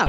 Oh.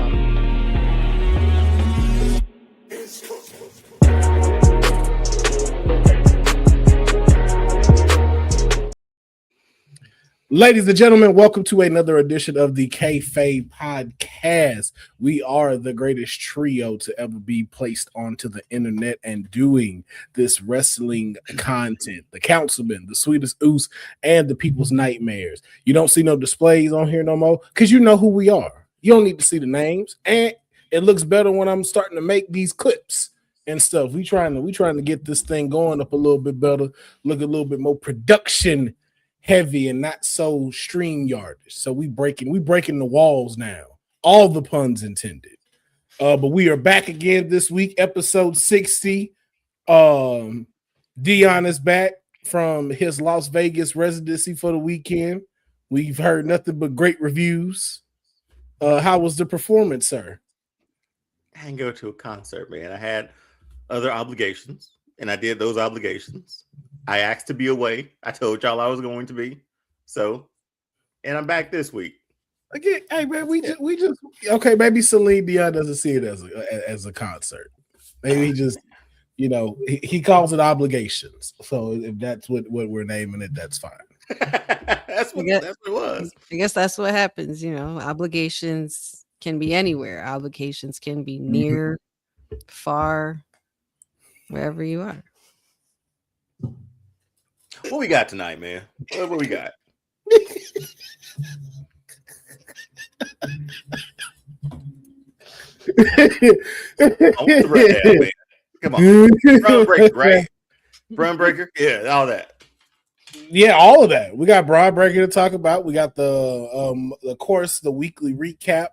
Ladies and gentlemen, welcome to another edition of the Kayfabe Podcast. We are the greatest trio to ever be placed onto the internet and doing this wrestling content. The Councilman, the Sweetest Oos, and the People's Nightmares. You don't see no displays on here no more because you know who we are. You don't need to see the names, and it looks better when I'm starting to make these clips and stuff. We trying to get this thing going up a little bit better, look a little bit more production heavy and not so stream yardish. So we breaking the walls now. All the puns intended. But we are back again this week, episode 60. Deonne is back from his Las Vegas residency for the weekend. We've heard nothing but great reviews. How was the performance, sir? I didn't go to a concert, man. I had other obligations, and I did those obligations. I asked to be away. I told y'all I was going to be. So, and I'm back this week. Again, hey man, we just okay. Maybe Celine Dion doesn't see it as a concert. Maybe he just, he calls it obligations. So if that's what we're naming it, that's fine. that's what it was. I guess that's what happens. Obligations can be anywhere. Obligations can be near, far, wherever you are. What we got tonight, man? What we got? Man. Come on. Run breaker, right? Run breaker? Yeah, all that. Yeah, all of that. We got Broad Breaker to talk about. We got the course, the weekly recap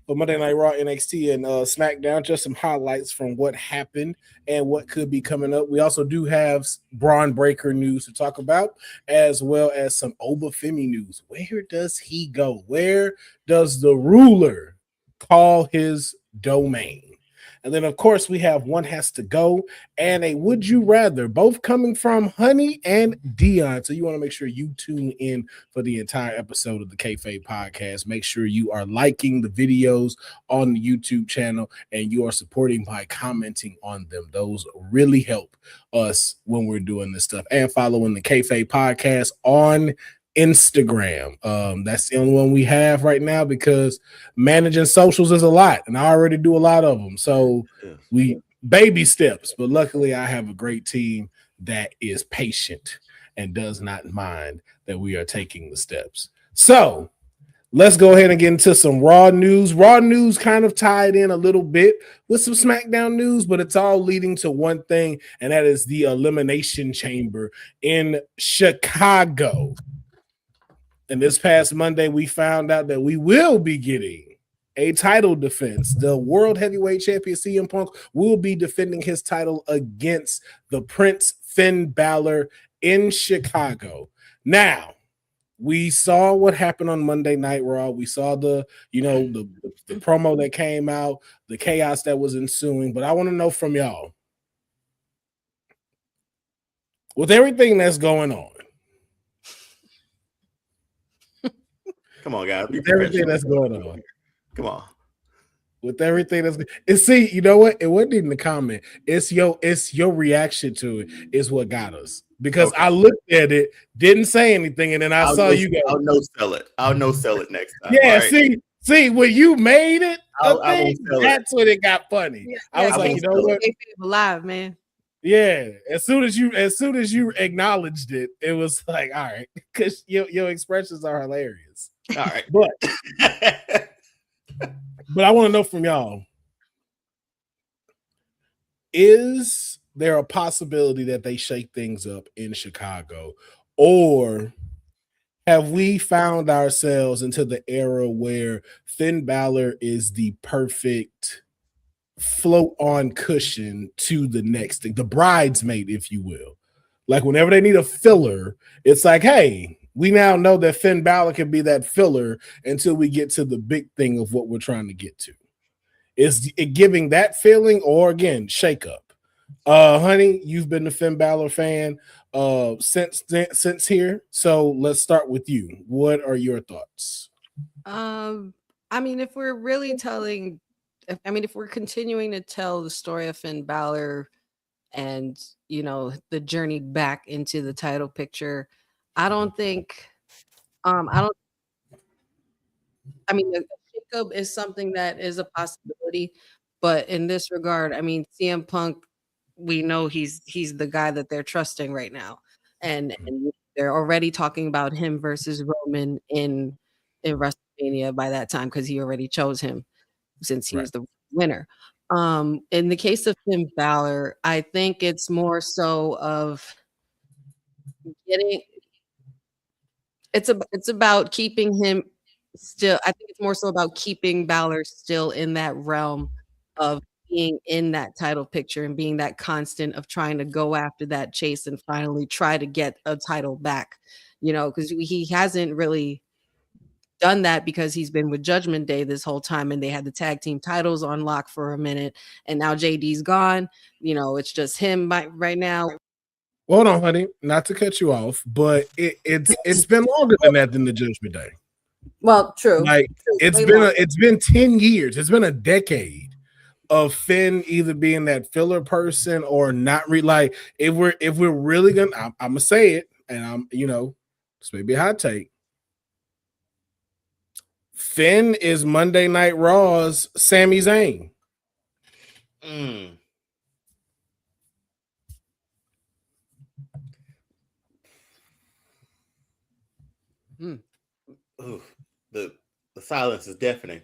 for Monday Night Raw, NXT, and SmackDown. Just some highlights from what happened and what could be coming up. We also do have Braun Breaker news to talk about, as well as some Obafemi news. Where does he go? Where does the ruler call his domain? And then, of course, we have One Has to Go and a Would You Rather, both coming from Honey and Deonne. So you want to make sure you tune in for the entire episode of the Kayfabe Podcast. Make sure you are liking the videos on the YouTube channel and you are supporting by commenting on them. Those really help us when we're doing this stuff. And following the Kayfabe Podcast on Instagram. That's the only one we have right now because managing socials is a lot and I already do a lot of them. So we baby steps, but luckily I have a great team that is patient and does not mind that we are taking the steps. So let's go ahead and get into some Raw news. Raw news kind of tied in a little bit with some SmackDown news, but it's all leading to one thing, and that is the Elimination Chamber in Chicago. And this past Monday, we found out that we will be getting a title defense. The World Heavyweight Champion CM Punk will be defending his title against the Prince Finn Balor in Chicago. Now, we saw what happened on Monday Night Raw. We saw the promo that came out, the chaos that was ensuing. But I want to know from y'all, with everything that's going on, come on, guys. With everything that's going on. Come on. With everything that's and see, you know what? It wasn't even the comment. It's your reaction to it is what got us. Because I looked at it, didn't say anything, and then I saw you go. I'll no sell it. I'll no sell it next time. Yeah, right? see, when you made it, that's when it got funny. Yeah, I was like, you know what? Alive, man. Yeah, as soon as you acknowledged it, it was like, all right, because your expressions are hilarious. All right, but I want to know from y'all: is there a possibility that they shake things up in Chicago, or have we found ourselves into the era where Finn Balor is the perfect float on cushion to the next thing, the bridesmaid, if you will? Like whenever they need a filler, it's like, hey, we now know that Finn Balor can be that filler until we get to the big thing of what we're trying to get to. Is it giving that feeling, or again, shake up? Honey, you've been a Finn Balor fan since here, so let's start with you. What are your thoughts? I I mean, if we're really telling, if we're continuing to tell the story of Finn Balor and, the journey back into the title picture, I don't think, I don't, I mean, the shakeup is something that is a possibility, but in this regard, I mean, CM Punk, we know he's the guy that they're trusting right now, and they're already talking about him versus Roman in WrestleMania by that time because he already chose him since he Right. was the winner. In the case of Finn Balor, I think it's more so of getting it's about keeping him still. I think it's more so about keeping Balor still in that realm of being in that title picture and being that constant of trying to go after that chase and finally try to get a title back, because he hasn't really done that because he's been with Judgment Day this whole time and they had the tag team titles on lock for a minute, and now JD's gone. It's just him right now. Hold on, honey. Not to cut you off, but it's been longer than that than the Judgment Day. Well, true. Like it's been 10 years. It's been a decade of Finn either being that filler person or not. Like if we're really gonna, I'm gonna say it, and this may be a hot take. Finn is Monday Night Raw's Sami Zayn. Ooh, the silence is deafening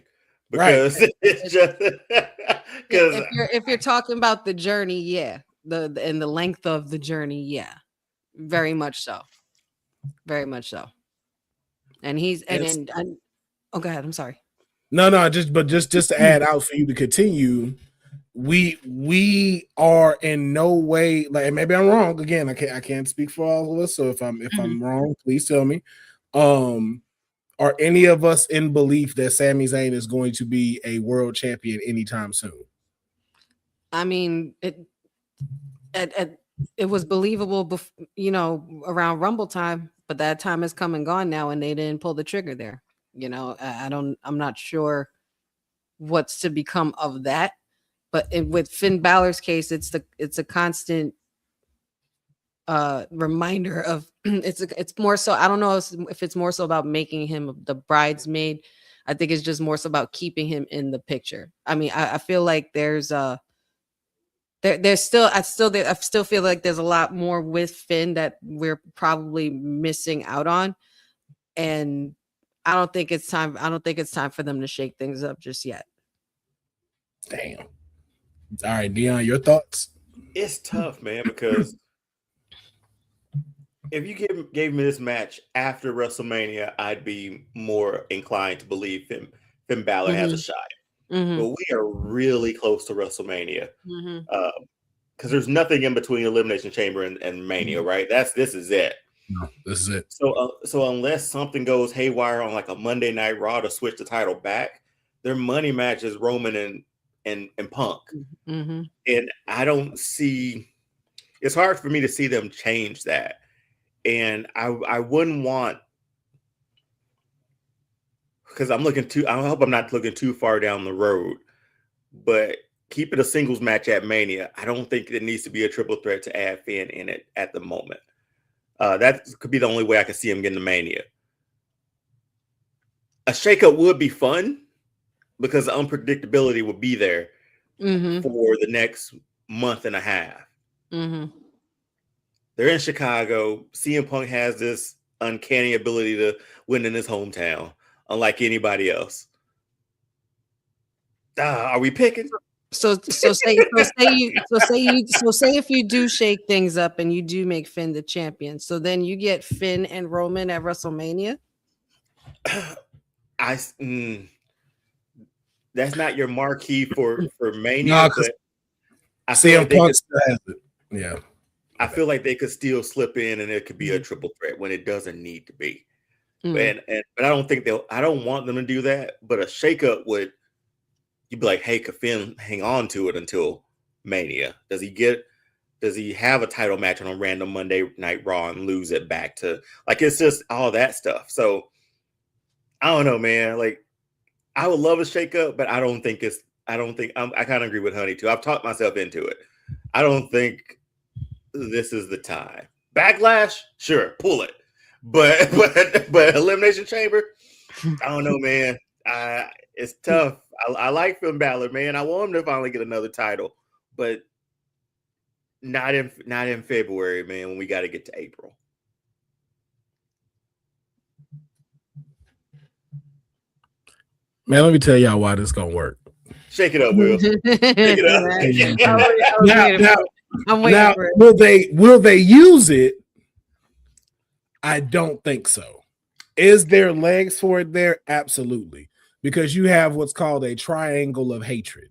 because it's just because if you're talking about the journey, yeah, and the length of the journey, yeah, very much so, and he's and oh, go ahead. I'm sorry. No, just to add out for you to continue. We are in no way, like, maybe I'm wrong. Again, I can't speak for all of us. So if I'm wrong, please tell me. Are any of us in belief that Sami Zayn is going to be a world champion anytime soon? I mean, it was believable, around Rumble time, but that time has come and gone now, and they didn't pull the trigger there. I'm not sure what's to become of that. But with Finn Balor's case, it's a constant reminder of it's more so. I don't know if it's more so about making him the bridesmaid. I think it's just more so about keeping him in the picture. I mean, I feel like there's still I still feel like there's a lot more with Finn that we're probably missing out on, and I don't think it's time for them to shake things up just yet. Damn. All right, Deonne, your thoughts? It's tough, man, because if you gave me this match after WrestleMania, I'd be more inclined to believe Finn Balor has a shot. But we are really close to WrestleMania because there's nothing in between Elimination Chamber and Mania, right? This is it. No, this is it. So unless something goes haywire on like a Monday Night Raw to switch the title back, their money match is Roman and Punk. And I don't see. It's hard for me to see them change that. And I wouldn't want, because I hope I'm not looking too far down the road, but keep it a singles match at Mania. I don't think it needs to be a triple threat to add Finn in it at the moment. That could be the only way I can see him getting to Mania. A shakeup would be fun because the unpredictability would be there for the next month and a half. They're in Chicago. CM Punk has this uncanny ability to win in his hometown, unlike anybody else. Are we picking? So say if you do shake things up and you do make Finn the champion, so then you get Finn and Roman at WrestleMania. That's not your marquee for Mania. No, but I CM Punk has it. Yeah. I feel like they could still slip in and it could be a triple threat when it doesn't need to be. But I don't think I don't want them to do that. But a shakeup would, you'd be like, hey, could Finn hang on to it until Mania? Does he have a title match on a random Monday Night Raw and lose it back to, like, it's just all that stuff. So I don't know, man. Like, I would love a shakeup, but I kind of agree with Honey too. I've talked myself into it. I don't think this is the time. Backlash, sure, pull it, but Elimination Chamber, I don't know, man. It's tough. I like Finn Balor, man. I want him to finally get another title, but not in February, man. When we got to get to April. Man, let me tell y'all why this gonna work. Shake it up, Will. Shake it up. I'm waiting for it. Will they use it? I don't think so. Is there legs for it there? Absolutely. Because you have what's called a triangle of hatred.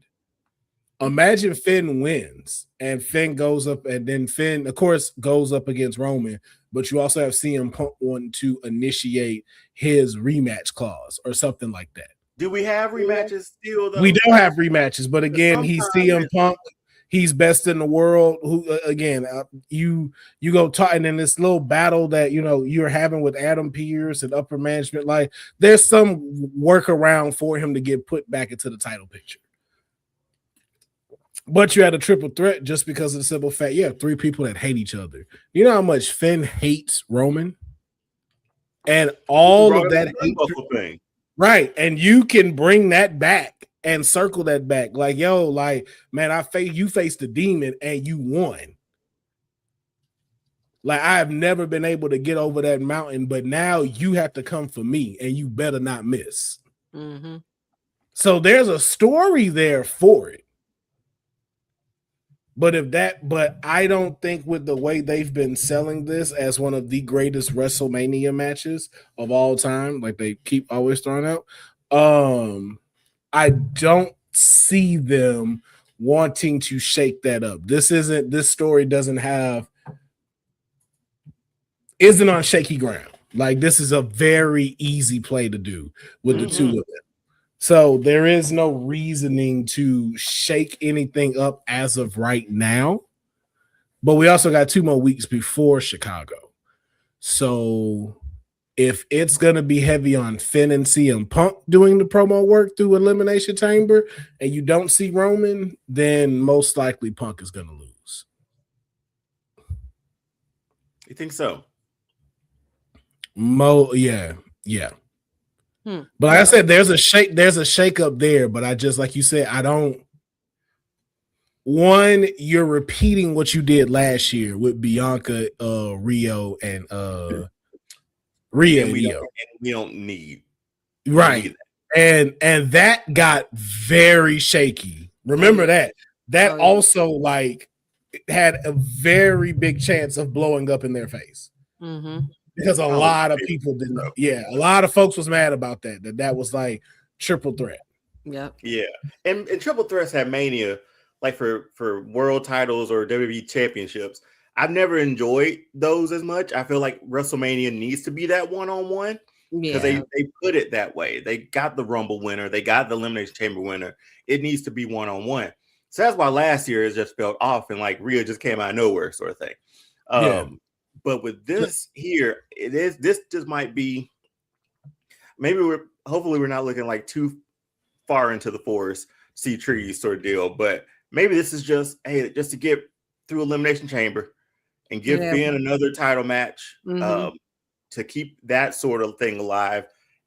Imagine Finn wins and Finn goes up, and then Finn, of course, goes up against Roman, but you also have CM Punk wanting to initiate his rematch clause or something like that. Do we have rematches still, though? We don't have rematches, but again, he's CM Punk. He's best in the world. Who again? You go talk, and then this little battle that you're having with Adam Pearce and upper management. Like, there's some workaround for him to get put back into the title picture. But you had a triple threat just because of the simple fact you have three people that hate each other. You know how much Finn hates Roman, and all of that hate thing. Right, and you can bring that back and circle that back. Like, yo, like, man, you faced the demon and you won. Like, I have never been able to get over that mountain, but now you have to come for me and you better not miss. Mm-hmm. So there's a story there for it. But I don't think with the way they've been selling this as one of the greatest WrestleMania matches of all time, like they keep always throwing out, I don't see them wanting to shake that up. This story isn't on shaky ground. Like, this is a very easy play to do with the two of them. So there is no reasoning to shake anything up as of right now. But we also got 2 more weeks before Chicago. So if it's going to be heavy on Finn and CM Punk doing the promo work through Elimination Chamber and you don't see Roman, then most likely Punk is going to lose. You think so? Yeah. But like I said, there's a shake up there, but I just, like you said, you're repeating what you did last year with Bianca, Rio, and Rhea and Io. We don't need right. And that got very shaky. Remember that also like had a very big chance of blowing up in their face. Mm-hmm. Because a lot of people didn't know. Yeah, a lot of folks was mad about that was like triple threat. Yeah. And triple threats have Mania, like for world titles or WWE championships. I've never enjoyed those as much. I feel like WrestleMania needs to be that one-on-one because they put it that way. They got the Rumble winner, they got the Elimination Chamber winner. It needs to be one-on-one. So that's why last year it just felt off and like Rhea just came out of nowhere, sort of thing. But with this here, this just might be, hopefully we're not looking like too far into the forest, see trees sort of deal. But maybe this is just to get through Elimination Chamber and give Finn another title match to keep that sort of thing alive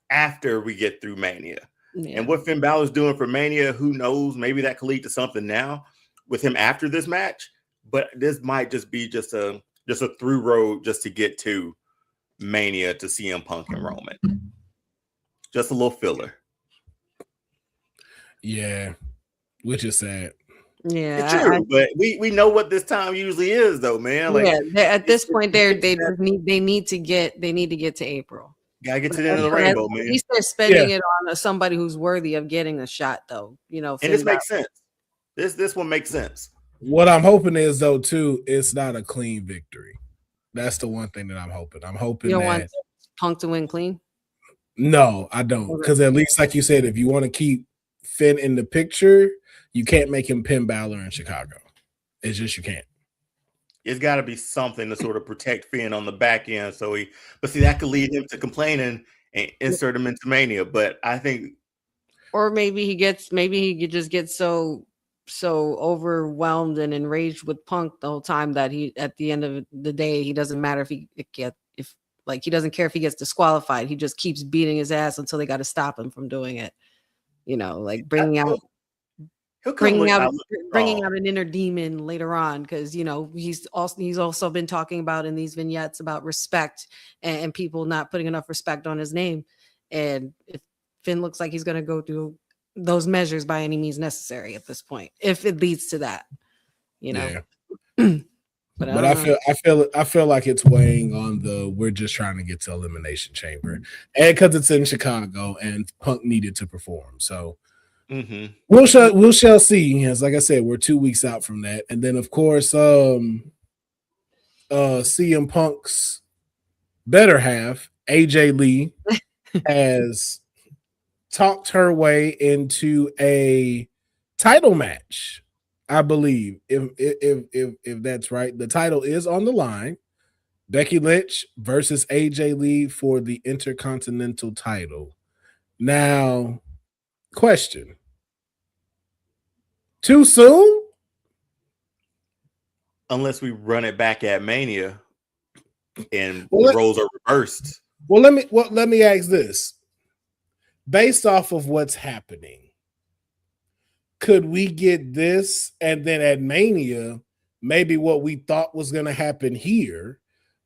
after we get through Mania. Yeah. And what Finn Balor's doing for Mania, who knows? Maybe that could lead to something now with him after this match. But this might just be just a through road just to get to Mania to CM Punk and Roman. Just a little filler. Yeah, which is sad. Yeah, it's true, but we know what this time usually is, though, man. Like, at this point, they need to get to April. Gotta get to the end of the rainbow, man. At least they're spending it on somebody who's worthy of getting a shot, though. And this makes sense. This one makes sense. What I'm hoping is, though, too, it's not a clean victory. That's the one thing that I'm hoping. I'm hoping you don't want Punk to win clean. No, I don't. Because at least, like you said, if you want to keep Finn in the picture, you can't make him pin Balor in Chicago. It's just you can't. It's got to be something to sort of protect Finn on the back end. But see, that could lead him to complaining and insert him into Mania. But I think Or maybe he just gets so overwhelmed and enraged with Punk the whole time that he, at the end of the day, he doesn't matter if he doesn't care if he gets disqualified. He just keeps beating his ass until they got to stop him from doing it. Like bringing out an inner demon later on, because he's also been talking about in these vignettes about respect and people not putting enough respect on his name. And if Finn looks like he's going to go through those measures by any means necessary at this point, if it leads to that, Yeah. But I feel like it's weighing on we're just trying to get to Elimination Chamber, and because it's in Chicago and Punk needed to perform. So we shall see. As like I said, we're 2 weeks out from that, and then of course, CM Punk's better half, AJ Lee, has talked her way into a title match. I believe if that's right, the title is on the line. Becky Lynch versus AJ Lee for the Intercontinental title. Now, question: too soon? Unless we run it back at Mania and the roles are reversed. Well, let me ask this: based off of what's happening, could we get this, and then at Mania, maybe what we thought was going to happen here,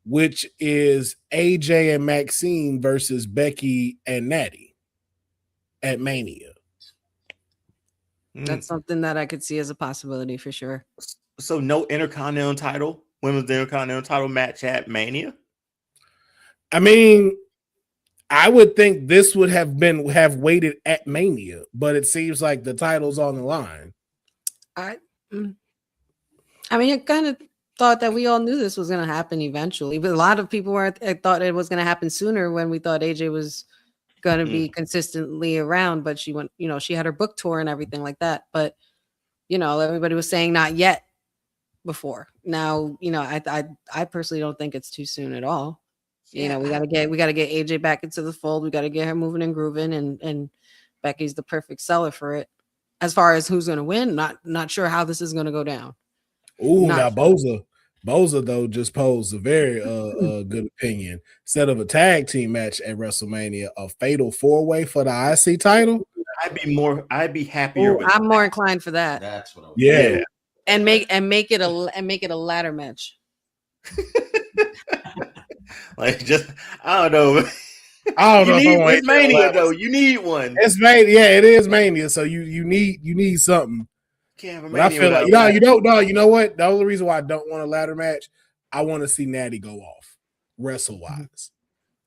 which is AJ and Maxine versus Becky and Natty at Mania? That's something that I could see as a possibility for sure. So no Intercontinental women's Intercontinental title match at Mania? I mean, I would think this would have waited at Mania, but it seems like the title's on the line. I mean, I kind of thought that we all knew this was going to happen eventually, but a lot of people thought it was going to happen sooner when we thought AJ was going to be consistently around, but she went, she had her book tour and everything like that. But, everybody was saying not yet before. Now, I personally don't think it's too soon at all. Yeah, we gotta get AJ back into the fold. We gotta get her moving and grooving, and Becky's the perfect seller for it. As far as who's gonna win, not sure how this is gonna go down. Ooh, now Boza though just posed a very good opinion. Instead of a tag team match at WrestleMania, a fatal 4-way for the IC title. I'd be happier. I'm more inclined for that. That's what I was yeah. And make it a ladder match. Like, just I don't know. It's Mania though. You need one. It's Mania. Yeah, it is Mania. So you need something. But I feel like you know what? The only reason why I don't want a ladder match, I want to see Natty go off wrestle wise.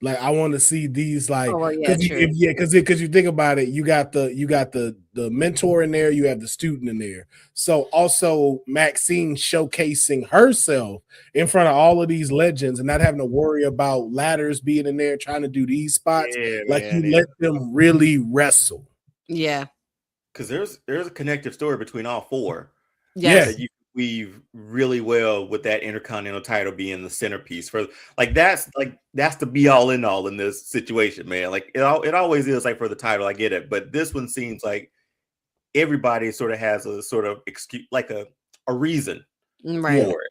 Like I want to see these because you think about it, you got the mentor in there, you have the student in there. So also Maxine showcasing herself in front of all of these legends and not having to worry about ladders being in there trying to do these spots. Let them really wrestle. Yeah. Because there's a connective story between all four. Yes. That you weave really well with that Intercontinental title being the centerpiece for that's the be all in all in this situation, man. Like it always is for the title. I get it, but this one seems like everybody sort of has a sort of excuse, a reason right for it.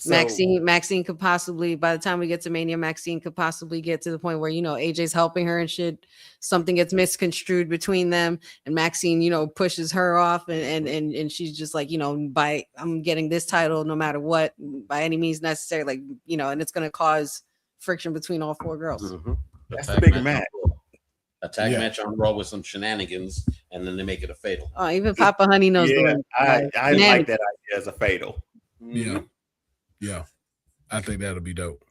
So, Maxine could possibly, by the time we get to Mania, Maxine could possibly get to the point where, AJ's helping her and shit. Something gets misconstrued between them and Maxine, pushes her off and she's just like, I'm getting this title no matter what, by any means necessary. And it's going to cause friction between all four girls. Mm-hmm. That's the bigger match. A tag match on Raw with some shenanigans and then they make it a fatal. Oh, even Papa Honey knows the way. I like that idea as a fatal. Yeah. Yeah, I think that'll be dope.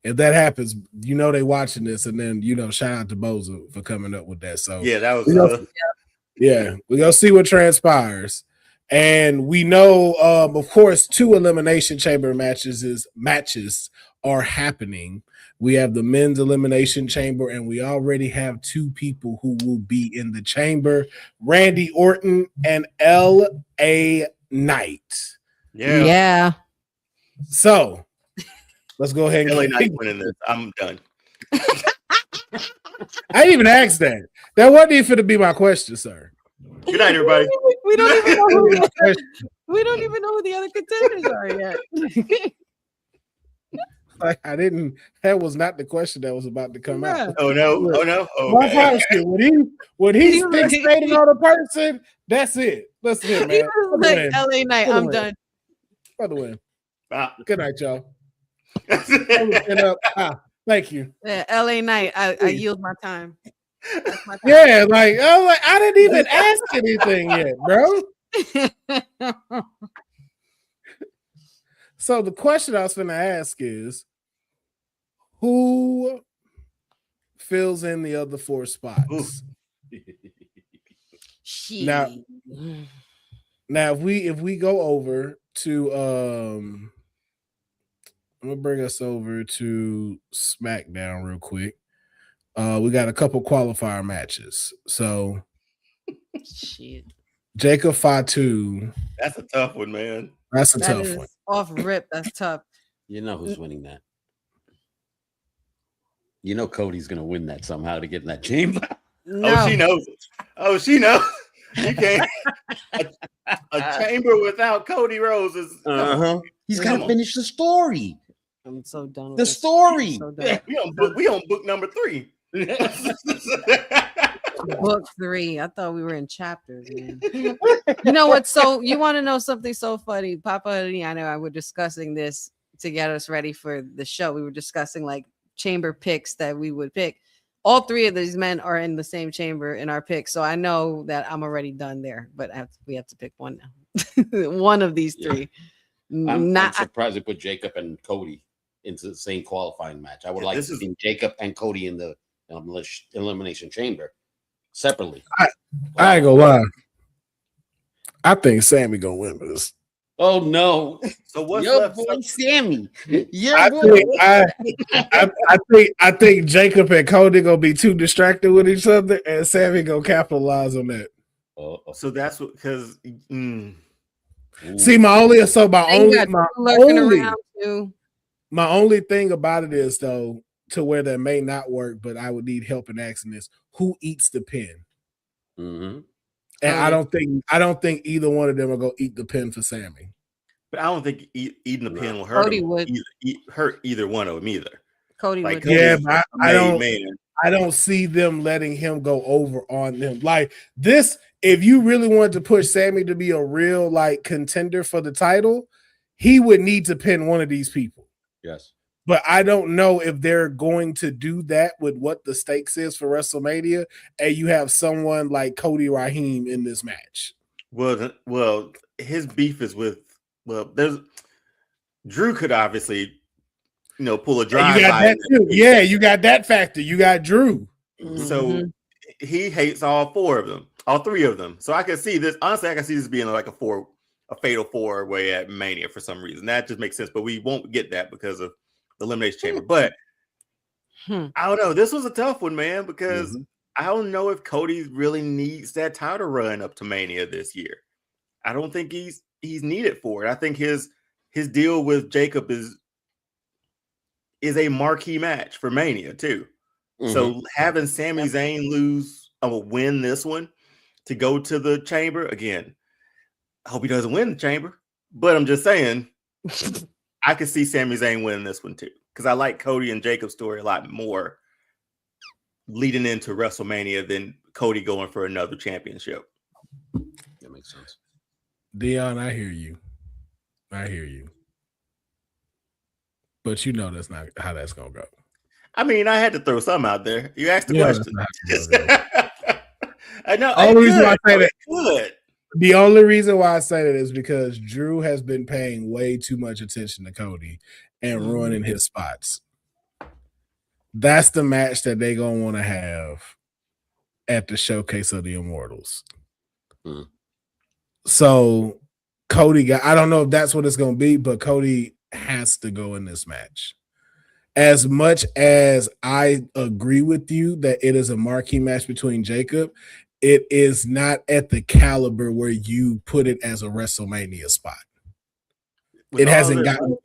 If that happens, they watching this, and then shout out to Boza for coming up with that. So yeah, that was we're gonna see what transpires, and we know, of course, 2 Elimination Chamber matches are happening. We have the men's Elimination Chamber, and we already have 2 people who will be in the chamber: Randy Orton and L.A. Knight. Yeah. So let's go ahead and LA Knight winning this. I'm done. I didn't even ask that. That wasn't even to be my question, sir. Good night, everybody. We don't even know who My question. we don't even know who the other contenders are yet. Like, I didn't. That was not the question that was about to come out. Oh no! Oh no! My Okay. question, when he's fixating on a person, that's it. Listen here, He man. was like, LA Knight, I'm done. By the way, Ah. good night, y'all. Thank you. Yeah, LA Knight, I yield my time. That's my time. Yeah, like I didn't even ask anything yet, bro. So the question I was going to ask is, who fills in the other 4 spots? Now, if we go over to I'm gonna bring us over to SmackDown real quick. We got a couple qualifier matches. So shit. Jacob Fatu. That's a tough one, man. That's a tough one. Off rip, that's tough. You know who's winning that. You know Cody's gonna win that somehow to get in that chamber. No. Oh, she knows it. Oh, she knows. You can't. A chamber without Cody Rhodes is. He's got to finish the story. I'm so done with The this. story. So done. We on book number 3. Book 3. I thought we were in chapters, man. You know what? So you want to know something so funny? Papa and I know I were discussing this to get us ready for the show. We were discussing like chamber picks that we would pick. All 3 of these men are in the same chamber in our pick. So I know that I'm already done there, but we have to pick one now. One of these 3. I'm surprised they put Jacob and Cody into the same qualifying match. I would like to see Jacob and Cody in the elimination chamber separately. I ain't gonna lie. I think Sammy gonna win this. Oh no! So what's Your left? boy Sammy. I think Jacob and Cody gonna be too distracted with each other, and Sammy gonna capitalize on that. So that's what because. See, my only thing about it is though, to where that may not work, but I would need help in asking this: who eats the pin? Mm-hmm. And I don't think either one of them are gonna eat the pin for Sammy. But I don't think eating the pin will hurt. Cody would hurt either one of them either. Cody would. Yeah, but I don't see them letting him go over on them like this. If you really wanted to push Sammy to be a real like contender for the title, he would need to pin one of these people. Yes. But I don't know if they're going to do that with what the stakes is for WrestleMania, and you have someone like Cody Raheem in this match. Well, his beef is with there's Drew could obviously pull a drive. You got that too. Yeah, you got that factor. You got Drew. So he hates all 3 of them. So I can see this. Honestly, I can see this being like a fatal 4-way at Mania for some reason. That just makes sense. But we won't get that because of the Elimination Chamber. But I don't know. This was a tough one, man, because I don't know if Cody really needs that title run up to Mania this year. I don't think he's needed for it. I think his deal with Jacob is a marquee match for Mania too. So having Sami Zayn win this one to go to the chamber again. I hope he doesn't win the chamber, but I'm just saying I could see Sami Zayn winning this one too because I like Cody and Jacob's story a lot more leading into WrestleMania than Cody going for another championship. That makes sense. Deonne, I hear you. But that's not how that's gonna go. I mean, I had to throw some out there. You asked the question. I know. The only reason why I say that is because Drew has been paying way too much attention to Cody and ruining his spots. That's the match that they gonna want to have at the Showcase of the Immortals. So Cody I don't know if that's what it's gonna be, but Cody has to go in this match. As much as I agree with you that it is a marquee match between Jacob, it is not at the caliber where you put it as a WrestleMania spot. It hasn't gotten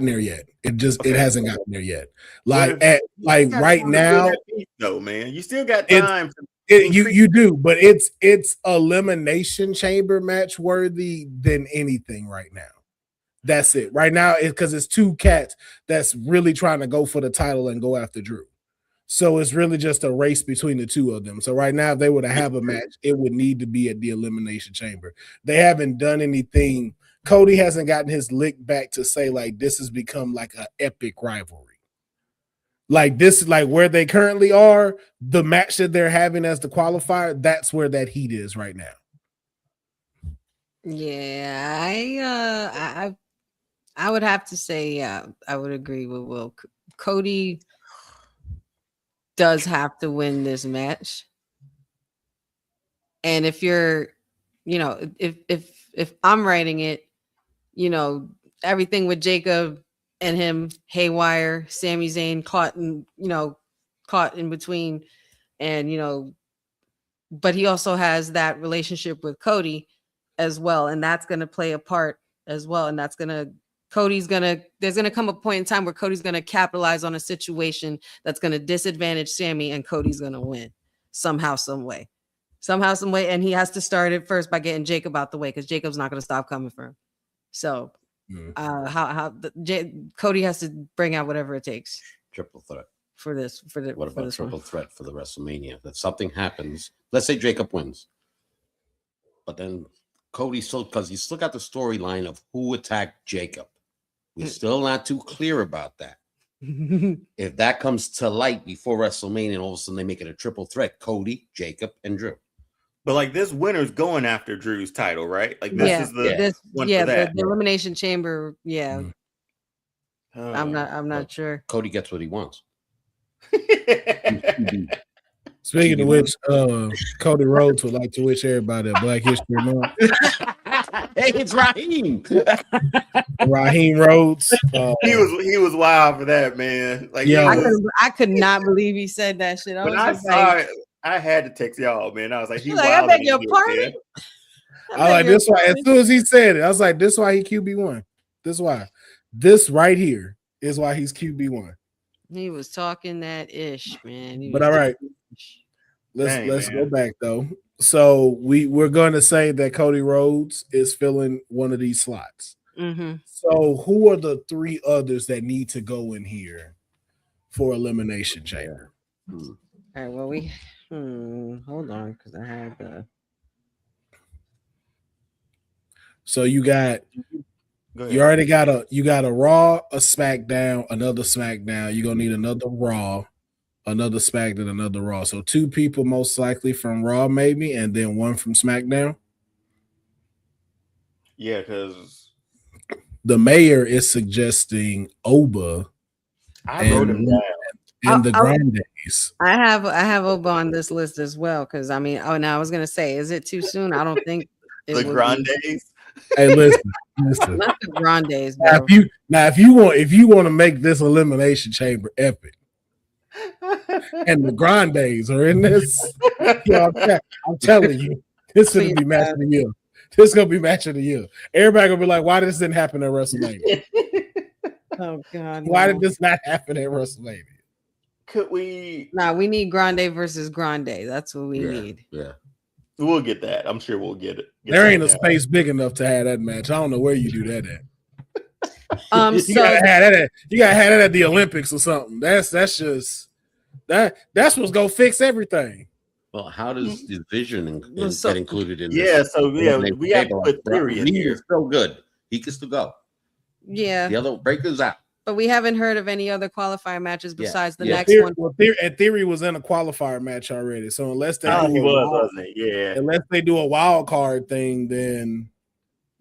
there yet. It hasn't gotten there yet. Right now, no man, you still got time. You do, but it's elimination chamber match worthy than anything right now. That's it. Right now, because it's two cats that's really trying to go for the title and go after Drew. So it's really just a race between the two of them. So right now, if they were to have a match, it would need to be at the elimination chamber. They haven't done anything. Cody hasn't gotten his lick back to say like this has become like an epic rivalry. Like this, like where they currently are, the match that they're having as the qualifier, that's where that heat is right now. Yeah, I would have to say, yeah, I would agree with Will. Cody does have to win this match. And if you're, if I'm writing it, everything with Jacob and him haywire, Sami Zayn caught in between, and but he also has that relationship with Cody as well, and that's going to play a part as well, and there's going to come a point in time where Cody's going to capitalize on a situation that's going to disadvantage Sami, and Cody's going to win somehow, some way, and he has to start it first by getting Jacob out the way, because Jacob's not going to stop coming for him. So Cody has to bring out whatever it takes. Triple threat for this. What about triple threat for the WrestleMania? That something happens. Let's say Jacob wins, but then Cody still, because he's still got the storyline of who attacked Jacob. We're still not too clear about that. If that comes to light before WrestleMania, and all of a sudden they make it a triple threat: Cody, Jacob, and Drew. But like this winner's going after Drew's title, right? Like this is the one for that. The elimination chamber. Yeah, I'm not sure. Cody gets what he wants. Speaking of which, Cody Rhodes would like to wish everybody a Black History Month. Hey, it's Raheem. Raheem Rhodes. He was wild for that, man. Like, I could not believe he said that shit. I saw it, I had to text y'all, man. I was like, I beg your pardon. I like this why. As soon as he said it, I was like, this is why he QB1. This is why. This right here is why he's QB1. He was talking that ish, man. But all right, let's go back though. So we're going to say that Cody Rhodes is filling one of these slots. Mm-hmm. So who are the three others that need to go in here for elimination chamber? All right. Well, hold on, because I had the. So you already got a Raw, a SmackDown, another SmackDown. You're gonna need another Raw, another SmackDown, another Raw. So two people most likely from Raw, maybe, and then one from SmackDown. Yeah, because the mayor is suggesting Oba. I wrote him down. And the Grandes. I have Oba on this list as well, because I was gonna say, is it too soon? I don't think the Grandes. Hey, listen. Not the Grandes, bro. If you want to make this elimination chamber epic, and the Grandes are in this, I'm telling you, this is gonna be match of the year. This is gonna be match of the year. Everybody gonna be like, why this didn't happen at WrestleMania? Oh God! Why did this not happen at WrestleMania? Could we? We need Grande versus Grande. That's what we need. Yeah. We'll get that. I'm sure we'll get it. There ain't a space big enough to have that match. I don't know where you do that at. You gotta have that at the Olympics or something. That's just that's what's gonna fix everything. Well, how does the vision get included in this? Yeah, so we have to put Theory in here. He's so good. He gets to go. Yeah. The other breaker's out. But we haven't heard of any other qualifier matches besides the next one. Well, Theory was in a qualifier match already. So unless they unless they do a wild card thing, then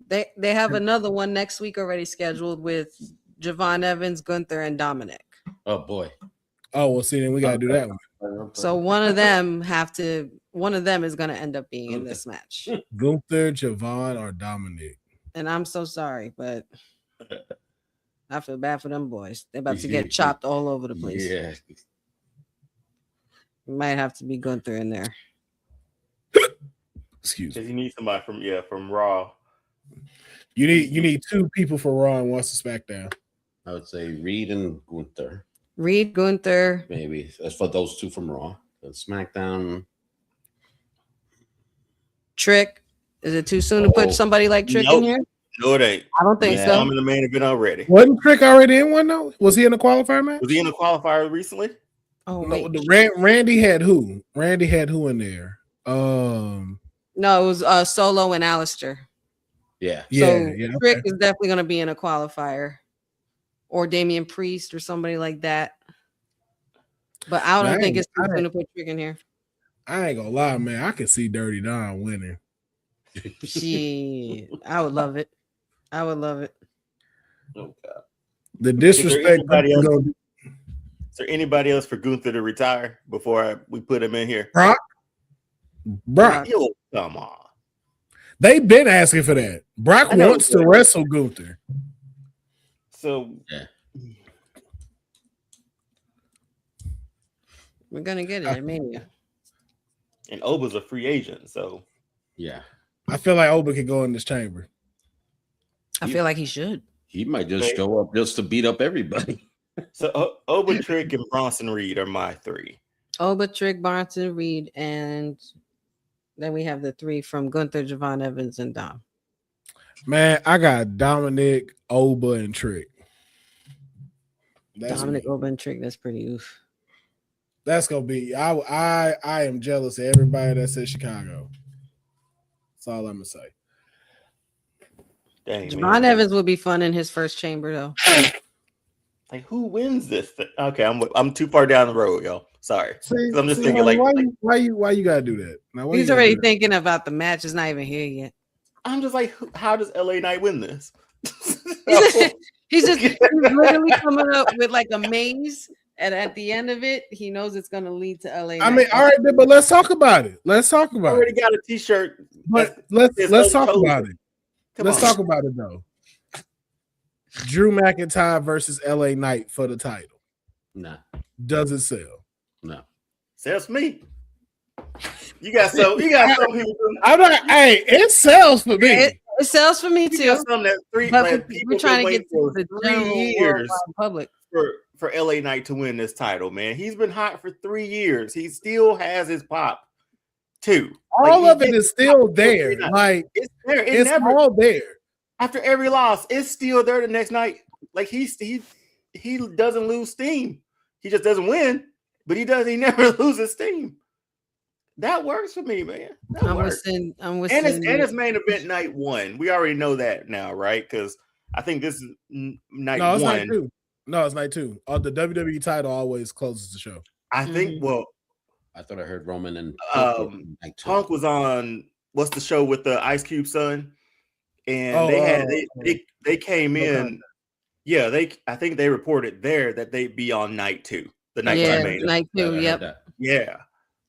they have another one next week already scheduled with Javon Evans, Gunther, and Dominic. Oh boy. Oh well, see, then we gotta do that one. So one of them is gonna end up being in this match. Gunther, Javon, or Dominic. And I'm so sorry, but I feel bad for them boys. They're about to get chopped all over the place. Yeah. Might have to be Gunther in there. Excuse me. Because you need somebody from Raw. You need two people for Raw and one for SmackDown. I would say Reed and Gunther. Reed, Gunther. Maybe that's for those two from Raw. And SmackDown. Trick. Is it too soon to put somebody like Trick in here? No, it ain't. I don't think so. I'm in the main event already. Wasn't Trick already in one though? Was he in the qualifier match? Was he in the qualifier recently? Oh, No, wait. Randy had who? Randy had who in there? No, it was Solo and Alistair. Yeah. So Trick is definitely going to be in a qualifier, or Damian Priest or somebody like that. But I don't think it's too soon to put Trick in here. I ain't gonna lie, man. I can see Dirty Don winning. Shit, I would love it. I would love it. Oh God. The disrespect. Is there anybody else for Gunther to retire before we put him in here? Brock. Yo, come on. They've been asking for that. Brock wants to wrestle Gunther. So yeah. We're gonna get it at Mania. And Oba's a free agent, so yeah. I feel like Oba could go in this chamber. I feel like he should. He might just show up just to beat up everybody. So Oba, Trick, and Bronson Reed are my three. Oba, Trick, Bronson Reed, and then we have the three from Gunther, Javon Evans, and Dom. Man, I got Dominic, Oba, and Trick. Dominic, Oba, and Trick. That's pretty oof. That's gonna be. I am jealous of everybody that says Chicago. That's all I'm gonna say. Dang, Javon Evans will be fun in his first chamber, though. Like, who wins this thing? Okay, I'm too far down the road, y'all. Sorry. I'm just thinking, like, why you gotta do that? Now, he's already thinking about the match. It's not even here yet. I'm just like, how does LA Knight win this? he's literally coming up with like a maze, and at the end of it, he knows it's going to lead to LA Knight. I mean, all right, but let's talk about it. Let's talk about it. I already got a T-shirt. But let's talk about it. Let's talk about it though. Drew McIntyre versus LA Knight for the title. Nah. Does it sell? No. Sells me. You got some people. I'm not. Hey, it sells for me. It sells for me too. Some that we're trying to get to the 3 years public for LA Knight to win this title. Man, he's been hot for 3 years. He still has his pop too. All of it is still there. Like it's there. It's all there. After every loss, it's still there the next night. Like he doesn't lose steam. He just doesn't win, but he never loses steam. That works for me, man. I'm wishing. And it's main event night 1. We already know that now, right? Because I think this is night 1. It's night 2. No, it's night 2. The WWE title always closes the show. I think. Well, I thought I heard Roman and Punk was on what's the show with the Ice Cube son, and they came in. Yeah, I think they reported there that they'd be on night 2. The night night 2. Yep. Yeah.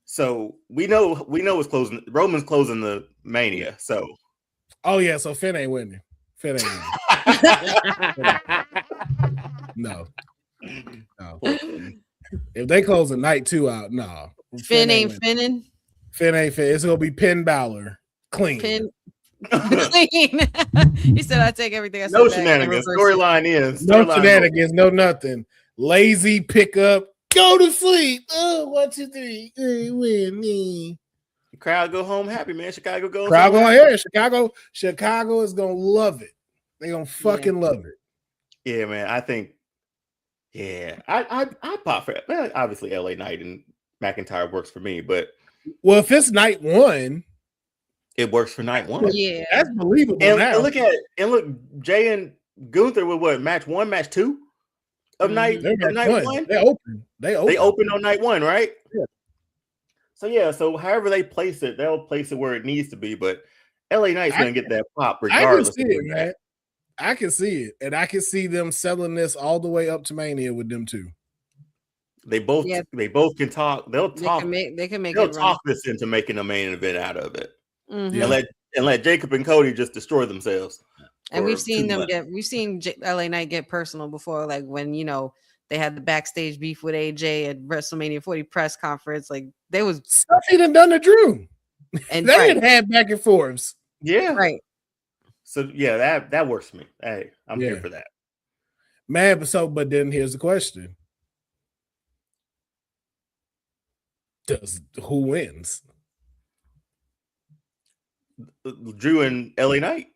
So we know it's closing. Roman's closing the Mania. So. Oh yeah. So Finn ain't winning. Finn ain't winning. No. If they close the night 2 out, no. Finn ain't finning. Finn ain't fin. It's gonna be Penn Balor clean. Clean. He said, "I take everything I said." No shenanigans. Storyline is no shenanigans. No nothing. Lazy pickup. Go to sleep. 1, 2, 3. Win me. The crowd go home happy, man. Chicago goes. Crowd going here. Chicago is gonna love it. They gonna fucking love it. Yeah, man. I think. Yeah, I pop for it. Well, obviously, LA Knight and McIntyre works for me, but if it's night 1, it works for night 1. Yeah, that's believable. And look, Jay and Gunther with what match 1, match 2 of night 1. They open on night 1, right? Yeah. So however they place it, they'll place it where it needs to be. But LA Knight's gonna get that pop regardless. I can see it, man. I can see it, and I can see them selling this all the way up to Mania with them too. They both can talk. They'll talk. They'll talk this into making a main event out of it, and let Jacob and Cody just destroy themselves. And we've seen LA Knight get personal before, like when they had the backstage beef with AJ at WrestleMania 40 press conference. Like they was stuff he done to Drew, and they didn't have back and forths. Yeah, right. So yeah, that works for me. Hey, I'm here Yeah. for that. Man, but then here's the question. Who wins? Drew and LA Knight.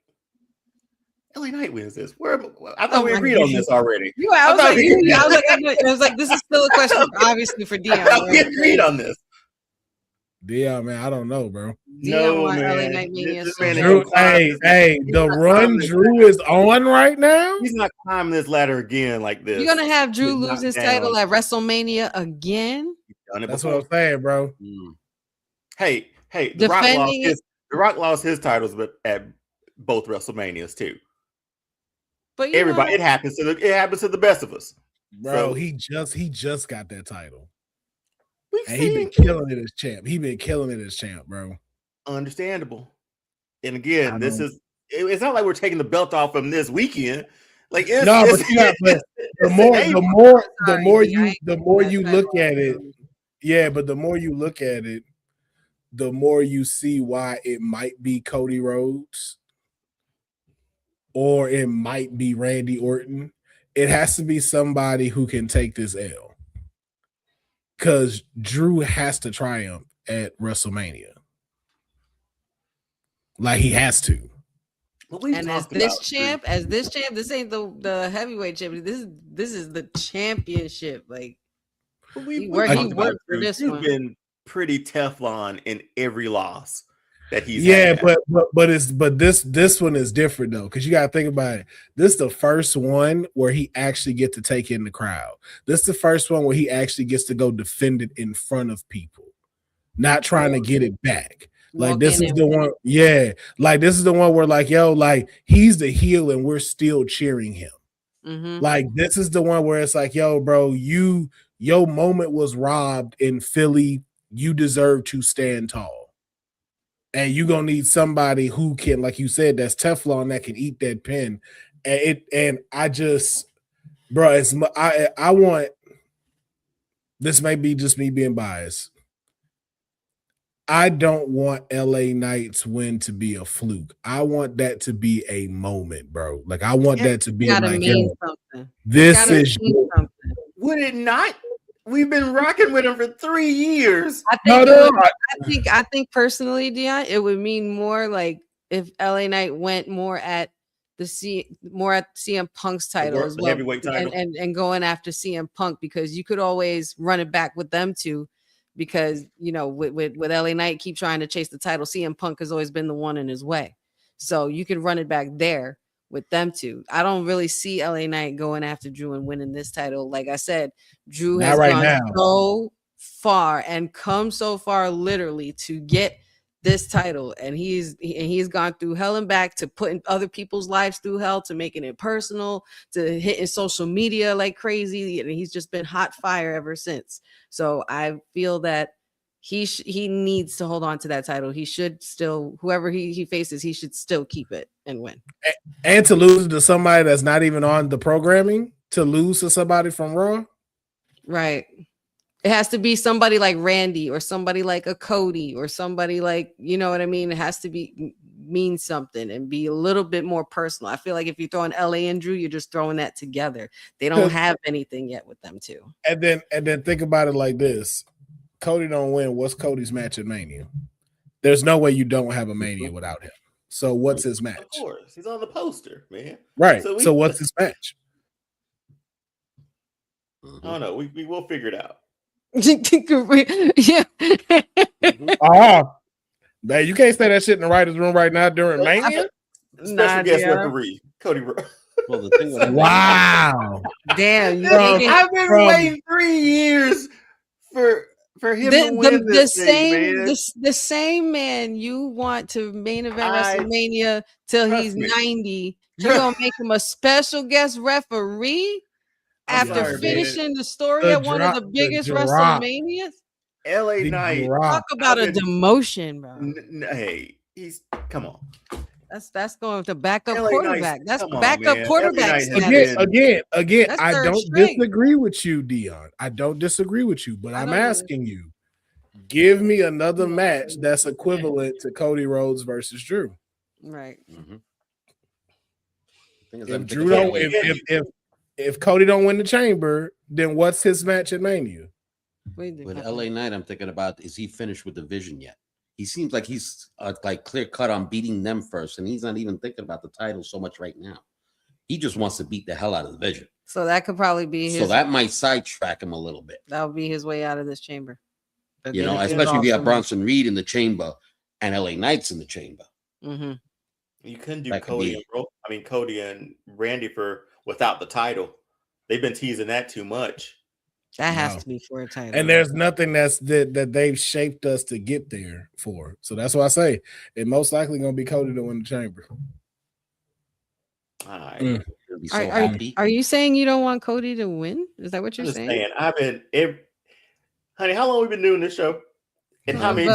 LA Knight wins this. I thought Oh we my agreed on God. this already. I was thought like, we- I was like, this is still a question, obviously, for I Deonne. thought we Right? agreed on this. Deonne, man, I don't know, bro. Deonne want man. LA Knight Mania This so man bad. ain't Drew, gonna climb hey, this- the not run climbing this Drew ladder. is on right now. He's not climbing this ladder again like this. You're gonna have Drew He's lose knocked his down. title at WrestleMania again? He's done it That's before. what I'm saying, bro. Hey, The Rock Defending it. The Rock lost his titles, but at both WrestleManias too. But you Everybody, know, it happens to the best of us. Bro, So- he just got that title. We've And he been seen killing it as champ. He been killing it as champ, bro. understandable. And I again, this know. is it's not like we're taking the belt off from this weekend. Like it's, No, it's, but you got but it's the an more April. the more you look at it, yeah, but the more you look at it, the more you see why it might be Cody Rhodes or it might be Randy Orton. It has to be somebody who can take this L. Because Drew has to triumph at WrestleMania. Like he has to. But we've and as talked this about champ, this ain't the heavyweight champion. This is the championship. Like he worked for this He's one. been pretty Teflon in every loss that he's Yeah, had. but this one is different though, because you gotta think about it. This is the first one where he actually get to take in the crowd. This is the first one where he actually gets to go defend it in front of people, not trying to get it back. Like Walk this in is and the win. one, yeah. Like this is the one where like, yo, like he's the heel and we're still cheering him. Mhm. Like this is the one where it's like, yo, bro, your moment was robbed in Philly. You deserve to stand tall. And you're gonna need somebody who can, like you said, that's Teflon that can eat that pin. And I just, bro, I want, this may be just me being biased. I don't want LA Knight's win to be a fluke. I want that to be a moment, bro. Like I want that to be Gotta like, mean yo, something. this Gotta is mean something. Would it not? We've been rocking with him for 3 years. I think personally, Deonne, it would mean more like if LA Knight went more at CM Punk's title as well, heavyweight title. and going after CM Punk, because you could always run it back with them two, because you know with LA Knight keep trying to chase the title, CM Punk has always been the one in his way, so you could run it back there with them two. I don't really see LA Knight going after Drew and winning this title. Like I said, Drew has gone so far and come so far literally to get this title, and he's gone through hell and back, to putting other people's lives through hell, to making it personal, to hitting social media like crazy, and he's just been hot fire ever since. So I feel that he needs to hold on to that title. He should still, whoever he faces, he should still keep it and win. And to lose to somebody that's not even on the programming, to lose to somebody from Raw. Right. It has to be somebody like Randy or somebody like a Cody or somebody like, you know what I mean? It has to mean something and be a little bit more personal. I feel like if you're throwing LA and Drew, you're just throwing that together. They don't have anything yet with them two. And then think about it like this. Cody don't win. What's Cody's match at Mania? There's no way you don't have a Mania without him. So what's his match? Of course, he's on the poster, man. Right. So So what's his match? I don't know. We will figure it out. Yeah. Man, you can't say that shit in the writer's room right now during Mania. Special guest referee, Cody Rhodes. Well, the thing with Wow. Damn. I've been waiting 3 years for him to win this thing, man. The same man you want to main event I- WrestleMania till trust he's me. 90. You're gonna make him a special guest referee I'm after sorry, finishing the story The at one of drop- the biggest the drop. WrestleManias. LA The Knight. drop. Talk about a I've been- demotion, bro. Hey, come on. That's going to backup LA quarterback. Knight, That's come on, backup man. quarterback. LA Knight has status. been- Again, That's I third don't string. disagree with you, Deonne. I don't disagree with you, but I I'm don't asking you, give me another match that's equivalent to Cody Rhodes versus Drew. Right. Mhm. If Drew don't, if Cody don't win the Chamber, then what's his match at Mania? With LA Knight, I'm thinking about, is he finished with the Vision yet? He seems like he's like clear cut on beating them first, and he's not even thinking about the title so much right now. He just wants to beat the hell out of the Vision. So that could probably be his. So that might sidetrack him a little bit. That would be his way out of this Chamber. You know, especially if you have Bronson Reed in the Chamber and LA Knight's in the Chamber. Mm-hmm. You couldn't do Cody and Randy without the title. They've been teasing that too much. That has to be for a title. And there's nothing that they've shaped us to get there for. So that's why I say it most likely going to be Cody to win the Chamber. All right. Are you saying you don't want Cody to win? Is that what you're saying? Honey, how long have we been doing this show? And how many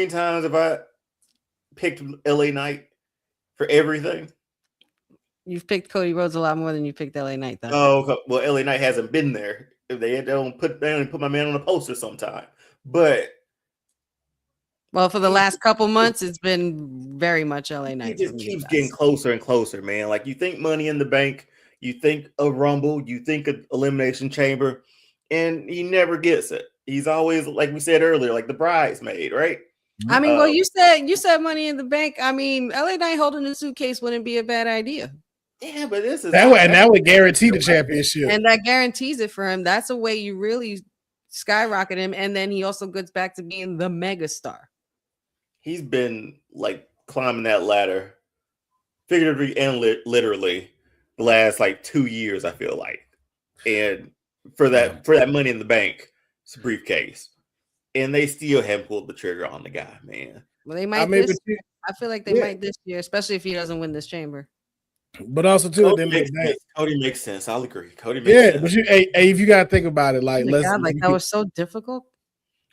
times have I picked LA Knight for everything? You've picked Cody Rhodes a lot more than you picked LA Knight, though. Oh, well, LA Knight hasn't been there. They only put my man on a poster sometime. But for the last couple months, it's been very much LA Knight. He just keeps getting closer and closer, man. Like, you think Money in the Bank, you think a Rumble, you think an Elimination Chamber, and he never gets it. He's always, like we said earlier, like the bridesmaid, right? I mean, you said Money in the Bank. I mean, LA Knight holding the suitcase wouldn't be a bad idea. Yeah, but this is that would guarantee the championship, and that guarantees it for him. That's a way you really skyrocket him, and then he also gets back to being the megastar. He's been like climbing that ladder, figuratively and literally, the last like 2 years. I feel like, and for that Money in the Bank briefcase, and they still haven't pulled the trigger on the guy, man. Well, they might. I feel like they might this year, especially if he doesn't win this Chamber. But also too, Cody makes sense. I'll agree. Cody makes sense. But if you gotta think about it, like that was so difficult.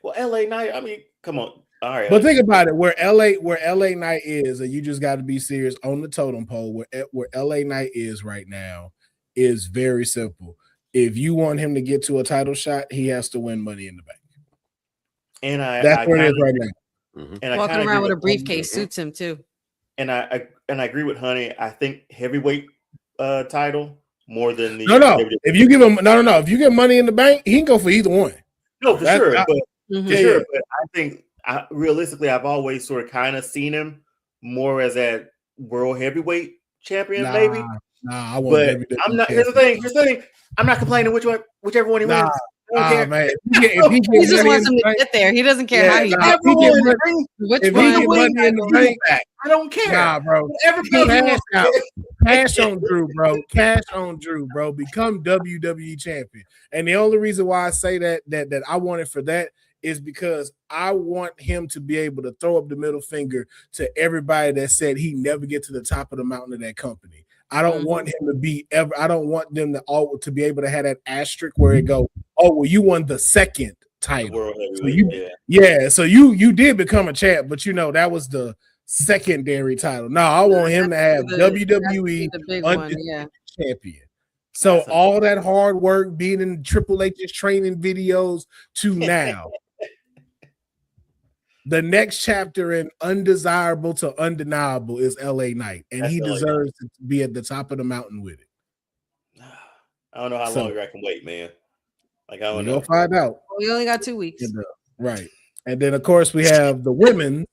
Well, LA Knight, I mean, come on. All right. But think about it, where LA Knight is, and you just got to be serious on the totem pole. Where LA Knight is right now is very simple. If you want him to get to a title shot, he has to win Money in the Bank. And that's where it is right now. Mm-hmm. And walking around with a briefcase suits him too. And I agree with Honey. I think heavyweight title more than the If you give him if you get Money in the Bank, he can go for either one. No, for sure. But I think realistically, I've always sort of kind of seen him more as that world heavyweight champion, maybe. I want. But I'm not. Here's the thing. I'm not complaining whichever one he wins. Man. If he just wants him to get there. He doesn't care how he gets there. I don't care. Nah, bro. Cash on Drew, bro. Cash on Drew, bro. Become WWE champion. And the only reason why I say that I want it for that is because I want him to be able to throw up the middle finger to everybody that said he never get to the top of the mountain of that company. I don't want him to be ever. I don't want them to be able to have that asterisk where it go, oh, well, you won the second title. So you did become a champ, but that was the secondary title. No, I want him to have WWE undisputed champion. So all that hard work, being in Triple H's training videos to now. The next chapter in undesirable to undeniable is LA Knight, and he deserves to be at the top of the mountain with it. I don't know how long I can wait, man. Like, I don't know. We'll find out. We only got 2 weeks. Right. And then, of course, we have the women's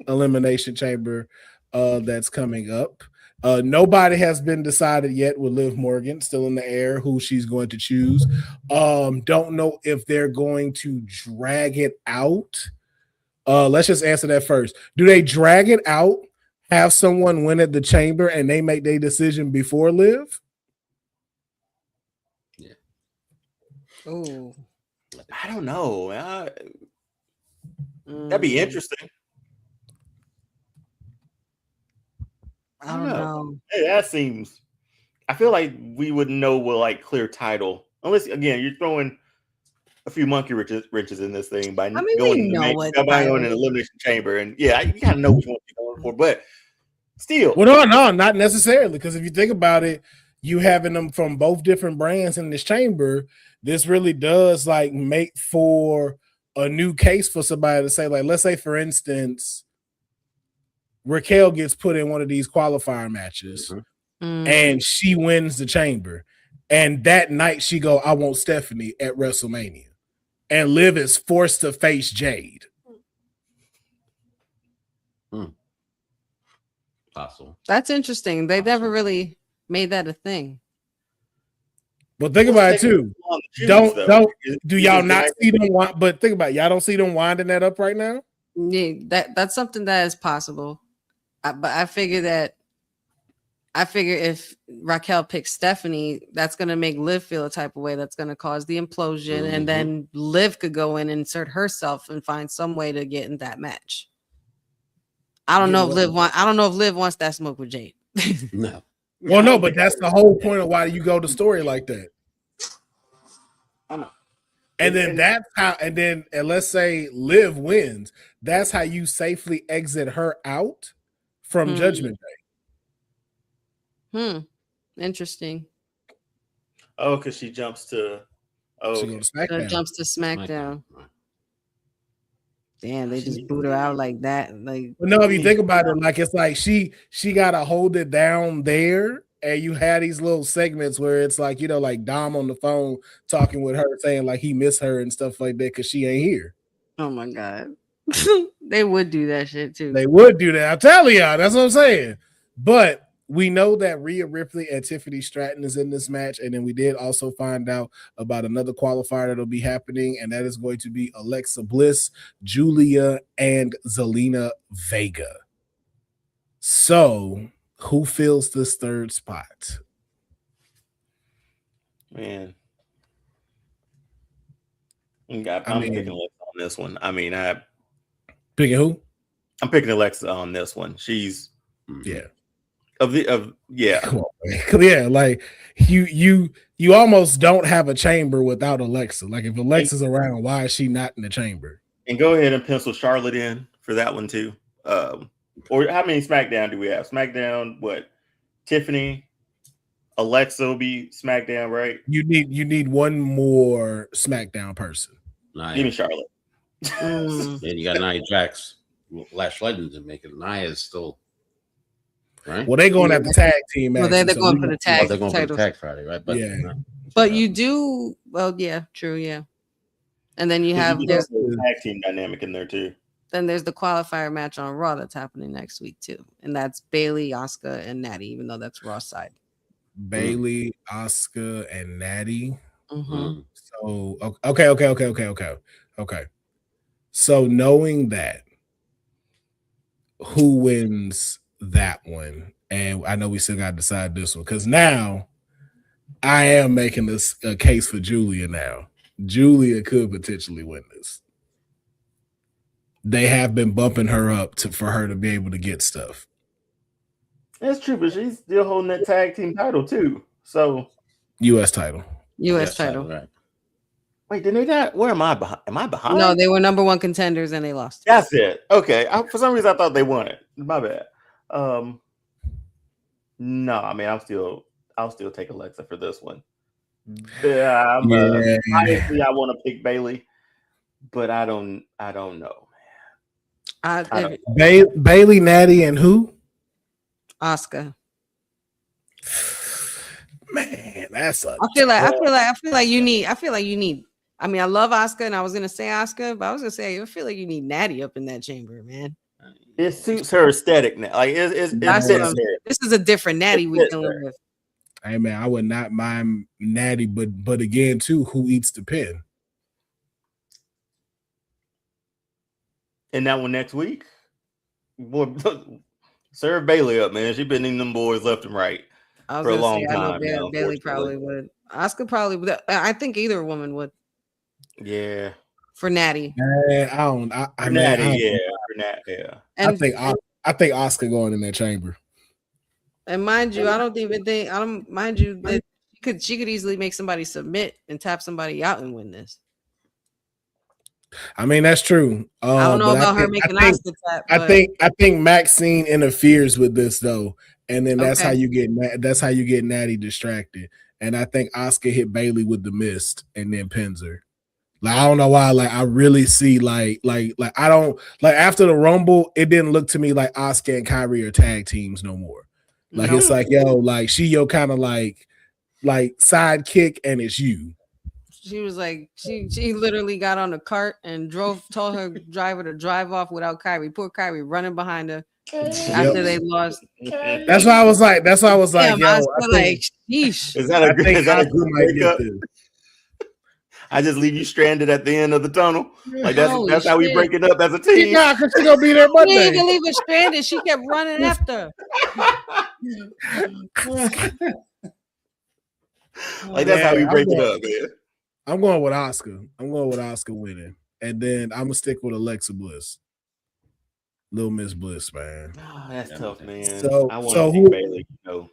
elimination chamber that's coming up. Nobody has been decided yet with Liv Morgan, still in the air, who she's going to choose. Don't know if they're going to drag it out. Let's just answer that first. Do they drag it out, have someone win at the chamber, and they make their decision before Liv? Yeah. Oh, I don't know. That'd be interesting. I don't know. Hey, that seems. I feel like we wouldn't know what clear title unless again you're throwing a few monkey wrenches in this thing by going in an elimination chamber, and you gotta know which one you're going for. But still, well, no, not necessarily, because if you think about it, you having them from both different brands in this chamber, this really does make for a new case for somebody to say, let's say for instance, Raquel gets put in one of these qualifier matches, and she wins the chamber. And that night she go, I want Stephanie at WrestleMania. And Liv is forced to face Jade. Possible. That's interesting. They never really made that a thing. But think about it too. Do y'all not see them? But think about it, y'all don't see them winding that up right now. Yeah, that's something that is possible. But I figure if Raquel picks Stephanie, that's going to make Liv feel a type of way. That's going to cause the implosion, and then Liv could go in and insert herself and find some way to get in that match. I don't know if Liv wants that smoke with Jade. No. Well, no, but that's the whole point of why you go the story like that. I know. And then that's how, and let's say Liv wins, that's how you exit her out from Judgment Day. Interesting. Oh, because she jumps to SmackDown. Jumps to SmackDown. Damn, they just boot her out like that. Like, but no, if you think about it, like it's like she gotta hold it down there, and you had these little segments where it's like, you know, like Dom on the phone talking with her, saying like he missed her and stuff like that because she ain't here. oh my god, they would do that shit too. They would do that. I'm telling y'all, that's what I'm saying. But we know that Rhea Ripley and Tiffany Stratton is in this match, and then we did also find out about another qualifier that'll be happening, and that is going to be Alexa Bliss, Julia, and Zelina Vega. So, who fills this third spot? Man, I'm picking Alexa on this one. I mean, Picking who? I'm picking Alexa on this one. She's yeah. Yeah. Come on, yeah, like you almost don't have a chamber without Alexa. Like if Alexa's around, why is she not in the chamber? And go ahead and pencil Charlotte in for that one too. Or how many SmackDown do we have? SmackDown, what? Tiffany, Alexa will be SmackDown, right? You need one more SmackDown person. Give me Charlotte. And you got Nia Jax, Lash Legends, and make it. Nia is still. Right. Well, they're going at the tag team. Well, they're going for the tag. They're going for the tag Friday, right? But yeah. But you do. Well, yeah, true, yeah. And then you have there's the tag team dynamic in there too. Then there's the qualifier match on Raw that's happening next week too, and that's Bayley, Asuka, and Natty. Even though that's Raw's side. Bayley, Asuka, and Natty. So okay. So knowing that, who wins that one? And I know we still got to decide this one because now I am making this a case for Julia. Now Julia could potentially win this. They have been bumping her up for her to be able to get stuff. That's true, but she's still holding that tag team title too. So U.S. title. U.S. title. Right. Wait, didn't they not? Where am I behind? Am I behind? No, they were number one contenders and they lost. That's it. Okay. For some reason, I thought they won it. My bad. No, I mean, I'll still take Alexa for this one. Obviously, I want to pick Bayley, but I don't know, man. Bayley, Natty, and who? Asuka. Man, that's a. I feel like you need. I mean, I love Asuka, and I was gonna say Asuka, but I was gonna say I feel like you need Natty up in that chamber, man. It suits her aesthetic now. Like this is a different Natty we're dealing with. Hey man, I would not mind Natty, but again, too, who eats the pin? And that one next week, boy, serve Bayley up, man. She's been in them boys left and right for a long time. Bayley probably would. Asuka probably would. I think either woman would. Yeah. For Natty. I don't. For Natty, yeah. And I think Asuka going in that chamber. And mind you, I don't mind you that she could easily make somebody submit and tap somebody out and win this. I mean, that's true. I don't know about her making Asuka tap. I think Maxine interferes with this though, and then that's how you get Natty distracted. And I think Asuka hit Bayley with the mist and then pins her. Like, I don't know why. Like, I really see like I don't like after the Rumble, it didn't look to me like Asuka and Kyrie are tag teams no more. Like, Nope. it's like, yo, like she your kind of like sidekick, and it's you. She was like, she literally got on the cart and told her driver to drive off without Kyrie. Poor Kyrie running behind her after they lost. That's why I was like, Damn, yo, I I was think, like, sheesh. Is that I a good? think Is that a Asuka good might get breakup? this. I just leave you stranded at the end of the tunnel. Like Holy that's how we shit. break it up as a team. Yeah, because she gonna be there She didn't Monday. even leave her stranded. She kept running after. Like that's how we Yeah, break it up, man. I'm going with Oscar. I'm going with Oscar winning, and then I'm gonna stick with Alexa Bliss, Little Miss Bliss, man. Oh, that's tough, man. So- I want so to who- pick Bailey. You know.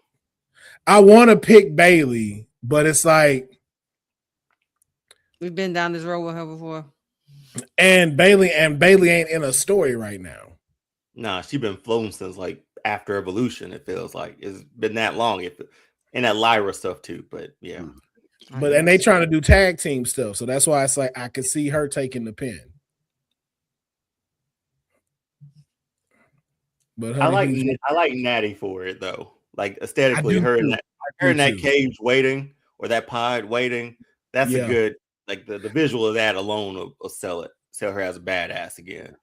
I want to pick Bailey, but it's like, We've been down this road with her before. and Bailey ain't in a story right now. Nah, she's been floating since like after Evolution. It feels like it's been that long. And that Lyra stuff too. But yeah, But and they trying to do tag team stuff, so that's why it's like I could see her taking the pin. But I honey, like Natty for it though. Like aesthetically, do her too. in that too. cage waiting or that pod waiting. That's Yeah. a good like the visual of that alone will sell her as a badass again.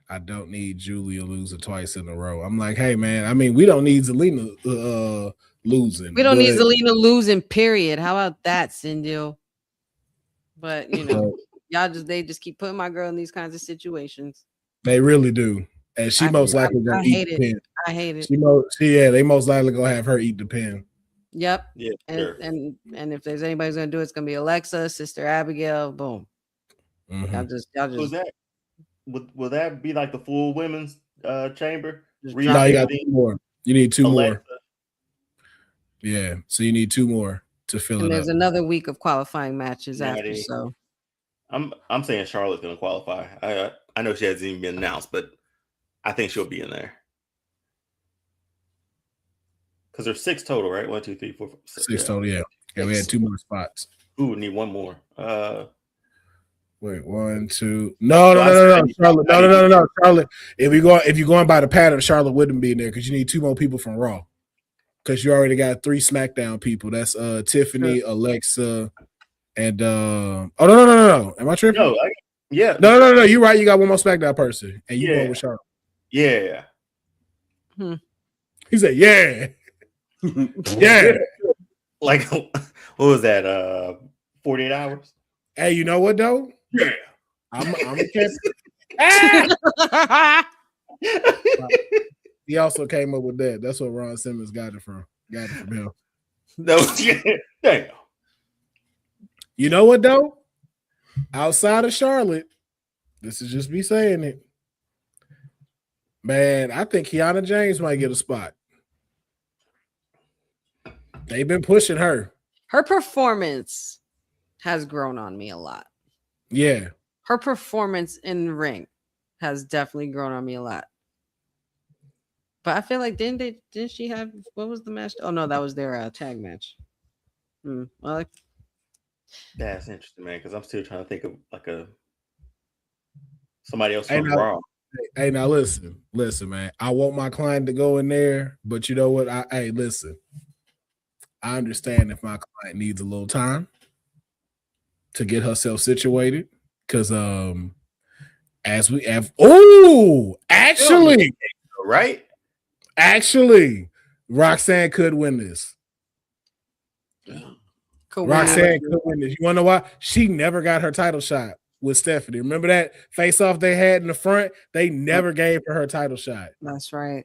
I don't need Julia losing twice in a row. I'm like, hey man, I mean, we don't need Zelina losing. We don't need but- Zelina losing, period. How about that, Cindy? But you know, they just keep putting my girl in these kinds of situations. They really do. And she most likely I gonna hate eat the it. pin. I hate it. They most likely gonna have her eat the pin. Yep. Yeah, And, sure. and if there's anybody who's gonna do it, it's gonna be Alexa, Sister Abigail. Boom. Mhm. Y'all just Was that will that be like the full women's chamber? Just Rhea, No, you got Ripley, two more. You need two Alexa. more. Yeah. So you need two more to fill and it there's up. another week of qualifying matches after. Natty. So I'm saying Charlotte's gonna qualify. I know she hasn't even been announced, but I think she'll be in there. Because there's 6 total, right? 1, 2, 3, 4, 5, 6. Six total, yeah. Yeah, we had two more spots. Ooh, need one more. Wait, 1, 2. No, So Charlotte. No. Charlotte. If you're going by the pattern, Charlotte wouldn't be in there because you need 2 more people from Raw. Because you already got 3 SmackDown people. That's Tiffany, Alexa, and oh no. Am I tripping? No, yeah. No. You're right. You got 1 more SmackDown person, and you Yeah. going with Charlotte. Yeah. He said, "Yeah, yeah." Like what was that? 48 hours? Hey, you know what though? Yeah. I'm He also came up with that. That's what Ron Simmons got it from. Got it from him. No, damn. You know what though? Outside of Charlotte, this is just me saying it. Man, I think Kiana James might get a spot. They've been pushing her. her performance has grown on me a lot. Yeah. Her performance in the ring has definitely grown on me a lot. But I feel like didn't she have what was the match? Oh no, that was their tag match. Well, That's interesting, man. Because I'm still trying to think of like somebody else Hey, from now- Raw. Hey, now listen, man. I want my client to go in there, but you know what? Listen. I understand if my client needs a little time to get herself situated, because as we have, actually, Roxanne could win this. Roxanne could win this. You want to know why? She never got her title shot with Stephanie. Remember that face off they had in the front? They never gave her title shot. That's right.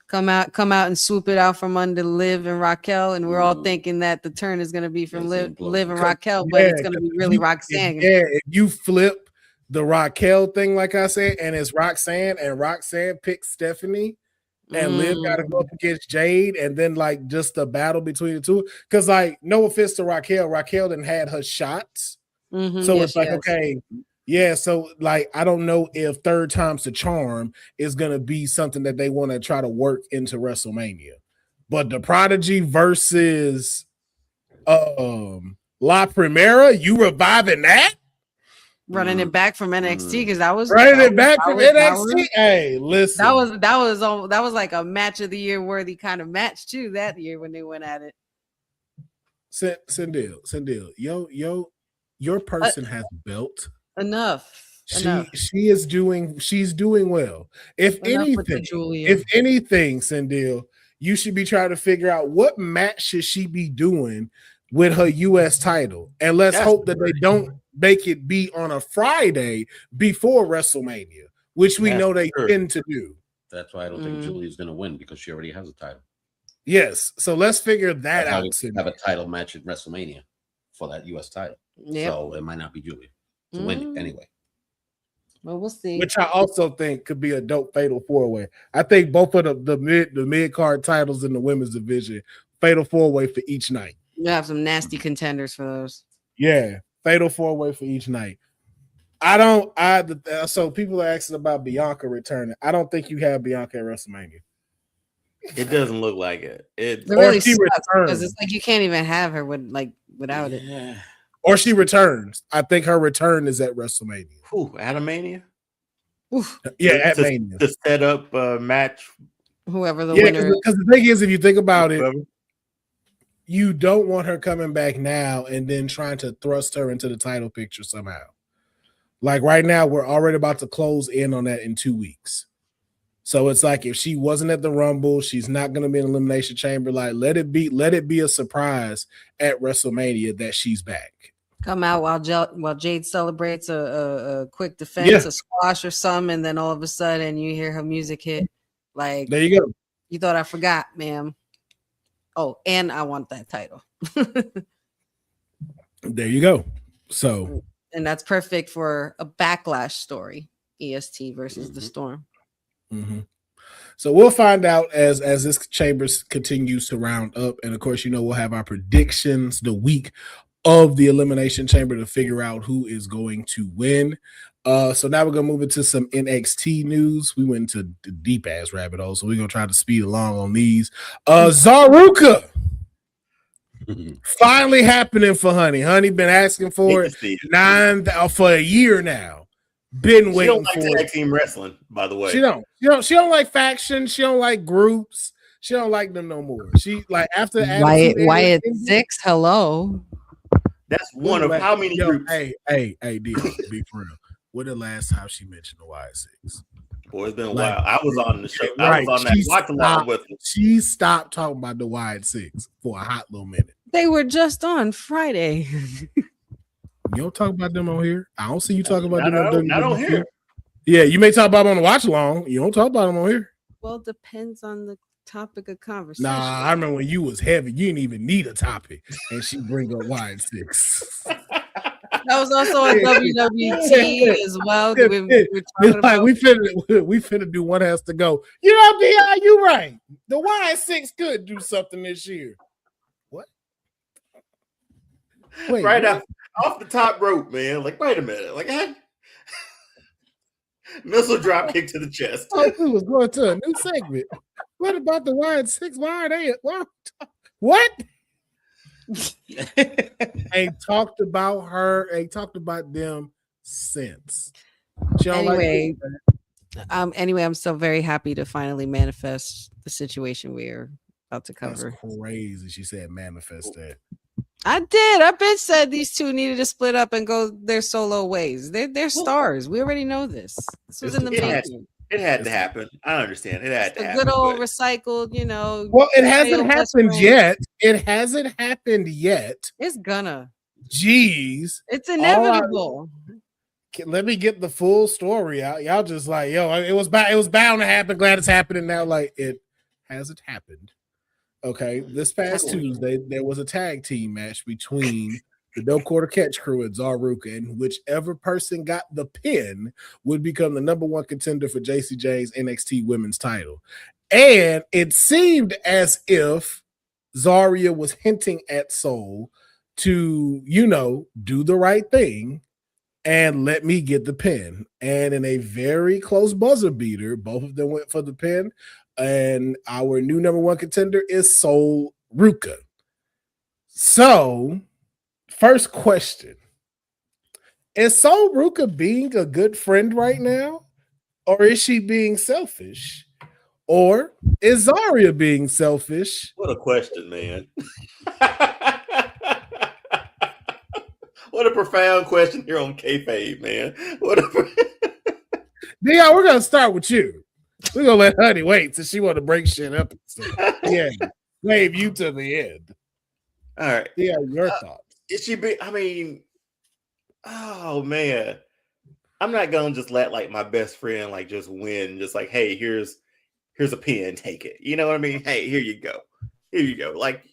Come out and swoop it out from under Liv and Raquel, and we're all thinking that the turn is going to be from Liv and Raquel, but it's going to be really Roxanne. If you flip the Raquel thing, like I said, and it's Roxanne, and Roxanne picks Stephanie, and Liv got to go up against Jade, and then like just the battle between the two. Because like, no offense to Raquel didn't had her shots, so it's like okay. Yeah, so like I don't know if third time's the charm is gonna be something that they want to try to work into WrestleMania, but the Prodigy versus La Primera, you reviving that? Running it back from NXT because that was Running that it back that from was- that was- NXT. Hey, listen. that was like a match of the year worthy kind of match too that year when they went at it. Sendil, your person has built. Enough. She's doing well. If anything, Sendil, you should be trying to figure out what match should she be doing with her US title. And let's hope that they don't make it be on a Friday before WrestleMania, which we know they tend to do. That's why I don't think Julie's going to win because she already has a title. Yes, so let's figure that out. Have a title match at WrestleMania for that US title. Yep. So it might not be Julia to win it anyway. Well, we'll see. Which I also think could be a dope fatal 4-way. I think both of the mid card titles in the women's division, fatal 4-way for each night. You have some nasty contenders for those. Yeah, fatal 4-way for each night. So people are asking about Bianca returning. I don't think you have Bianca at WrestleMania. It doesn't look like it. It really sucks because it's like you can't even have her without it. Or she returns. I think her return is at WrestleMania. At a Mania? Yeah, at Mania. To set up a match. Whoever the winner is. Because the thing is, if you think about it, you don't want her coming back now and then trying to thrust her into the title picture somehow. Like right now, we're already about to close in on that in 2 weeks. So it's like if she wasn't at the Rumble, she's not going to be in Elimination Chamber. Like let it be a surprise at WrestleMania that she's back. Come out while Jade celebrates a quick defense, a squash or something, and then all of a sudden you hear her music hit. Like there you go. You thought I forgot, ma'am. Oh, and I want that title. There you go. So, and that's perfect for a backlash story. EST versus the Storm. Mm-hmm. So we'll find out as this Chambers continues to round up, and of course, we'll have our predictions the week of the Elimination Chamber to figure out who is going to win. So now we're gonna move into some NXT news. We went into the deep ass rabbit hole, so we're gonna try to speed along on these. Zaruka finally happening for Honey. Honey been asking for it for a year now. Been waiting for tag team wrestling, by the way. She don't like factions. She don't like groups. She don't like them no more. She like after Wyatt 6. Hello. That's one of how many groups? Hey, deal. Be for real. When the last time she mentioned the Wyatt 6? Boy, it's been a while. I was on the show. I was on that watch along with her. She stopped talking about the Wyatt 6 for a hot little minute. They were just on Friday. You don't talk about them on here. I don't see you talking about them. Not on here. Yeah, you may talk about them on the watch along. You don't talk about them on here. Well, depends on the topic of conversation. Nah, I remember when you was heavy. You didn't even need a topic, and she bring up Wyatt 6. That was also a WWT as well. We finna do One Has to Go. You know, D.I., you right. The Wyatt 6 could do something this year. What? Wait, right off the top rope, man. Like, wait a minute. Like, missile drop kick to the chest. Oh, we was going to a new segment. What about the Wyatt 6? Why are they? What? Ain't talked about her. Ain't talked about them since. Anyway, I'm so very happy to finally manifest the situation we're about to cover. That's crazy. She said manifest that. I did. I've been said these two needed to split up and go their solo ways. They're stars. We already know this. This was in the making. It had to happen. I understand. It had to happen. Good old recycled, Well, it hasn't happened yet. It hasn't happened yet. It's gonna. Jeez. It's inevitable. Let me get the full story out. Y'all just like, it was bound to happen. Glad it's happening now. Like, it hasn't happened. Okay, this past Tuesday, there was a tag team match between the No Quarter Catch crew at Zaruka, and whichever person got the pin would become the number one contender for JC Jane's NXT Women's title. And it seemed as if Zarya was hinting at Soul to, do the right thing and let me get the pin. And in a very close buzzer beater, both of them went for the pin. And our new number one contender is Soul Ruka. So, first question. Is Sol Ruka being a good friend right now? Or is she being selfish? Or is Zarya being selfish? What a question, man. What a profound question here on Kayfabe, man. Dion, we're gonna start with you. We're gonna let Honey wait till she want to break shit up and stuff. Yeah, wave you to the end. All right. Yeah, your thoughts. Is she be? I mean, oh man, I'm not gonna just let like my best friend like just win. Just like, hey, here's a pen, take it. You know what I mean? Hey, here you go. Here you go. Like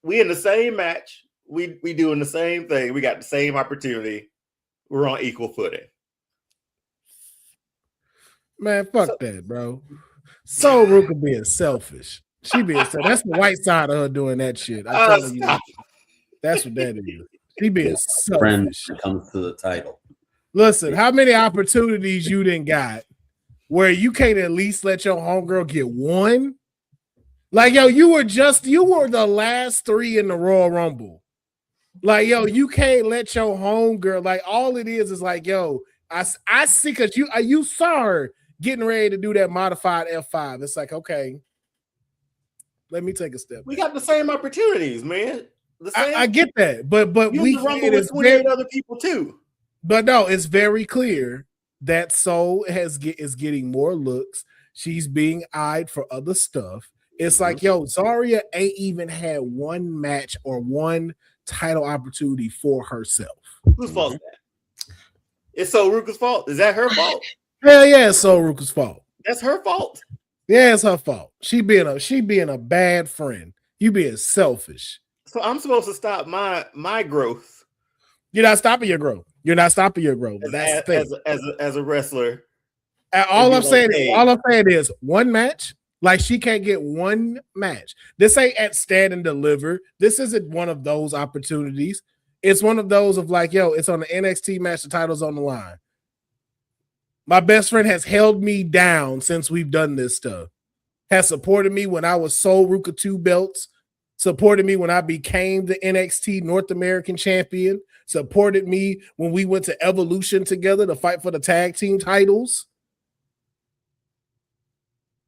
we in the same match. We doing the same thing. We got the same opportunity. We're on equal footing. Man, fuck that, bro. Sol Ruka being selfish. She being selfish. That's the white side of her doing that shit. I'm telling you. That's what that is. She being Friend selfish. comes to the title. Listen, how many opportunities you didn't got where you can't at least let your homegirl get one? Like, yo, you were the last 3 in the Royal Rumble. Like, yo, you can't let your homegirl, like, all it is like, yo, I see, because you saw her getting ready to do that modified F5. It's like, okay, let me take a step. We got the same opportunities, man. The same. I get that, but we Rumble with 28 other people too. But no, it's very clear that Sol is getting more looks. She's being eyed for other stuff. It's like, yo, Zarya ain't even had one match or one title opportunity for herself. Whose fault is that? It's Sol Ruka's fault. Is that her fault? Hell yeah, it's Sol Ruka's fault. That's her fault. Yeah, it's her fault. She being a bad friend. You being selfish. So I'm supposed to stop my growth. You're not stopping your growth. You're not stopping your growth. That's the thing. As a wrestler. And all I'm saying is one match. Like, she can't get one match. This ain't at Stand and Deliver. This isn't one of those opportunities. It's one of those of like, yo, it's on the NXT match. The title's on the line. My best friend has held me down since we've done this stuff. Has supported me when I was Sol Ruka 2 belts. Supported me when I became the NXT North American champion. Supported me when we went to Evolution together to fight for the tag team titles.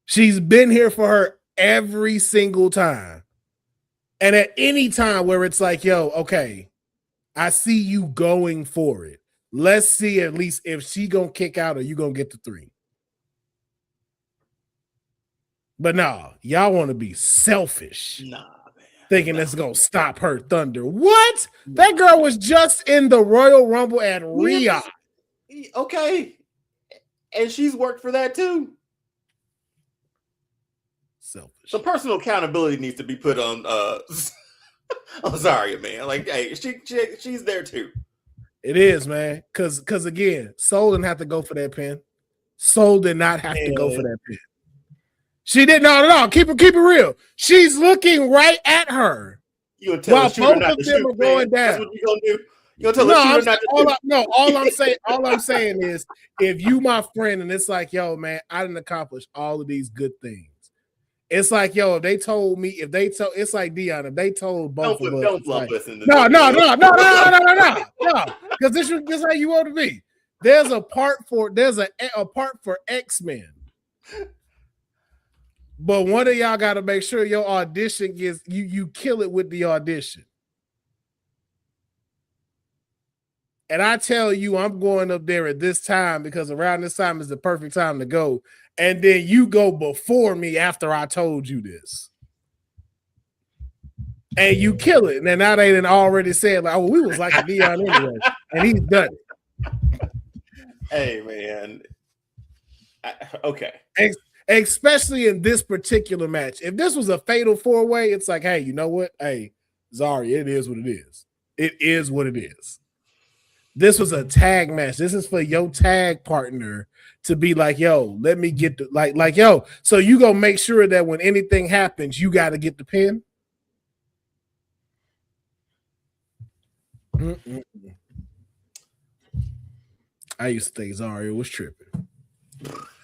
She's been here for her every single time. And at any time where it's like, yo, okay, I see you going for it. Let's see at least if she gonna kick out or you gonna get the 3. But nah, y'all want to be selfish. Nah, man. Thinking it's gonna stop her thunder. What? That girl was just in the Royal Rumble at Riyadh. Okay. And she's worked for that too. Selfish. So personal accountability needs to be put on I'm sorry, man. Like, hey, she's there too. It is, man. Cause again, Sol didn't have to go for that pin. Sol did not have to go for that pin. She didn't at all. Keep it real. She's looking right at her. You gonna tell while the shooter both not of to them shoot, are going man. down. That's what you gonna do. You gonna tell the shooter not to shoot. All I'm saying is, if you my friend and it's like, yo, man, I didn't accomplish all of these good things. It's like, yo, if they told me, it's like Deonne, if they told both of us, don't lump us in the no, because this is how you want to be. There's a part for X-Men, but one of y'all got to make sure your audition gets you kill it with the audition. And I tell you, I'm going up there at this time because around this time is the perfect time to go. And then you go before me after I told you this. And you kill it. And then now they done already said, like, oh, we was like a Deonne anyway. And he's done it. Hey, man. Okay. Especially in this particular match. If this was a fatal 4-way, it's like, hey, you know what? Hey, Zarya, it is what it is. It is what it is. This was a tag match. This is for your tag partner to be like, yo, let me get the like, yo. So you gonna make sure that when anything happens, you got to get the pin. I used to think Zarya was tripping.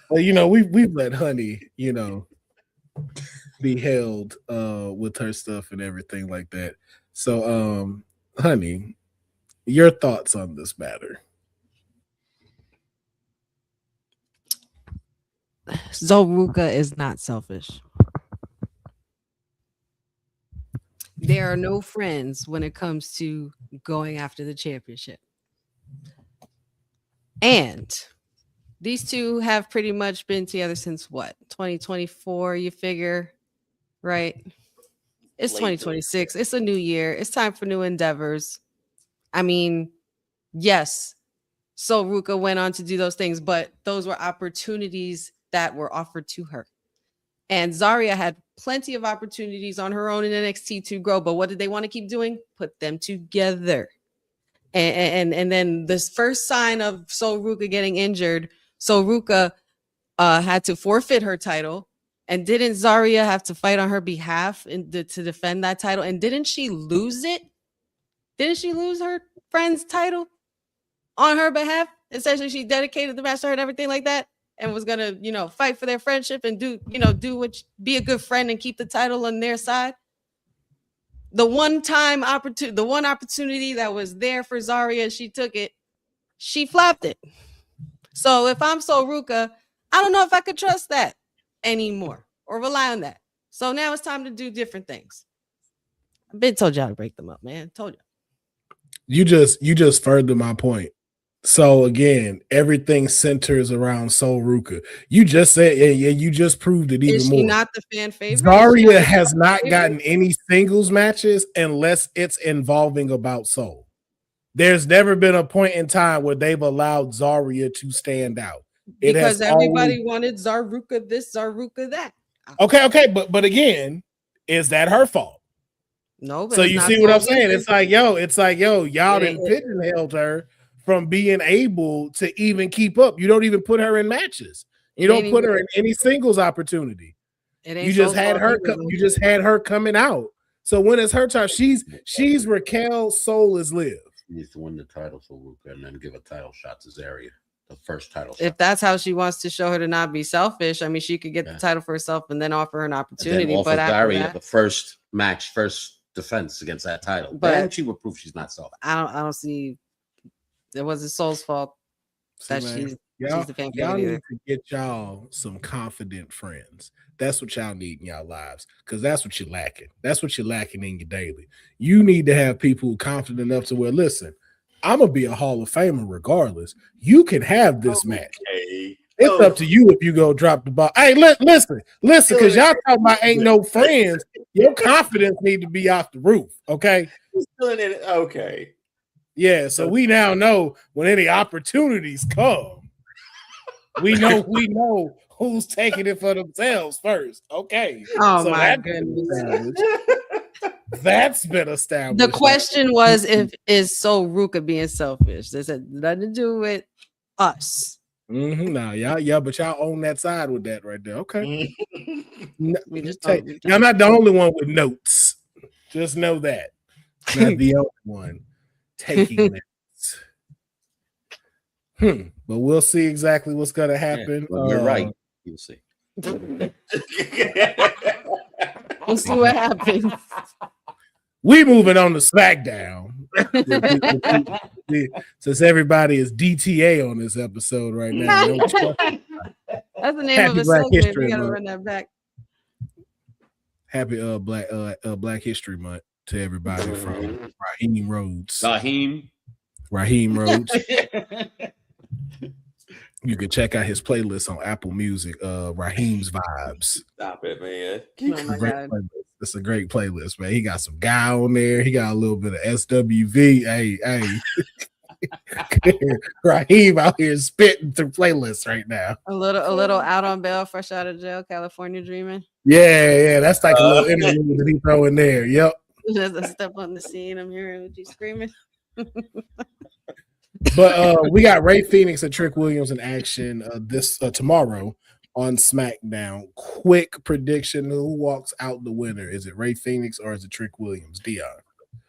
Well, you know, we've let Honey, you know, be held with her stuff and everything like that. So, honey, your thoughts on this matter? Zoruka is not selfish. There are no friends when it comes to going after the championship. And these two have pretty much been together since what? 2024, you figure, right? It's Late 2026. It's a new year. It's time for new endeavors. I mean, yes, so Ruka went on to do those things, but those were opportunities that were offered to her. And Zarya had plenty of opportunities on her own in NXT to grow. But what did they want to keep doing? Put them together. And then this first sign of So Ruka getting injured, So Ruka had to forfeit her title. And didn't Zarya have to fight on her behalf to defend that title? And didn't she lose it? Didn't she lose her friend's title on her behalf? Essentially, she dedicated the match to her and everything like that, and was gonna, fight for their friendship and be a good friend and keep the title on their side. The one opportunity that was there for Zarya, she took it. She flopped it. So if I'm So Ruka, I don't know if I could trust that anymore or rely on that. So now it's time to do different things. I've been told y'all to break them up, man. Told you. You just furthered my point. So again, everything centers around So Ruka. You just said, yeah, you just proved it even Is more. she not the fan favorite? Zarya has not gotten any singles matches unless it's involving about Soul. There's never been a point in time where they've allowed Zarya to stand out. Because everybody wanted Zaruka this, Zaruka that. Okay, but again, is that her fault? No, but so you see what I'm saying? It's like, yo, y'all didn't pigeonhole her from being able to even keep up. You don't even put her in matches. You don't put her in any singles opportunity. You just had her. You just had her coming out. So when it's her time, she's Raquel. Soul is Liv. She needs to win the title for Ruka and then give a title shot to Zarya. The first title. If that's how she wants to show her to not be selfish, I mean, she could get the title for herself and then offer her an opportunity. But Zarya, the first match, first defense against that title. But then she would prove she's not selfish. I don't see. It wasn't Soul's fault that she's the fan favorite. Y'all need to get y'all some confident friends. That's what y'all need in y'all lives, because that's what you're lacking. That's what you're lacking in your daily. You need to have people who are confident enough to where, listen, I'm gonna be a Hall of Famer regardless. You can have this match. It's up to you if you go drop the ball. Hey, listen, because y'all talking about ain't no friends. Your confidence need to be off the roof. Okay. Okay. Yeah, so we now know when any opportunities come, we know who's taking it for themselves first. Okay. Oh, so my goodness. That's been established. The question was, is So Ruka being selfish? This had nothing to do with us. Nah, yeah, but y'all own that side with that right there. Okay. Y'all not the only one with notes. Just know that. Not the only one taking notes. But we'll see exactly what's gonna happen. Yeah, you're right. You'll see. We'll see what happens. We moving on to SmackDown. Since everybody is DTA on this episode right now. That's the name of a segment. We gotta run that back. Happy Black History Month to everybody from Raheem Rhodes. Raheem Rhodes. You can check out his playlist on Apple Music, Raheem's Vibes. Stop it, man. Oh my God. It's a great playlist, man. He got some guy on there. He got a little bit of SWV. Hey. Raheem out here spitting through playlists right now. A little out on bail, fresh out of jail, California dreaming. Yeah. That's like a little interview that he throw in there. Yep. Just a step on the scene. I'm hearing what you screaming. But we got Ray Phoenix and Trick Williams in action this tomorrow on SmackDown. Quick prediction: who walks out the winner? Is it Ray Phoenix or is it Trick Williams? Deonne.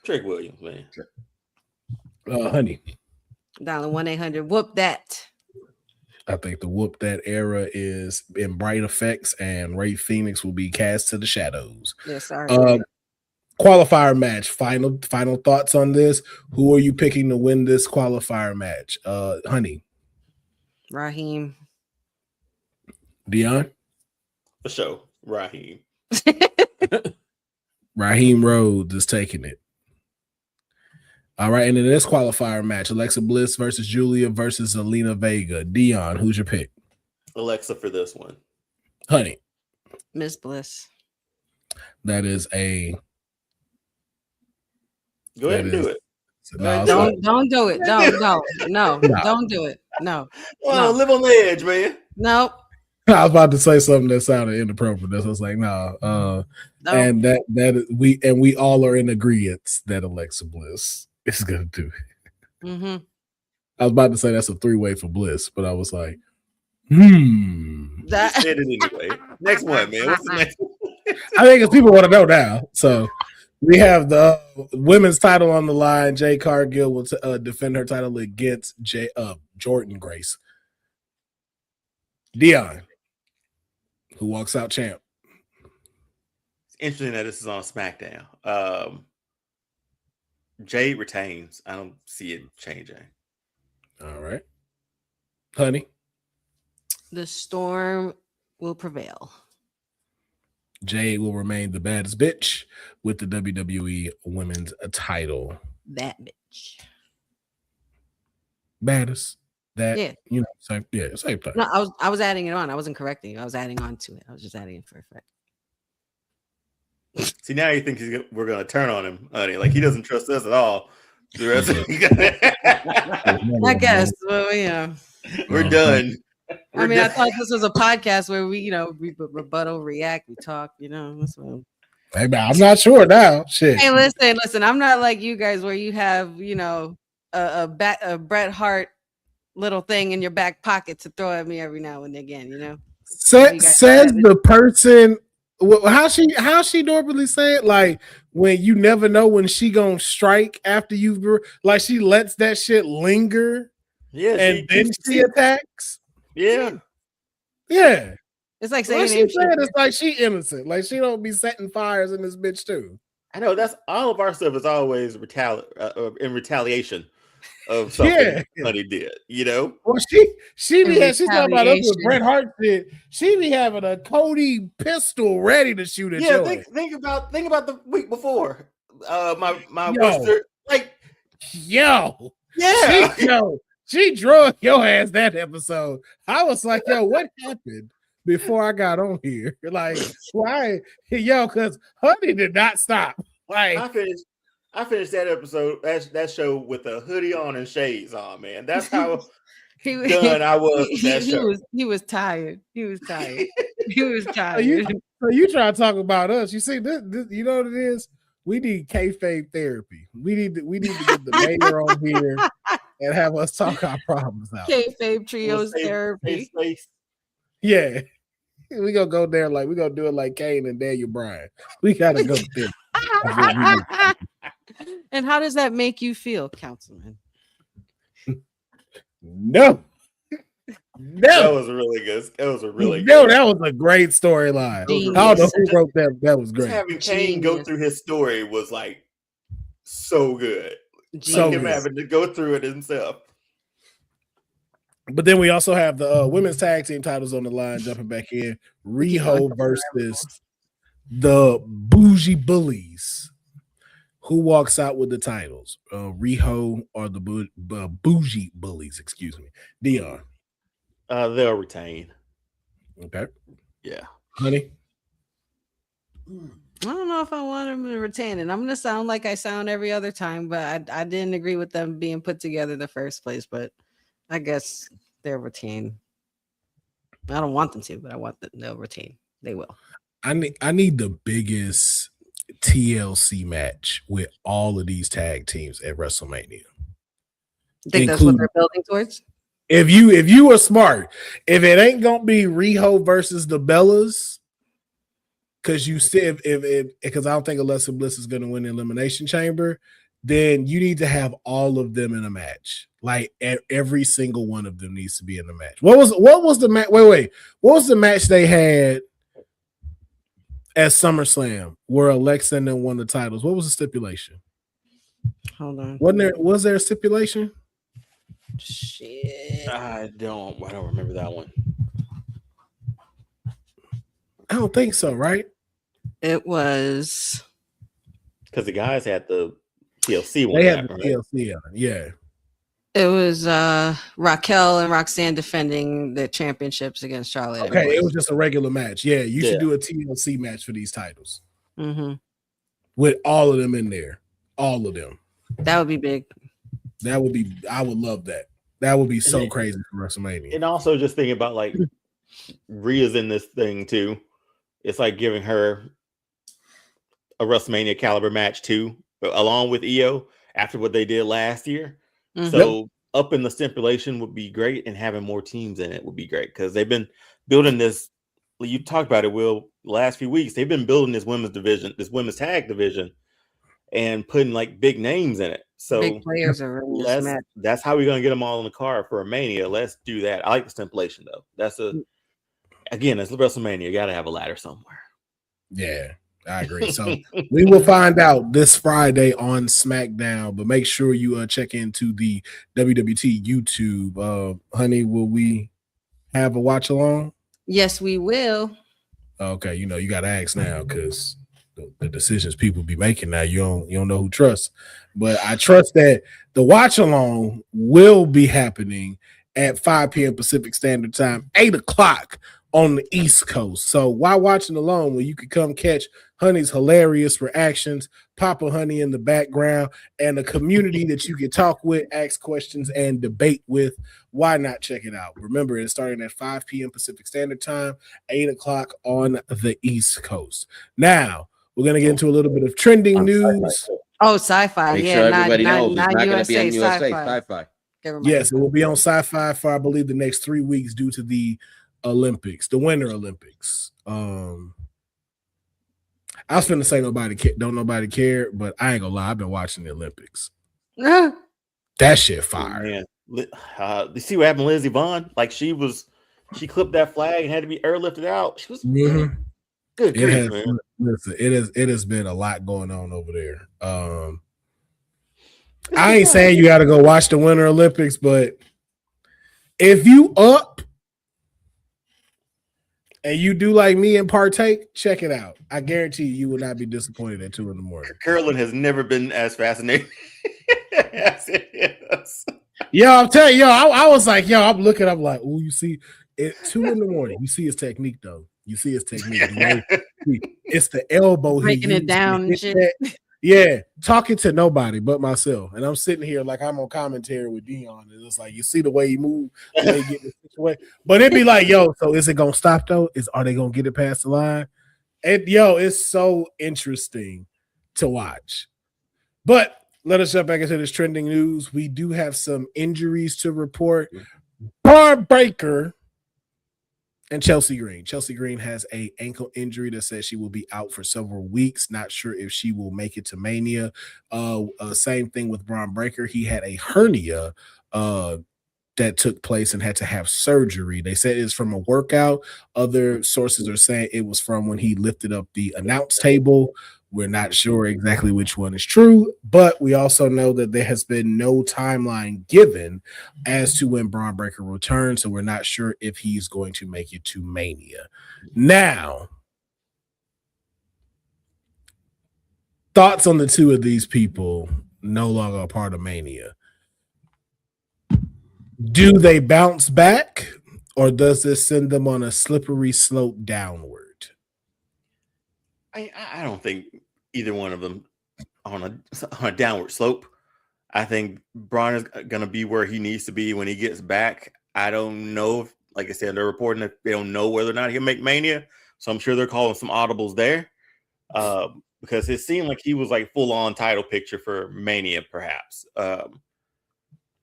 Trick Williams, man. Honey. Dialing 1-800. Whoop that. I think the whoop that era is in bright effects, and Ray Phoenix will be cast to the shadows. Yes, sorry. Qualifier match. Final thoughts on this. Who are you picking to win this qualifier match? Honey. Raheem. Deonne? The show, Raheem. Raheem Rhodes is taking it. All right, and in this qualifier match, Alexa Bliss versus Julia versus Zelina Vega. Deonne, who's your pick? Alexa for this one. Honey. Miss Bliss. That is a... Go ahead and do it. No, don't do it. No, don't do it. No. Oh, live on the edge, man. No. I was about to say something that sounded inappropriate. I was like, no. And we all are in agreement that Alexa Bliss is gonna do it. Mm-hmm. I was about to say that's a 3-way for Bliss, but I was like, That said it anyway. Next one, man. What's the next one? I think people want to know now. So we have the women's title on the line. Jade Cargill will defend her title against Jordan Grace. Deonne, who walks out champ. It's interesting that this is on SmackDown. Jade retains. I don't see it changing. All right. Honey. The Storm will prevail. Jade will remain the baddest bitch with the WWE Women's title. That bitch. Baddest. That, yeah. Same thing. No, I was adding it on. I wasn't correcting you. I was adding on to it. I was just adding it for effect. See, now you think we're going to turn on him, honey. Like, he doesn't trust us at all. The rest of I guess. Well, yeah. We're done. I thought this was a podcast where we rebuttal, react, we talk, So. Hey, man, I'm not sure now. Shit. Hey, listen. I'm not like you guys where you have, a Bret Hart little thing in your back pocket to throw at me every now and again, Says the person. How she normally say it? Like, when you never know when she gonna strike after you've like, she lets that shit linger. Yeah, and then she attacks. Yeah. It's like saying it's like she innocent. Like, she don't be setting fires in this bitch too. I know, that's all of our stuff is always in retaliation of something Honey did, Well, she be she's talking about us with Bret Hart shit. She be having a Cody pistol ready to shoot at you. Think about the week before. My Western, like, she drug your ass that episode. I was like, what happened before I got on here? Like, why? Because Honey did not stop. Like, I finished that episode, that show with a hoodie on and shades on, man. That's how done I was with that show. He was tired. He was tired. So you try to talk about us. You see, this you know what it is? We need kayfabe therapy. We need to get the mayor on here and have us talk our problems out. Kayfabe trios therapy. Yeah. We gonna go there like we gonna do it like Kane and Daniel Bryan. We gotta go there. And how does that make you feel, Councilman? No. That was really good. That was a great storyline. I don't know who wrote that. That was great. Having Kane go through his story was like so good. Having to go through it himself. But then we also have the women's tag team titles on the line. Jumping back in, Riho versus the Bougie Bullies. Who walks out with the titles? Riho or the Bougie Bullies? Excuse me, Deonne. They'll retain. Okay. Yeah. Honey. I don't know if I want them to retain it. I'm gonna sound like I sound every other time, but I didn't agree with them being put together in the first place. But I guess they'll retain. I don't want them to, but I want them. They'll retain. They will. I need the biggest TLC match with all of these tag teams at WrestleMania. You think that's what they're building towards? If you were smart, if it ain't gonna be Riho versus the Bellas, because you said because I don't think Alexa Bliss is gonna win the Elimination Chamber, then you need to have all of them in a match. Like, every single one of them needs to be in the match. What was the match? Wait. What was the match they had at SummerSlam where Alexa and them won the titles? What was the stipulation? Hold on. Was there a stipulation? Shit. I don't remember that one. I don't think so, right? It was Because the guys had the TLC one. They had the right? TLC on it. Yeah. It was Raquel and Roxanne defending the championships against Charlotte. Okay, it was just a regular match. Yeah, you should Yeah. do a TLC match for these titles Mm-hmm. with all of them in there. All of them. That would be big. That would be. I would love that. That would be so crazy for WrestleMania. And also just thinking about like Rhea's in this thing too. It's like giving her a WrestleMania caliber match too, along with EO after what they did last year. Mhm. So up in the stipulation would be great, and having more teams in it would be great because they've been building this. You talked about it, Will, last few weeks. They've been building this women's division, this women's tag division, and putting like big names in it. So Big players are in this match. that's how we're gonna get them all in the car for a Mania. Let's do that. I like the stipulation though. That's it's WrestleMania. You got to have a ladder somewhere. Yeah, I agree. So we will find out this Friday on SmackDown, but make sure you check into the WWT YouTube. Honey, will we have a watch along? Yes, we will. Okay, you got to ask now because the decisions people be making now, you don't know who trusts. But I trust that the watch along will be happening at 5 p.m. Pacific Standard Time, 8 o'clock on the East Coast. So while watching along, where you could come catch Honey's hilarious reactions, Papa Honey in the background, and a community that you can talk with, ask questions, and debate with, why not check it out? Remember, it's starting at 5 p.m. Pacific Standard Time, 8 o'clock on the East Coast. Now, we're going to get into a little bit of trending news. Oh, sci-fi. Make Yeah, sure not everybody knows it's not not going to be USA. on USA. Sci-fi. Sci-fi. Yes, it will be on Sci-Fi for, I believe, the next 3 weeks due to the Olympics, the Winter Olympics. I was finna say don't nobody care, but I ain't gonna lie, I've been watching the Olympics. That shit fire. Man, you see what happened to Lizzie Vaughn? Like she clipped that flag and had to be airlifted out. She was good. Man. Listen, it has been a lot going on over there. I ain't saying you got to go watch the Winter Olympics, but if you up and you do like me and partake, check it out. I guarantee you will not be disappointed at 2 a.m. Curling has never been as fascinating as it is. Yo, I'm telling you, I was like, I'm looking up like, oh, you see, at 2 a.m. You see his technique though. You see his technique. It's the elbow. Breaking it down and shit. Yeah, talking to nobody but myself. And I'm sitting here like I'm on commentary with Deonne. And it's like, you see the way he move, the way he get this situation. But it'd be like, yo, so is it going to stop though? Are they going to get it past the line? And yo, it's so interesting to watch. But let us jump back into this trending news. We do have some injuries to report. Braun Breaker and Chelsea Green. Chelsea Green has an ankle injury that says she will be out for several weeks. Not sure if she will make it to Mania. Same thing with Braun Breaker. He had a hernia that took place and had to have surgery. They said it's from a workout. Other sources are saying it was from when he lifted up the announce table. We're not sure exactly which one is true, but we also know that there has been no timeline given as to when Braun Breaker returns, so we're not sure if he's going to make it to Mania. Now, thoughts on the two of these people no longer a part of Mania. Do they bounce back, or does this send them on a slippery slope downward? I don't think either one of them on a downward slope. I think Braun is going to be where he needs to be when he gets back. I don't know if, like I said, they're reporting that they don't know whether or not he'll make Mania. So I'm sure they're calling some audibles there because it seemed like he was like full on title picture for Mania, perhaps,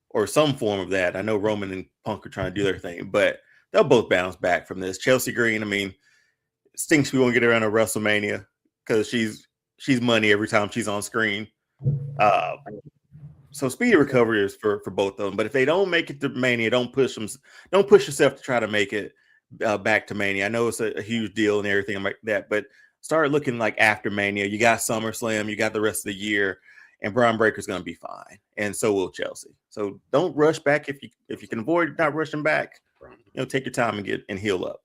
or some form of that. I know Roman and Punk are trying to do their thing, but they'll both bounce back from this. Chelsea Green, I mean, stinks we won't get her on a WrestleMania because she's money every time she's on screen. So speedy recovery is for both of them. But if they don't make it to Mania, don't push yourself to try to make it back to Mania. I know it's a huge deal and everything like that, but start looking like after Mania. You got SummerSlam, you got the rest of the year, and Braun Breaker's going to be fine, and so will Chelsea. So don't rush back if you can avoid not rushing back. Take your time and heal up.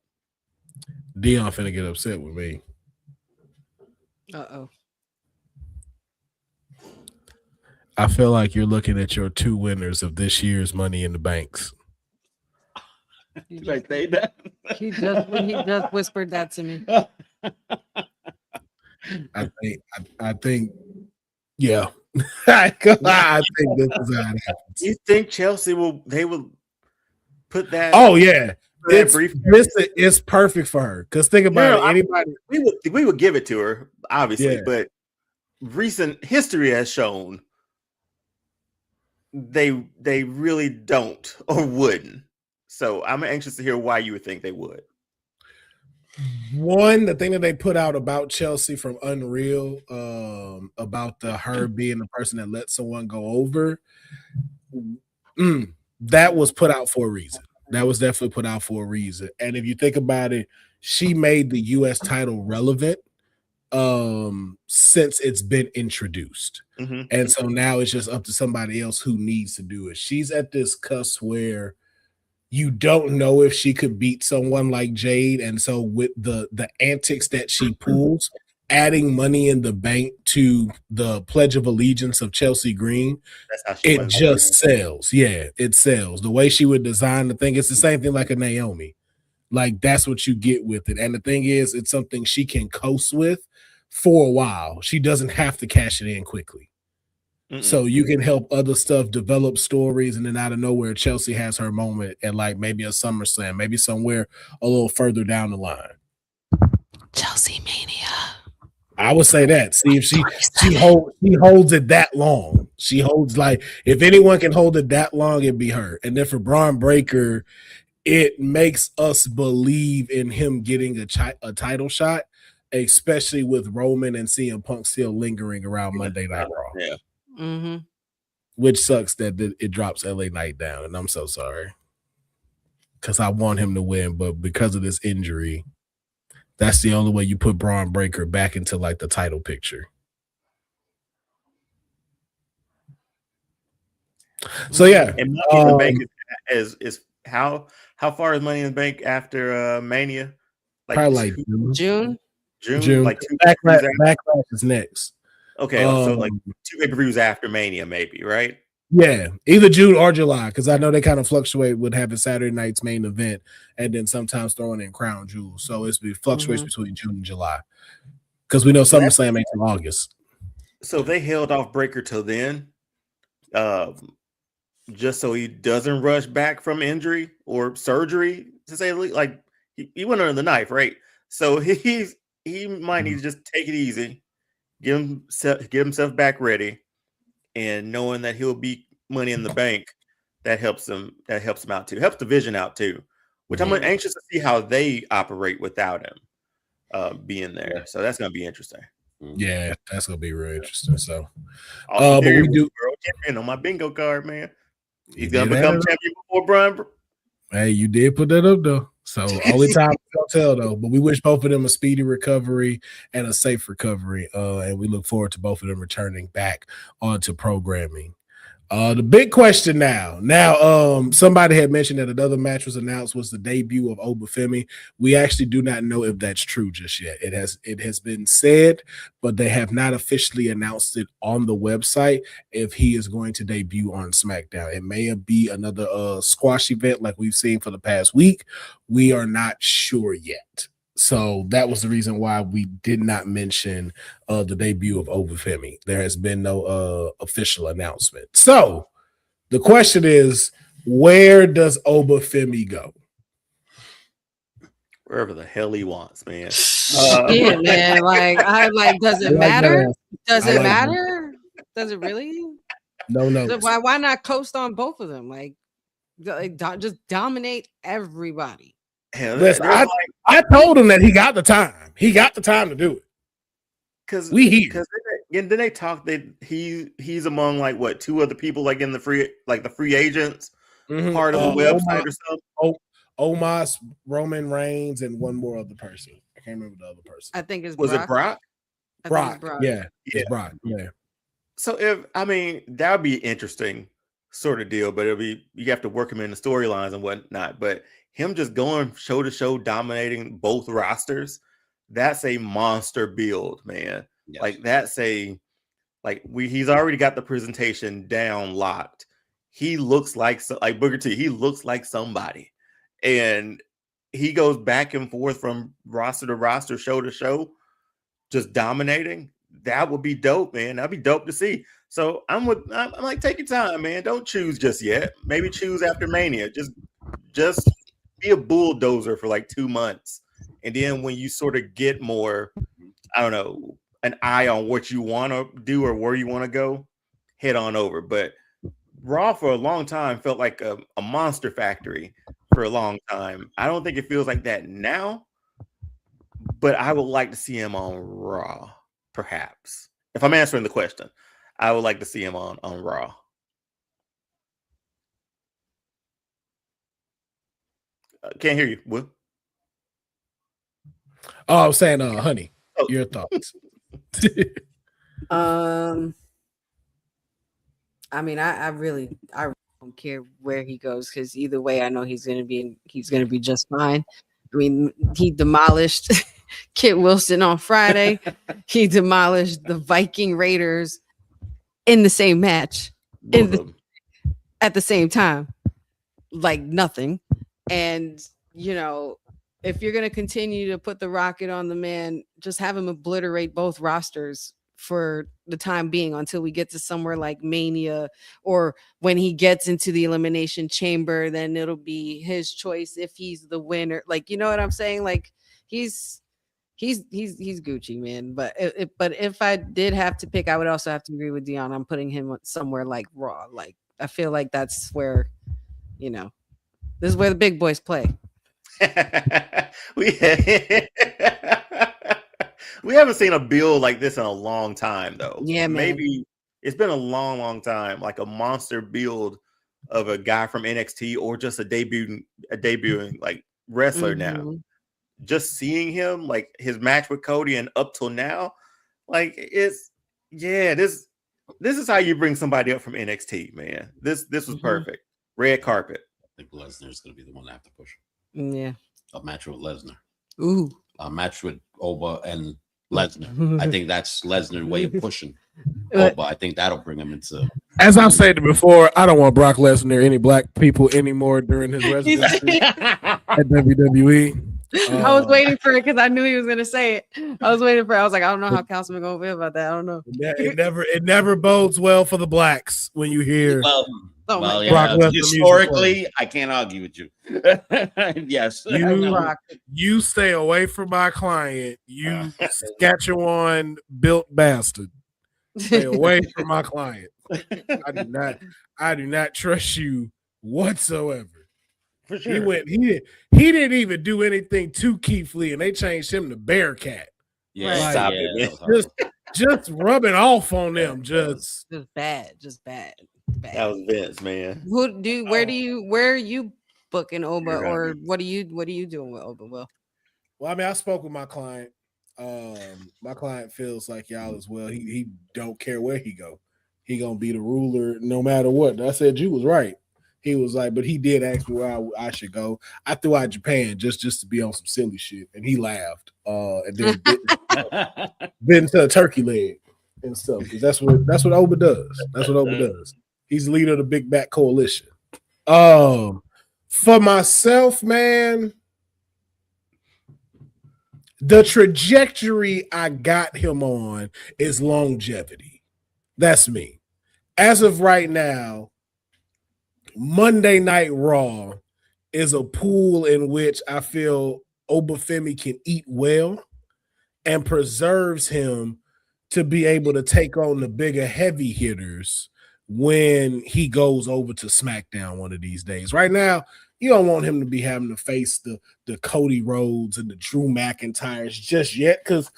Deonne finna get upset with me. Uh-oh. I feel like you're looking at your two winners of this year's Money in the Banks. Did I say that? He just whispered that to me. I think, yeah. I think this is how it happens. You think Chelsea will put that? Oh yeah, that it's perfect for her. Because think about it, anybody we would give it to her, obviously, Yeah. but recent history has shown they really don't or wouldn't. So I'm anxious to hear why you would think they would. One, the thing that they put out about Chelsea from Unreal, about her being the person that let someone go over, that was put out for a reason. That was definitely put out for a reason. And if you think about it, she made the U.S. title relevant since it's been introduced. Mm-hmm. And so now it's just up to somebody else who needs to do it. She's at this cusp where you don't know if she could beat someone like Jade. And so with the antics that she pulls, adding Money in the Bank to the Pledge of Allegiance of Chelsea Green, it just sells. Yeah, it sells. The way she would design the thing, it's the same thing like a Naomi. Like, that's what you get with it. And the thing is, it's something she can coast with for a while. She doesn't have to cash it in quickly. So you can help other stuff develop stories, and then out of nowhere, Chelsea has her moment at like maybe a SummerSlam, maybe somewhere a little further down the line. Chelsea Mania. I would say that. See if she holds it that long. She holds, like, if anyone can hold it that long, it'd be her. And then for Braun Breaker, it makes us believe in him getting a title shot, especially with Roman and CM Punk still lingering around Monday Night Raw. Yeah. Mm-hmm. Which sucks that it drops LA Knight down, and I'm so sorry because I want him to win, but because of this injury, that's the only way you put Braun Breaker back into like the title picture. So yeah, and Money in the Bank is how far is Money in the Bank after Mania? Probably like June. Like Backlash is next. Okay, so like 2 pay-per-views after Mania, maybe, right? Yeah, either June or July, because I know they kind of fluctuate with having Saturday night's main event and then sometimes throwing in Crown Jewel. So it fluctuates between June and July, because we know SummerSlam ain't in August. So they held off Breaker till then, just so he doesn't rush back from injury or surgery. To say, like, he went under the knife, right? So he might need to just take it easy. Get himself back ready, and knowing that he'll be Money in the Bank, that helps him out too. Helps the Vision out too, which I'm anxious to see how they operate without him being there. So that's gonna be interesting. Yeah, that's gonna be real interesting. So, but we do world champion on my bingo card, man. He's gonna become champion before Brian. Hey, you did put that up though. So only time will tell though. But we wish both of them a speedy recovery and a safe recovery. And we look forward to both of them returning back onto programming. The big question now, somebody had mentioned that another match was announced was the debut of Obafemi. We actually do not know if that's true just yet. It has been said, but they have not officially announced it on the website if he is going to debut on SmackDown. It may be another squash event like we've seen for the past week. We are not sure yet. So that was the reason why we did not mention the debut of Obafemi. There has been no official announcement. So the question is, where does Obafemi go? Wherever the hell he wants, man. Yeah, man. Does it matter? Does it matter? Does it really? No. Why not coast on both of them? Just dominate everybody. Hell, listen, I told him that he got the time. He got the time to do it. Because then they talk that he's among like what 2 other people like in the free agents part of the website or something. Omos, Roman Reigns, and one more other person. I can't remember the other person. I think it's Was Brock. it Brock? I think Brock. it's Brock. Yeah, Yeah. it's Brock. Yeah. So that would be interesting sort of deal, but you have to work him in the storylines and whatnot. But him just going show to show, dominating both rosters, that's a monster build, man. Yes. Like he's already got the presentation down locked. He looks like Booker T. He looks like somebody, and he goes back and forth from roster to roster, show to show, just dominating. That would be dope, man. That'd be dope to see. So I'm like, take your time, man. Don't choose just yet. Maybe choose after Mania. Just be a bulldozer for like 2 months, and then when you sort of get more, I don't know, an eye on what you want to do or where you want to go, head on over. But Raw for a long time felt like a monster factory for a long time. I don't think it feels like that now, but I would like to see him on Raw, perhaps. If I'm answering the question, I would like to see him on Raw. Can't hear you, Will. Oh, I was saying, honey, your thoughts. I mean, I really don't care where he goes, because either way, I know he's gonna be just fine. I mean, he demolished Kit Wilson on Friday. He demolished the Viking Raiders in the same match at the same time, like nothing. And if you're gonna continue to put the rocket on the man, just have him obliterate both rosters for the time being until we get to somewhere like Mania, or when he gets into the Elimination Chamber, then it'll be his choice if he's the winner. Like, you know what I'm saying? Like, he's Gucci, man. But if I did have to pick, I would also have to agree with Deonne. I'm putting him somewhere like Raw. Like, I feel like that's where, this is where the big boys play. We haven't seen a build like this in a long time, though. Yeah, man. Maybe it's been a long, long time. Like a monster build of a guy from NXT, or just a debuting like wrestler now. Just seeing him, like his match with Cody, and up till now, like this is how you bring somebody up from NXT, man. This was perfect. Red carpet. I think Lesnar's going to be the one to have to push. Yeah. A match with Lesnar. Ooh. A match with Oba and Lesnar. I think that's Lesnar's way of pushing Oba. I think that'll bring him into. As I've said before, I don't want Brock Lesnar or any black people anymore during his residency at WWE. I was waiting for it because I knew he was going to say it. I was waiting for it. I was like, I don't know how Councilman going to feel about that. I don't know. It never bodes well for the blacks when you hear. Well, yeah. Historically, I can't argue with you. Yes. You stay away from my client, you Saskatchewan built bastard. Stay away from my client. I do not trust you whatsoever. For sure. He didn't even do anything to Keith Lee, and they changed him to Bearcat. Yeah, like, stop it, man. Just rubbing off on them. Just bad. That was Vince, man. Where are you booking Oba, or what are you doing with Oba? Well, I mean, I spoke with my client. My client feels like y'all as well. He don't care where he go. He gonna be the ruler no matter what. And I said you was right. He was like, but he did ask me where I should go. I threw out Japan just to be on some silly shit, and he laughed. And then bit into a turkey leg and stuff, because that's what Oba does. That's what Oba does. He's the leader of the Big Back Coalition. For myself, man, the trajectory I got him on is longevity. That's me. As of right now, Monday Night Raw is a pool in which I feel Obafemi can eat well and preserves him to be able to take on the bigger heavy hitters when he goes over to SmackDown one of these days. Right now, you don't want him to be having to face the Cody Rhodes and the Drew McIntyres just yet, because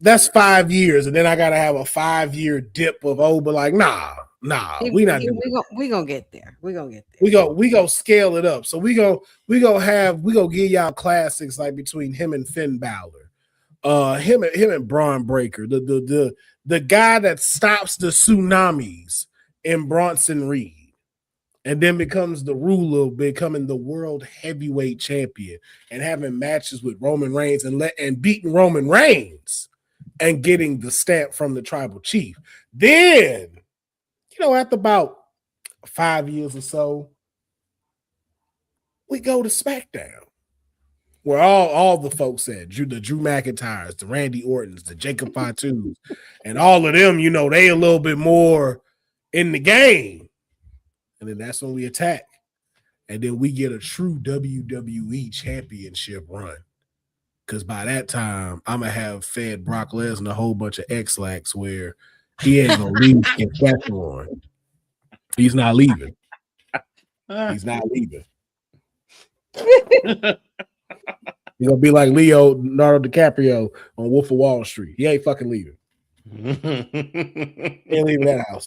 that's 5 years, and then I got to have a 5-year dip of Oba. Like, nah, Nah, we not doing we gonna get there. We gonna get there. we go scale it up. So we go give y'all classics like between him and Finn Balor, him and Braun Breaker, the guy that stops the tsunamis in Bronson Reed, and then becomes the ruler, becoming the world heavyweight champion, and having matches with Roman Reigns and beating Roman Reigns and getting the stamp from the tribal chief. Then, after about 5 years or so, we go to SmackDown, where all the folks at, the Drew McIntyres, the Randy Ortons, the Jacob Fatus, and all of them, they a little bit more in the game. And then that's when we attack. And then we get a true WWE championship run. Because by that time, I'm going to have fed Brock Lesnar a whole bunch of X-Lax where he ain't going to leave Saskatchewan. He's not leaving. He's not leaving. He's going to be like Leonardo DiCaprio on Wolf of Wall Street. He ain't fucking leaving. He ain't leaving that house.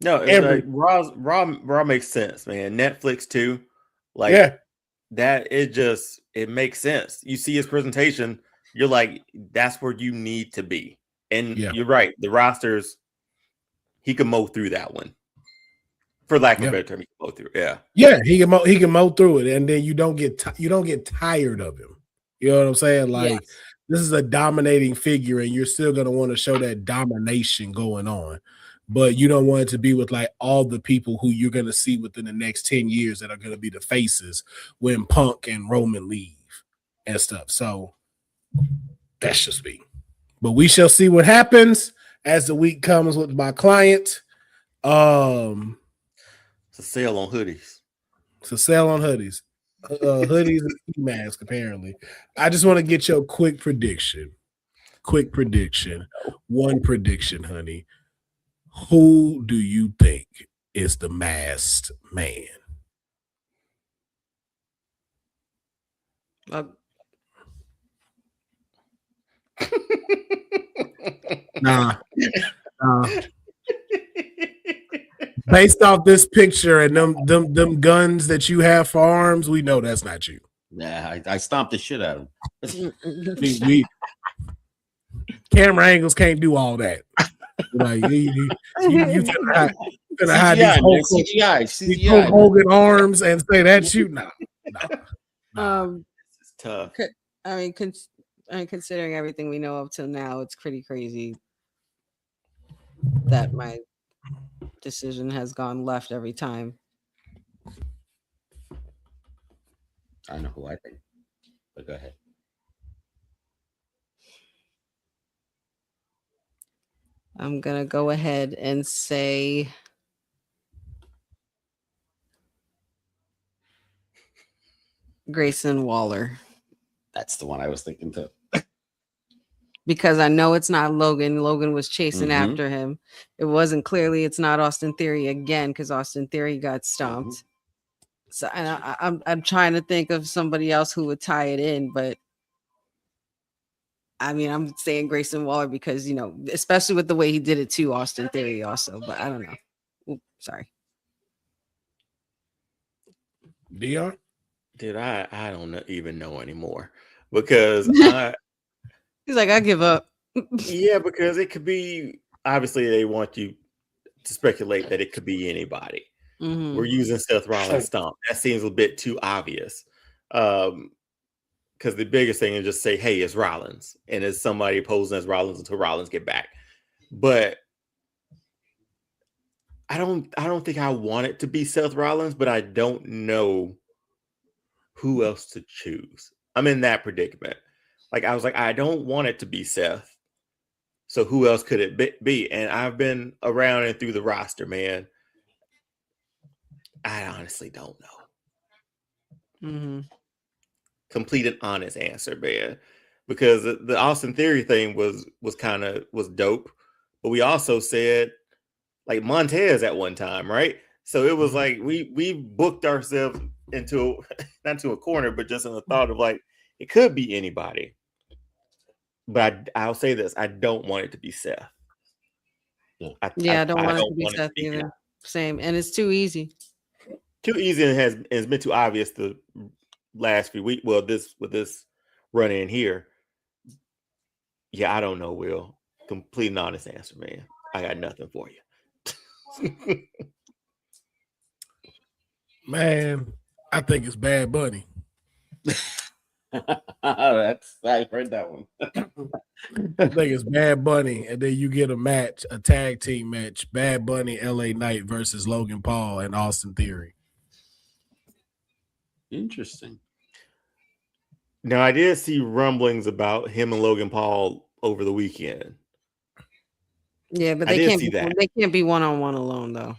No, it's like Raw makes sense, man. Netflix too. Like that, it makes sense. You see his presentation, you're like, that's where you need to be. And you're right. The rosters, he can mow through that one. For lack of a better term, he can mow through. Yeah, he can mow through it, and then you don't get tired of him. You know what I'm saying? Like this is a dominating figure, and you're still gonna want to show that domination going on. But you don't want it to be with like all the people who you're going to see within the next 10 years that are going to be the faces when Punk and Roman leave and stuff. So that's just me. But we shall see what happens as the week comes with my client. It's a sale on hoodies. Hoodies and ski masks, apparently. I just want to get your quick prediction. One prediction, honey. Who do you think is the masked man? Nah. Based off this picture and them guns that you have for arms, we know that's not you. Yeah, I stomped the shit out of him. we camera angles can't do all that. Like you gonna hide these Hulk Hogan arms and say that's you? No. It's tough. I mean, considering everything we know up till now, it's pretty crazy that my decision has gone left every time. I know who I think, but go ahead. I'm going to go ahead and say Grayson Waller. That's the one I was thinking too. Because I know it's not Logan. Logan was chasing after him. It wasn't clearly. It's not Austin Theory again because Austin Theory got stomped. So and I'm trying to think of somebody else who would tie it in, but I mean, I'm saying Grayson Waller because, especially with the way he did it to Austin Theory also, but I don't know. Ooh, sorry. Deonne? Dude, I don't even know anymore because he's like, I give up. Yeah, because it could be, obviously they want you to speculate that it could be anybody. We're using Seth Rollins stomp. That seems a bit too obvious. Because the biggest thing is just say, hey, it's Rollins. And it's somebody posing as Rollins until Rollins get back. But I don't think I want it to be Seth Rollins, but I don't know who else to choose. I'm in that predicament. Like, I was like, I don't want it to be Seth. So who else could it be? And I've been around and through the roster, man. I honestly don't know. Complete and honest answer, man. Because the Austin Theory thing was dope. But we also said, like, Montez at one time, right? So it was like we booked ourselves into not to a corner, but just in the thought of like it could be anybody. But I'll say this: I don't want it to be Seth. I don't want it to be Seth either. Same, and it's too easy. Too easy, and has been too obvious the last few weeks. Well, with this run in here, yeah, I don't know, Will. Complete and honest answer, man. I got nothing for you. Man, I think it's Bad Bunny. I heard that one. I think it's Bad Bunny, and then you get a tag team match, Bad Bunny, LA Knight versus Logan Paul and Austin Theory. Interesting. Now, I did see rumblings about him and Logan Paul over the weekend. Yeah, but they can't be one-on-one alone, though.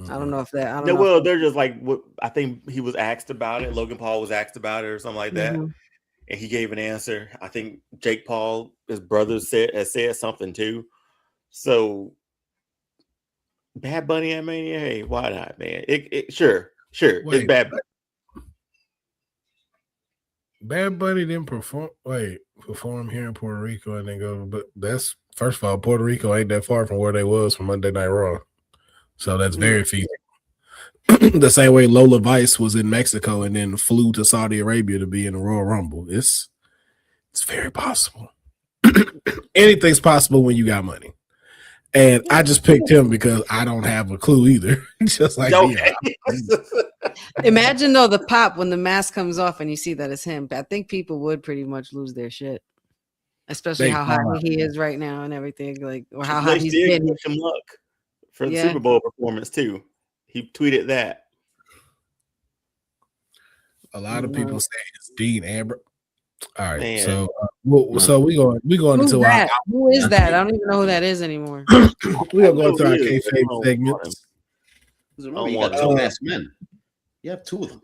I don't know if that. I don't know. Well, they're just like, I think he was asked about it. Logan Paul was asked about it or something like that, and he gave an answer. I think Jake Paul, his brother, has said something too. So, Bad Bunny at Mania, hey, why not, man? Sure, it's Bad Bunny. Bad Bunny didn't perform here in Puerto Rico and then go. But that's, first of all, Puerto Rico ain't that far from where they was from Monday Night Raw. So that's very feasible. The same way Lola Vice was in Mexico and then flew to Saudi Arabia to be in the Royal Rumble. It's very possible. Anything's possible when you got money. And I just picked him because I don't have a clue either. Just like Imagine though the pop when the mask comes off and you see that it's him. I think people would pretty much lose their shit, especially how high he is right now and everything, like, or how high he's been. Wish him luck for the Super Bowl performance too. He tweeted that. A lot of people say it's Dean Amber. All right, Man. so we going into that? Who is that? I don't even know who that is anymore. We're going to our Kayfabe segments. Remember, you got two masked men. You have two of them.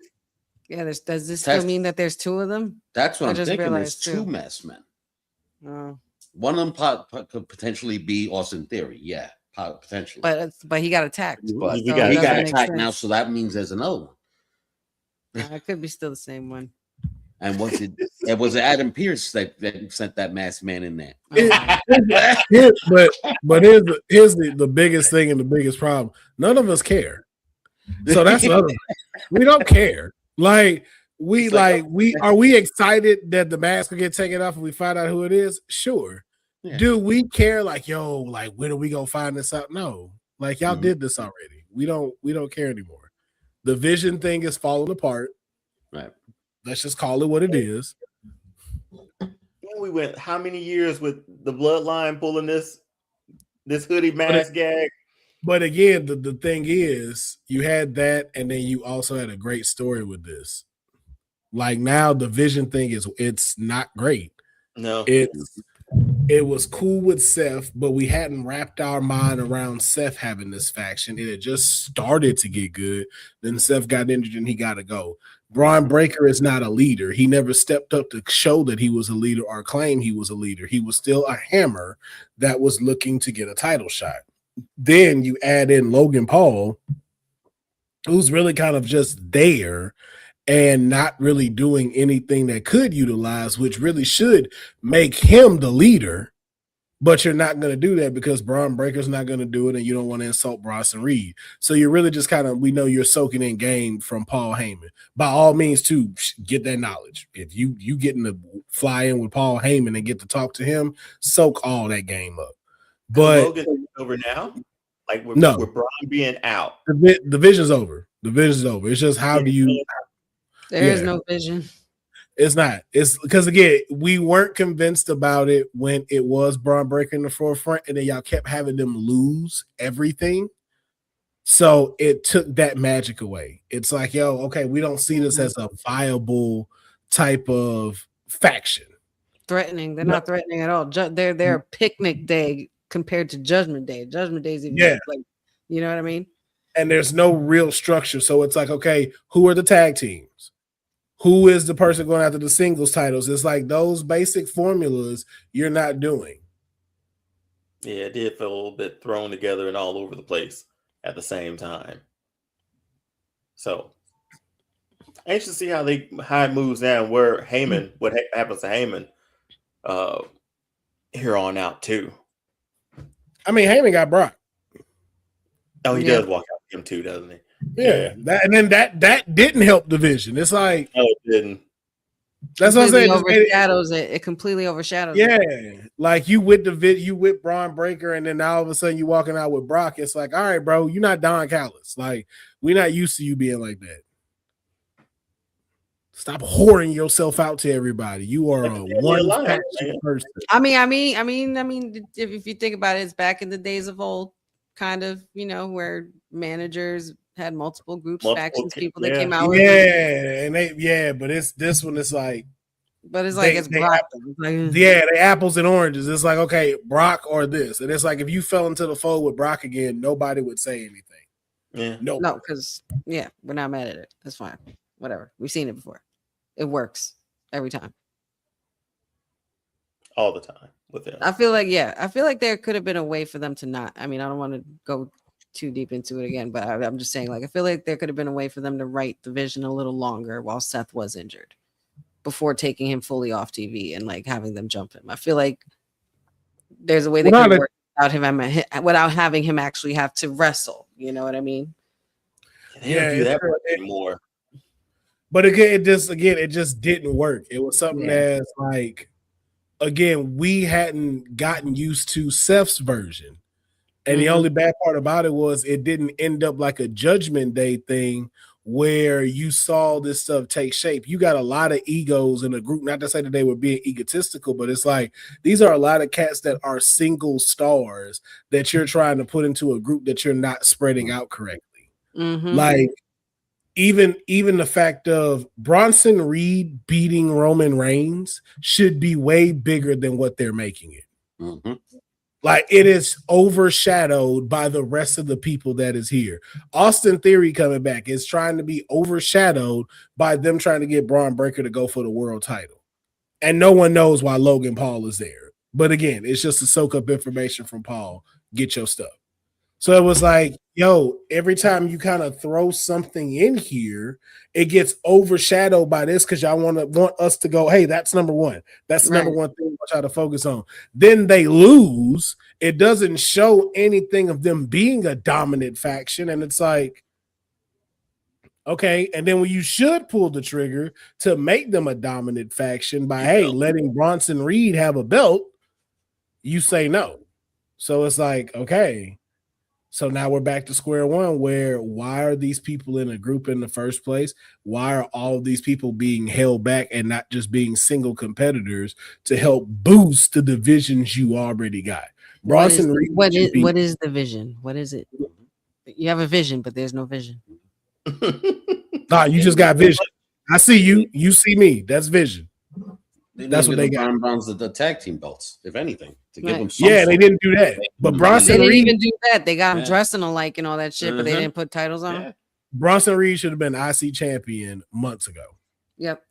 Yeah, does this still mean that there's two of them? That's what I'm thinking. There's two masked men. Oh. One of them could potentially be Austin Theory. Yeah, potentially. But he got attacked. But he got attacked now, so that means there's another one. It could be still the same one. And it was Adam Pearce that sent that masked man in there. But here's the biggest thing and the biggest problem. None of us care. So that's the other thing. We don't care. Like are we excited that the mask will get taken off and we find out who it is? Sure. Yeah. Do we care? Like, yo, like, when are we gonna find this out? No. Like, y'all did this already. We don't care anymore. The Vision thing is falling apart. Right. Let's just call it what it is. We went how many years with the Bloodline pulling this hoodie mask gag? But again, the thing is, you had that, and then you also had a great story with this. Like, now the Vision thing it's not great. No, it was cool with Seth, but we hadn't wrapped our mind around Seth having this faction. It had just started to get good. Then Seth got injured and he got to go. Braun Breaker is not a leader. He never stepped up to show that he was a leader or claim he was a leader. He was still a hammer that was looking to get a title shot. Then you add in Logan Paul, who's really kind of just there and not really doing anything that could utilize, which really should make him the leader. But you're not going to do that because Braun Breaker's not going to do it, and you don't want to insult Bronson Reed. So you're really just we know you're soaking in game from Paul Heyman. By all means, too, get that knowledge. If you getting to fly in with Paul Heyman and get to talk to him, soak all that game up. But Logan's over now? Like, with Braun being out. The Vision's over. The Vision's over. It's just how do you... There is no Vision. It's not. It's because, again, we weren't convinced about it when it was Braun Breaker in the forefront, and then y'all kept having them lose everything. So it took that magic away. It's like, yo, okay, we don't see this as a viable type of faction. Threatening. They're not threatening at all. They're a picnic day compared to Judgment Day. Judgment Day is even like, you know what I mean? And there's no real structure. So it's like, okay, who are the tag teams? Who is the person going after the singles titles? It's like those basic formulas you're not doing. Yeah, it did feel a little bit thrown together and all over the place at the same time. So, anxious to see how it moves down. Where Heyman, what happens to Heyman here on out too. I mean, Heyman got Brock. Oh, he does walk out with him too, doesn't he? Yeah. And then that didn't help division. It's like no, it didn't. That's what I'm saying. Overshadows it. It completely overshadows it. Like you with Braun Breaker, and then all of a sudden you walking out with Brock. It's like, all right, bro, you're not Don Callis. Like, we're not used to you being like that. Stop whoring yourself out to everybody. You are a one person. I mean, if you think about it, it's back in the days of old, kind of, where managers had multiple groups, factions, people that came out with but it's this one. It's like, but it's like it's Brock. They apples and oranges. It's like, okay, Brock or this, and it's like if you fell into the fold with Brock again, nobody would say anything. Yeah, no, because we're not mad at it. That's fine. Whatever. We've seen it before. It works every time. All the time with them. I feel like there could have been a way for them to not. I mean, I don't want to go too deep into it again, but I'm just saying, like, I feel like there could have been a way for them to write the Vision a little longer while Seth was injured before taking him fully off TV and like having them jump him. I feel like there's a way they could work without having him actually have to wrestle. You know what I mean? They don't do that anymore. But again, it just didn't work. It was something that's like, again, we hadn't gotten used to Seth's version. And the only bad part about it was it didn't end up like a Judgment Day thing where you saw this stuff take shape. You got a lot of egos in a group, not to say that they were being egotistical, but it's like these are a lot of cats that are single stars that you're trying to put into a group that you're not spreading out correctly. Like, even the fact of Bronson Reed beating Roman Reigns should be way bigger than what they're making it. Like, it is overshadowed by the rest of the people that is here. Austin Theory coming back is trying to be overshadowed by them trying to get Braun Breaker to go for the world title. And no one knows why Logan Paul is there. But again, it's just to soak up information from Paul. Get your stuff. So it was like, yo, every time you kind of throw something in here, it gets overshadowed by this because y'all want us to go, hey, that's number one. That's the number one thing I try to focus on. Then they lose. It doesn't show anything of them being a dominant faction. And it's like, okay. And then when you should pull the trigger to make them a dominant faction by, letting Bronson Reed have a belt, you say no. So it's like, okay. So now we're back to square one where why are these people in a group in the first place? Why are all of these people being held back and not just being single competitors to help boost the divisions you already got? Bronson Reed. What is the vision? What is it? You have a vision, but there's no vision. Nah, you just got vision. I see you. You see me. That's vision. That's what they got. Browns the tag team belts, if anything, to give them. They didn't do that. But Bronson Reed didn't even do that. They got them dressing alike and all that shit, but they didn't put titles on them. Bronson Reed should have been IC champion months ago. Yep.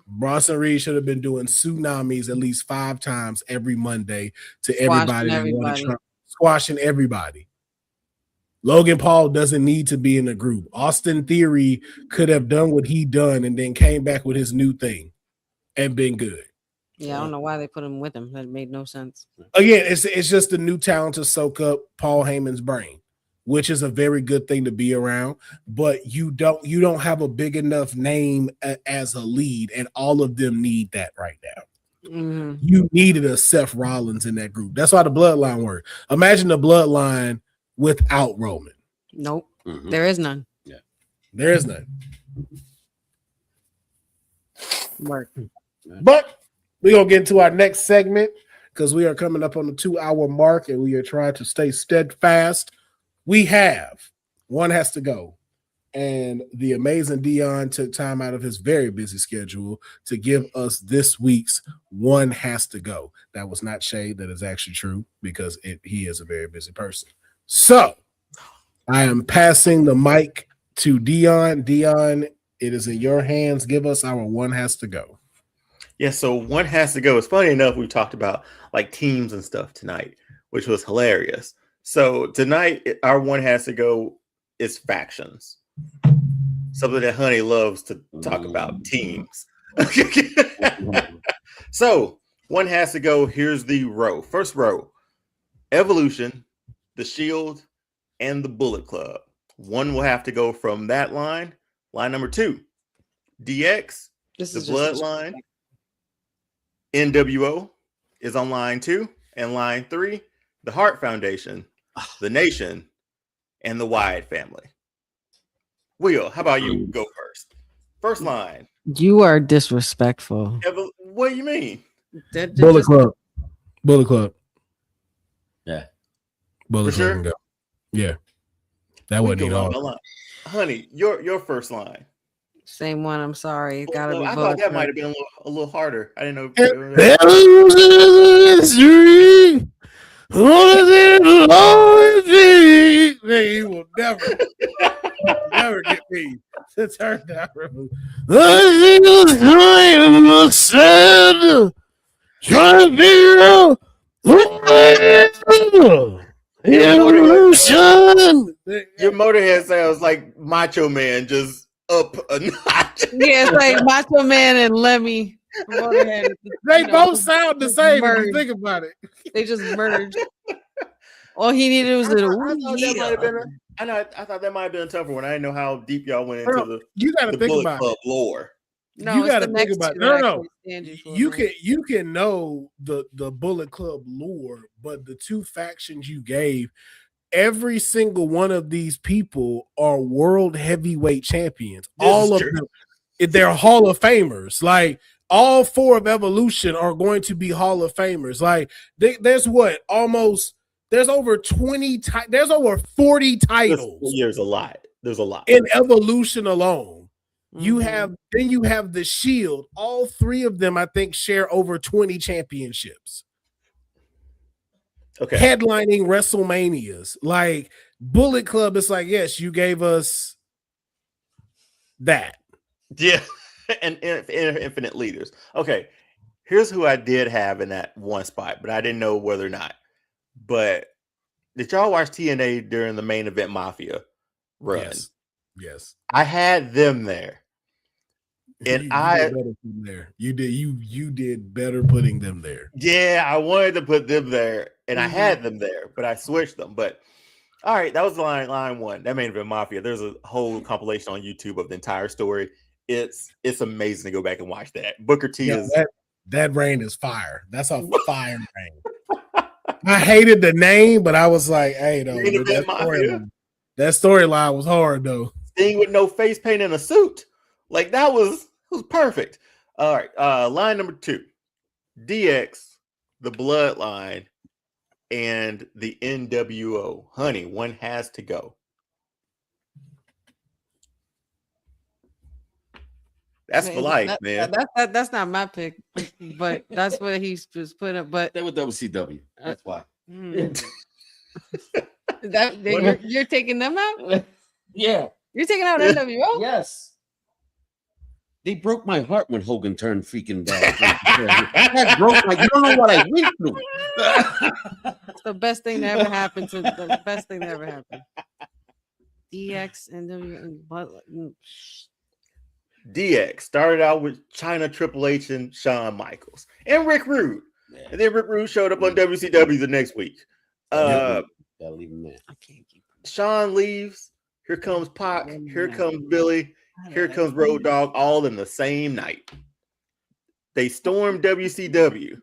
Bronson Reed should have been doing tsunamis at least 5 times every Monday to everybody. Squashing everybody. Logan Paul doesn't need to be in a group. Austin Theory could have done what he done and then came back with his new thing and been good. Yeah, I don't know why they put him with him. That made no sense. Again, it's just a new talent to soak up Paul Heyman's brain, which is a very good thing to be around. But you don't have a big enough name as a lead, and all of them need that right now. You needed a Seth Rollins in that group. That's why the Bloodline worked. Imagine the Bloodline without Roman. Nope, there is none. Yeah, there is none. Work. But we're going to get into our next segment because we are coming up on the 2-hour mark and we are trying to stay steadfast. We have One Has to Go. And the amazing Deonne took time out of his very busy schedule to give us this week's One Has to Go. That was not shade. That is actually true because he is a very busy person. So I am passing the mic to Deonne. Deonne, it is in your hands. Give us our One Has to Go. Yeah, so One Has to Go. It's funny enough, we talked about like teams and stuff tonight, which was hilarious. So tonight, our One Has to Go is factions. Something that Honey loves to talk about, teams. So One Has to Go. Here's the row. First row, Evolution, the Shield, and the Bullet Club. One will have to go from that line. Line number 2, DX, This the is just Bloodline, NWO is on line 2, and line 3, the Hart Foundation, the Nation, and the Wyatt family. Will, how about you go first? First line. You are disrespectful. What do you mean? Bullet Club. Bullet Club. Yeah. Bullet For Club sure? can go. Yeah. That We wouldn't go need on all. the line. Honey, your first line. Same one. I'm sorry. It gotta be I thought Bullet that Club. might have been a little harder. I didn't know. He will never get me to turn that remote. Trying to figure out evolution. Your Motorhead sounds like Macho Man, just up a notch. Yeah, it's like Macho Man and Lemmy. Motorhead, They you know, both sound the just same if you merged. think about it. They just merged. All he needed was I a thought that might have been. I thought that might have been a tougher one. I didn't know how deep y'all went into Bro, you got to the think Bullet about Club it. lore. No, You it's gotta the think next about two it. No, that I no. can't stand you for, You man. can know the Bullet Club lore, but the two factions you gave, every single one of these people are world heavyweight champions. This All is of true. them, they're Hall of Famers. Like all 4 of Evolution are going to be Hall of Famers. Like there's over 20 there's over 40 titles There's a lot. There's a lot. in Evolution alone. You Mhm. have the Shield. All 3 of them, I think, share over 20 championships. Okay. Headlining WrestleManias. Like Bullet Club, it's like, yes, you gave us that. Yeah. and Infinite Leaders. Okay. Here's who I did have in that one spot, but I didn't know whether or not. But did y'all watch TNA during the Main Event Mafia run? Yes. I had them there. And you did better putting there. You did better putting them there. Yeah, I wanted to put them there, and I Mhm. had them there, but I switched them. But all right, that was line 1. That Main Event Mafia. There's a whole compilation on YouTube of the entire story. It's amazing to go back and watch that. Booker T is that reign is fire. That's a fire reign. I hated the name, but I was like, hey, though, Main Event Mafia. that storyline was hard though. Sting with no face paint and a suit. Like that was perfect. All right. Line number 2. DX, the Bloodline, and the NWO. Honey, one has to go. That's for life, man. That's not my pick, but that's what he's just put up. But They were WCW. That's why. You're taking them out. Yeah. You're taking out NWO. Yes. They broke my heart when Hogan turned freaking bad. That broke my. You don't know what I went through. It's the best thing that ever happened to the best thing that ever happened. DX and DX started out with China, Triple H, and Shawn Michaels, and Rick Rude. Yeah. And then Rick Rude showed up on WCW the next week. Gotta leave him there. I can't keep. Sean leaves. Here comes Pac. Here comes Billy. Here comes Road Dogg, all in the same night. They stormed WCW.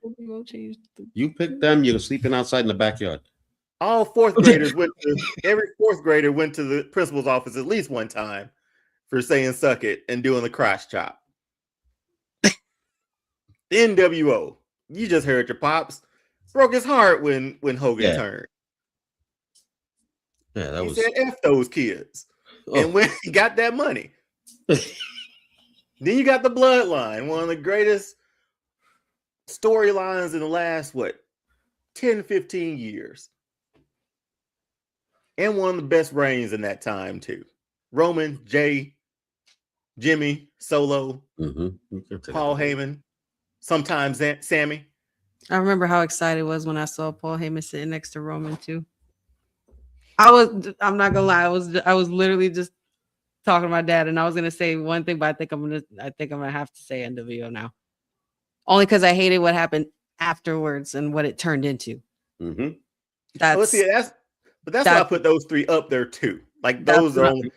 You picked them. You're sleeping outside in the backyard. All 4th graders every 4th grader went to the principal's office at least one time for saying suck it and doing the crotch chop. The NWO. You just heard your pops. Broke his heart when Hogan turned. Yeah, He said F those kids. And when he got that money. Then you got the Bloodline, one of the greatest storylines in the last 10, 15 years. And one of the best reigns in that time, too. Roman, Jay, Jimmy, Solo, Paul Heyman, sometimes Sammy. I remember how excited I was when I saw Paul Heyman sitting next to Roman too. I'm not gonna lie, I was literally just talking to my dad, and I was gonna say one thing, but I think I'm gonna have to say NWO now. Only because I hated what happened afterwards and what it turned into. Let's see. That's why I put those three up there too. Like those are only.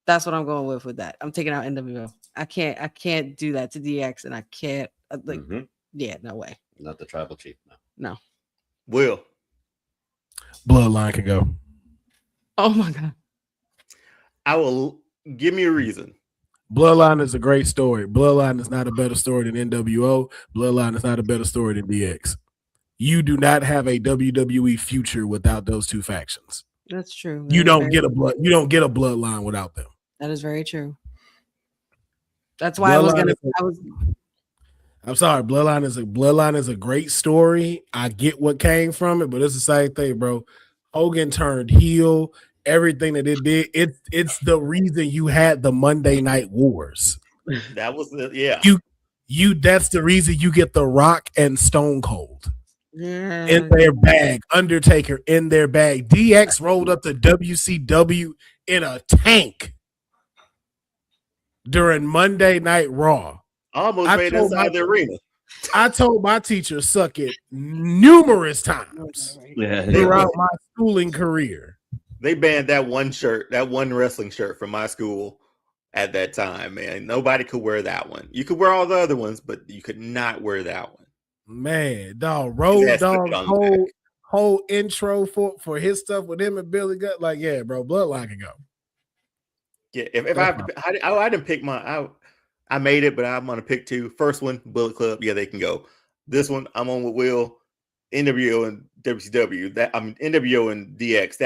That's what I'm going with that. I'm taking out NWO. I can't do that to DX, and I can't yeah, no way. Not the tribal chief. No. Will. Bloodline can go. Oh my god. I will give me a reason. Bloodline is a great story. Bloodline is not a better story than NWO. Bloodline is not a better story than DX. You do not have a WWE future without those two factions. That's true. You don't get a bloodline without them. That is very true. That's why I'm sorry. Bloodline is a great story. I get what came from it, but it's the same thing, bro. Hogan turned heel. Everything that it did, it's the reason you had the Monday Night Wars. That was that's the reason you get The Rock and Stone Cold in their bag. Undertaker in their bag. DX rolled up to WCW in a tank during Monday Night Raw. Almost made inside the arena. I told my teacher suck it numerous times throughout my schooling career. They banned that one shirt, that one wrestling shirt from my school at that time, man. Nobody could wear that one. You could wear all the other ones, but you could not wear that one. Man, dog, Road Dogg whole intro for his stuff with him and Billy Gunn. Like, yeah, bro, Bloodline can go. Yeah, if I have to, I didn't pick I made it, but I'm gonna pick two. First one, Bullet Club. Yeah, they can go. This one, I'm on with Will. NWO and WCW. NWO and DX.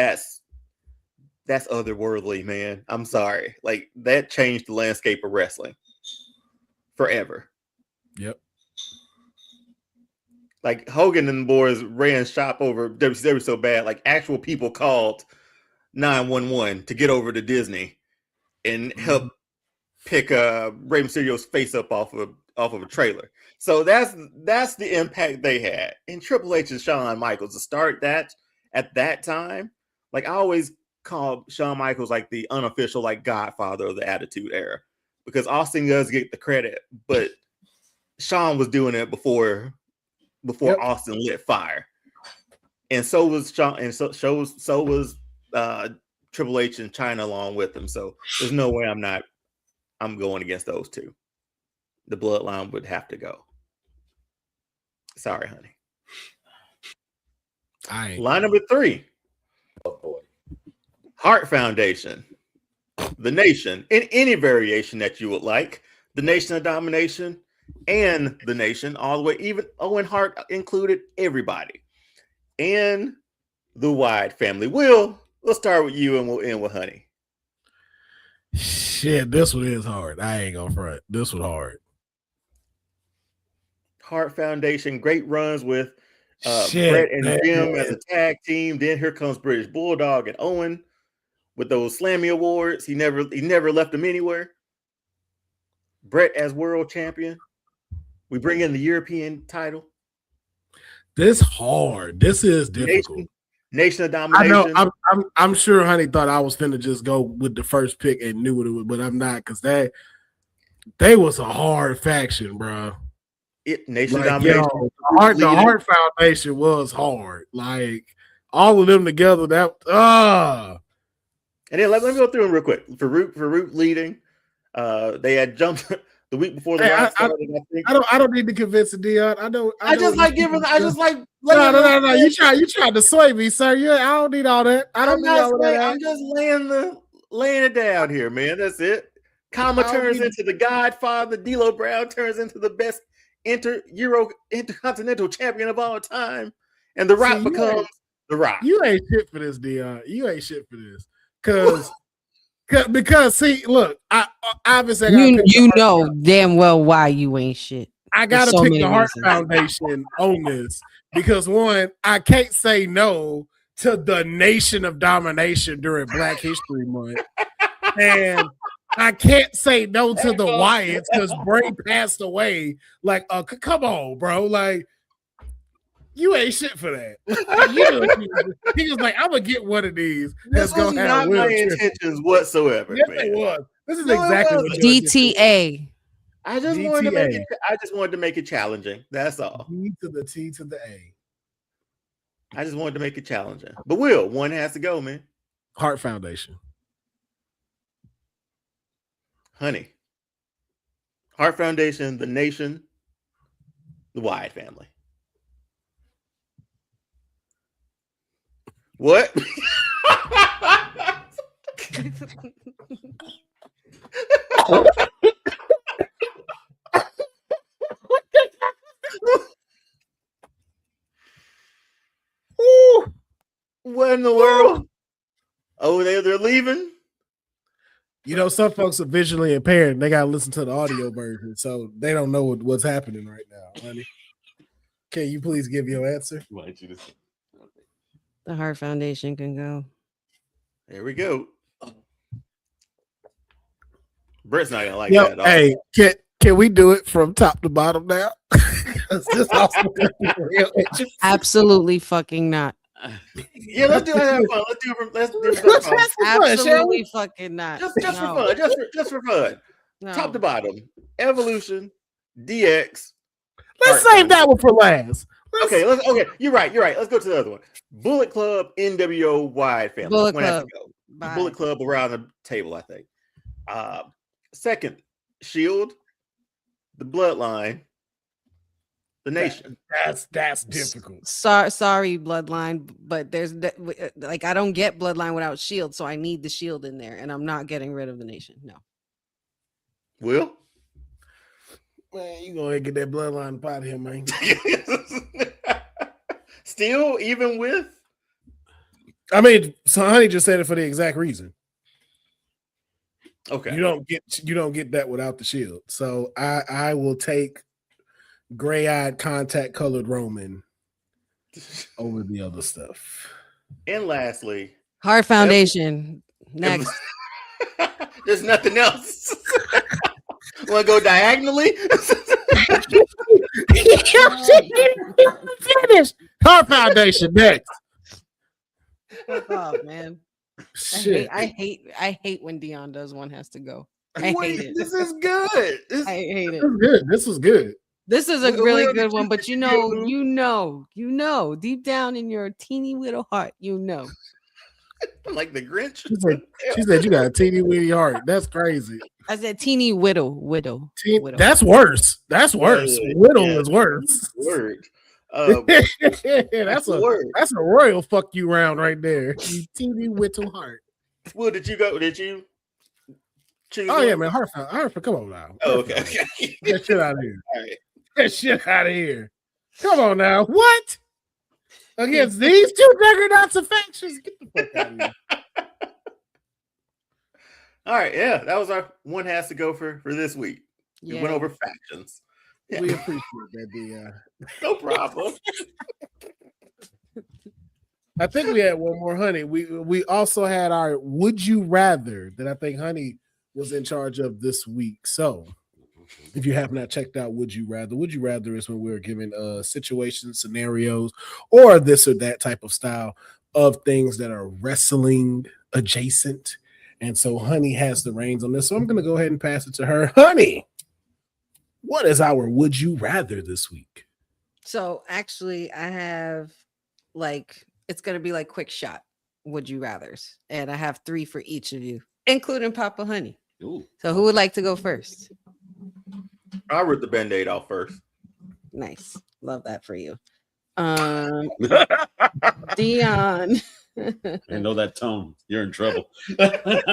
That's otherworldly, man. I'm sorry. Like that changed the landscape of wrestling forever. Yep. Like Hogan and the boys ran shop over WCW so bad, like actual people called 911 to get over to Disney and help pick Rey Mysterio's face up off of a trailer. So that's the impact they had. And Triple H and Shawn Michaels to start that at that time. Like I always call Shawn Michaels like the unofficial like godfather of the Attitude Era because Austin does get the credit, but Shawn was doing it before Austin lit fire, and so was Shawn, and so was Triple H and China along with him. So there's no way I'm going against those two. The Bloodline would have to go. Sorry, honey. Line number 3. Oh boy. Hart Foundation, the Nation, in any variation that you would like, the Nation of Domination and the Nation, all the way, even Owen Hart included everybody, and the Wyatt family. Will, let's start with you and we'll end with Honey. Shit, this one is hard. I ain't gonna front. This one hard. Hart Foundation, great runs with Brett and Jim as a tag team. Then here comes British Bulldog and Owen with those Slammy Awards. He never left them anywhere. Brett as world champion. We bring in the European title. This hard. This is difficult. Nation of Domination. I know. I'm sure Honey thought I was finna just go with the first pick and knew what it was, but I'm not because they was a hard faction, bro. Nation of Domination. The Hart Foundation was hard. Like all of them together. And then let me go through them real quick. For Root leading, they had jumped the week before the live started. I think. I don't need to convince Deonne. I just like No. You tried to sway me, sir. I don't need all that. I'm just laying it down here, man. That's it. Kama turns into the Godfather. D'Lo Brown turns into the best intercontinental champion of all time, and The Rock becomes The Rock. You ain't shit for this, Deonne. You ain't shit for this, because see, look, I obviously you know damn well why you ain't shit. I gotta pick the Hart Foundation on this because one, I can't say no to the Nation of Domination during Black History Month, and I can't say no to the Wyatts because Bray passed away. Like, come on, bro. Like, you ain't shit for that. He was like, I'm gonna get one of these. This was not my intentions whatsoever. Yes, it was. This is exactly what DTA. I just wanted to make it challenging. That's all. D to the T to the A. I just wanted to make it challenging. But Will, one has to go, man. Heart Foundation. Honey. Heart Foundation, the nation, the Wide family. What? What in the world? Oh, they're leaving? You know, some folks are visually impaired and they got to listen to the audio version, so they don't know what's happening right now, honey. Can you please give your answer? The Heart Foundation can go. There we go. Brett's not gonna like Yo, that at all. hey, can we do it from top to bottom now? This also real interesting. Absolutely fucking not. Yeah, let's do it. Have fun. Let's do it. For fun. Absolutely fucking not. Just for fun. Just for fun. No. Top to bottom. Evolution. DX. Let's Heart save that one for last. Okay, okay. You're right. Let's go to the other one. Bullet Club, NWO, Wide family. Bullet One has Club. to go. Bye. Bullet Club around the table, I think. Second, Shield, the Bloodline, the Nation. That's difficult. Sorry, Bloodline, but I don't get Bloodline without Shield, so I need the Shield in there, and I'm not getting rid of the Nation. No. Will? Man, you go ahead and get that Bloodline up out of here, man. Still, even with? I mean, so honey just said it for the exact reason. Okay. You don't get that without the Shield. So I will take gray-eyed, contact-colored Roman over the other stuff. And lastly, Heart Foundation. Next. There's nothing else. Want to go diagonally? Finish. Heart Foundation next. Oh man. Shit. I hate when Deonne does one has to go. I hate it. This is good. I hate it. This was good. This is a Will, really Will, good did one, you- but did you know, deep down in your teeny little heart, you know. I'm like the Grinch. She said you got a teeny weeny heart. That's crazy. I said teeny widow. That's worse. That's worse. Yeah, Whittle yeah. is worse. Word. That's a word. royal fuck you round right there. You teeny whittle heart. Will, did you go? Did you choose? Oh one? yeah, man. Heart, come on now. Oh, okay. Get that shit out of here. All right. Get that shit out of here. Come on now. What? Against these two juggernauts of factions? Get the fuck out of here. All right. Yeah, that was our one has to go for this week. We Yeah. went over factions. Yeah. We appreciate that, Deonne. No problem. I think we had one more, honey. We also had our would you rather that I think honey was in charge of this week. So if you have not checked out would you rather is when we're given situations, scenarios, or this or that type of style of things that are wrestling adjacent. And so honey has the reins on this. So I'm gonna go ahead and pass it to her. Honey, what is our would you rather this week? So actually, I have it's gonna be like quick shot would you rather's, and I have 3 for each of you, including Papa Honey. Ooh. So who would like to go first? I'll rip the band-aid off first. Nice, love that for you. Deonne. I know that tone. You're in trouble. I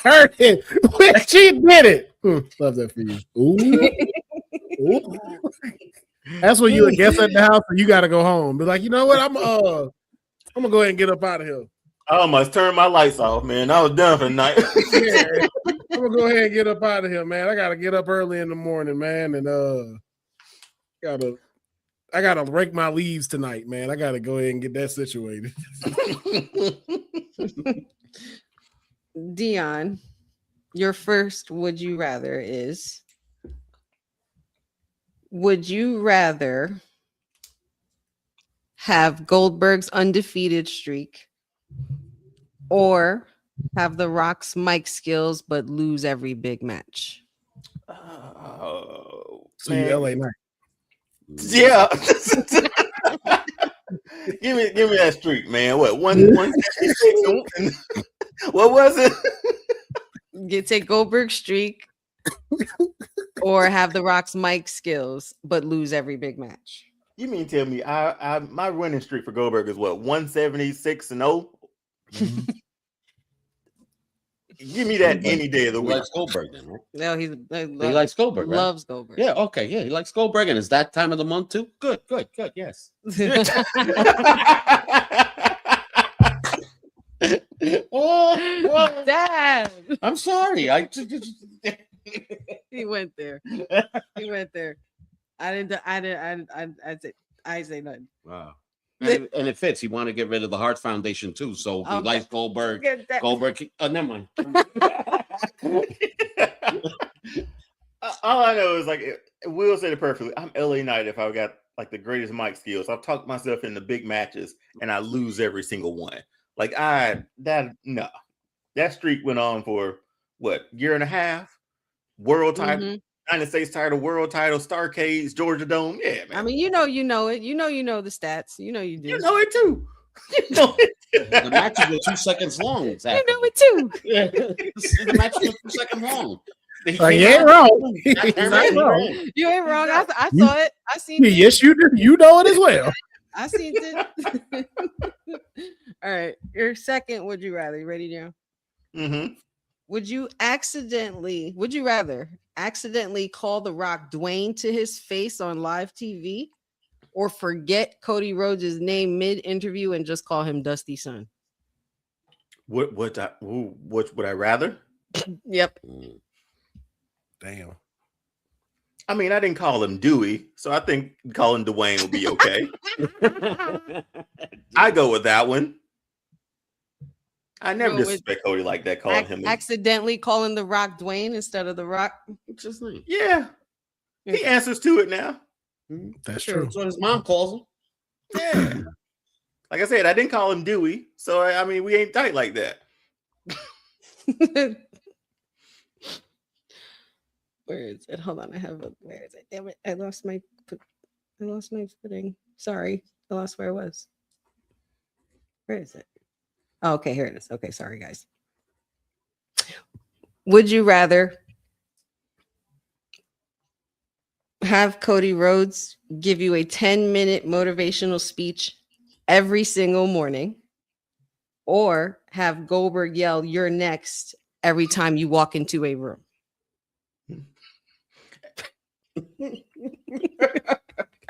heard it when she did it. Love that for you. Ooh. Ooh. That's when you a guest at the house and you gotta go home. Be like, you know what? I'm gonna go ahead and get up out of here. I almost turned my lights off, man. I was done for the night. Yeah. I'm gonna go ahead and get up out of here, man. I gotta get up early in the morning, man, and I gotta rake my leaves tonight, man. I gotta go ahead and get that situated. Deonne, your first would you rather is, would you rather have Goldberg's undefeated streak or have The Rock's mic skills but lose every big match? Oh, So you LA Knight. yeah. Give me that streak, man. What 166? What was it? Take Goldberg's streak, or have The Rock's mic skills, but lose every big match. You mean tell me I my winning streak for Goldberg is what 176-0? Mhm. Give me that any day of the He week. likes Goldberg then, right? No, He likes Goldberg, right? loves Goldberg. Yeah, okay, yeah, he likes Goldberg, and it's that time of the month too. Good, yes. Oh, Dad, I'm sorry. he went there. He went there. I say nothing. Wow. And it fits. He wanted to get rid of the Heart Foundation too. So he Okay. likes Goldberg. Get that. Goldberg. Never mind. All I know is like Will said it perfectly. I'm LA Knight if I got like the greatest mic skills. I've talked myself into big matches and I lose every single one. Like that streak went on for what, year and a half? World title, Mhm. United States title, world title, Starcades, Georgia Dome. Yeah, man. I mean, you know it. You know the stats. You know you do. You know it too. You know it too. The matches were 2 seconds long. You know it too. The match was 2 seconds long. You ain't wrong. You ain't wrong. You ain't wrong. I saw it. I seen it. Yes, you do. You know it as well. I seen it. All right. Your second, would you rather? You ready now? Mm-hmm. Would you rather accidentally call The Rock Dwayne to his face on live TV, or forget Cody Rhodes' name mid-interview and just call him Dusty Son? What would I rather? Yep. Damn. I mean, I didn't call him Dewey, so I think calling Dwayne will be okay. I go with that one. I never Go with- disrespect Cody like that, calling him. Accidentally calling The Rock Dwayne instead of The Rock. Just like, Yeah, he answers to it now. That's Sure. true. that's what his mom calls him. Yeah, like I said, I didn't call him Dewey, so I mean, we ain't tight like that. Where is it? Hold on. Where is it? Damn it. I lost my footing. Sorry. I lost where I was. Where is it? Oh, okay, here it is. Okay, sorry guys. Would you rather have Cody Rhodes give you a 10-minute motivational speech every single morning, or have Goldberg yell "You're next" every time you walk into a room?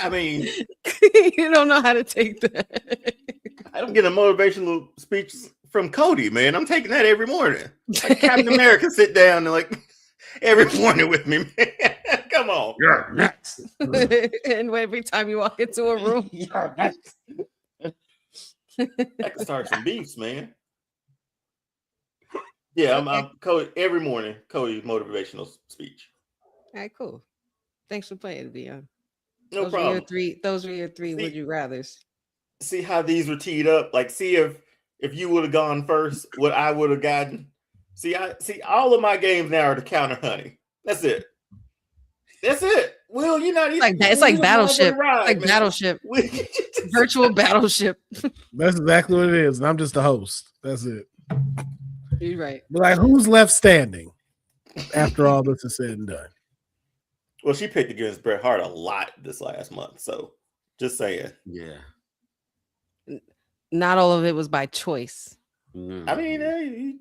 I mean, You don't know how to take that. I don't get a motivational speech from Cody, man. I'm taking that every morning. Like Captain America sit down and like every morning with me, man. Come on. You're next. And every time you walk into a room, You're next. I can start some beefs, man. Yeah, I'm Cody every morning. Cody's motivational speech. all right, cool. Thanks for playing, Deonne. No problem. Those were your three See- would you rathers. See how these were teed up. Like, see if you would have gone first, what I would have gotten. See, all of my games now are to counter honey. That's it. That's it. Will, you're not even. It's like Battleship. Ride, man. Battleship. Virtual Battleship. That's exactly what it is. And I'm just the host. That's it. You're right. But like, who's left standing after all this is said and done? Well, she picked against Bret Hart a lot this last month. So just saying. Yeah. Not all of it was by choice. I mean,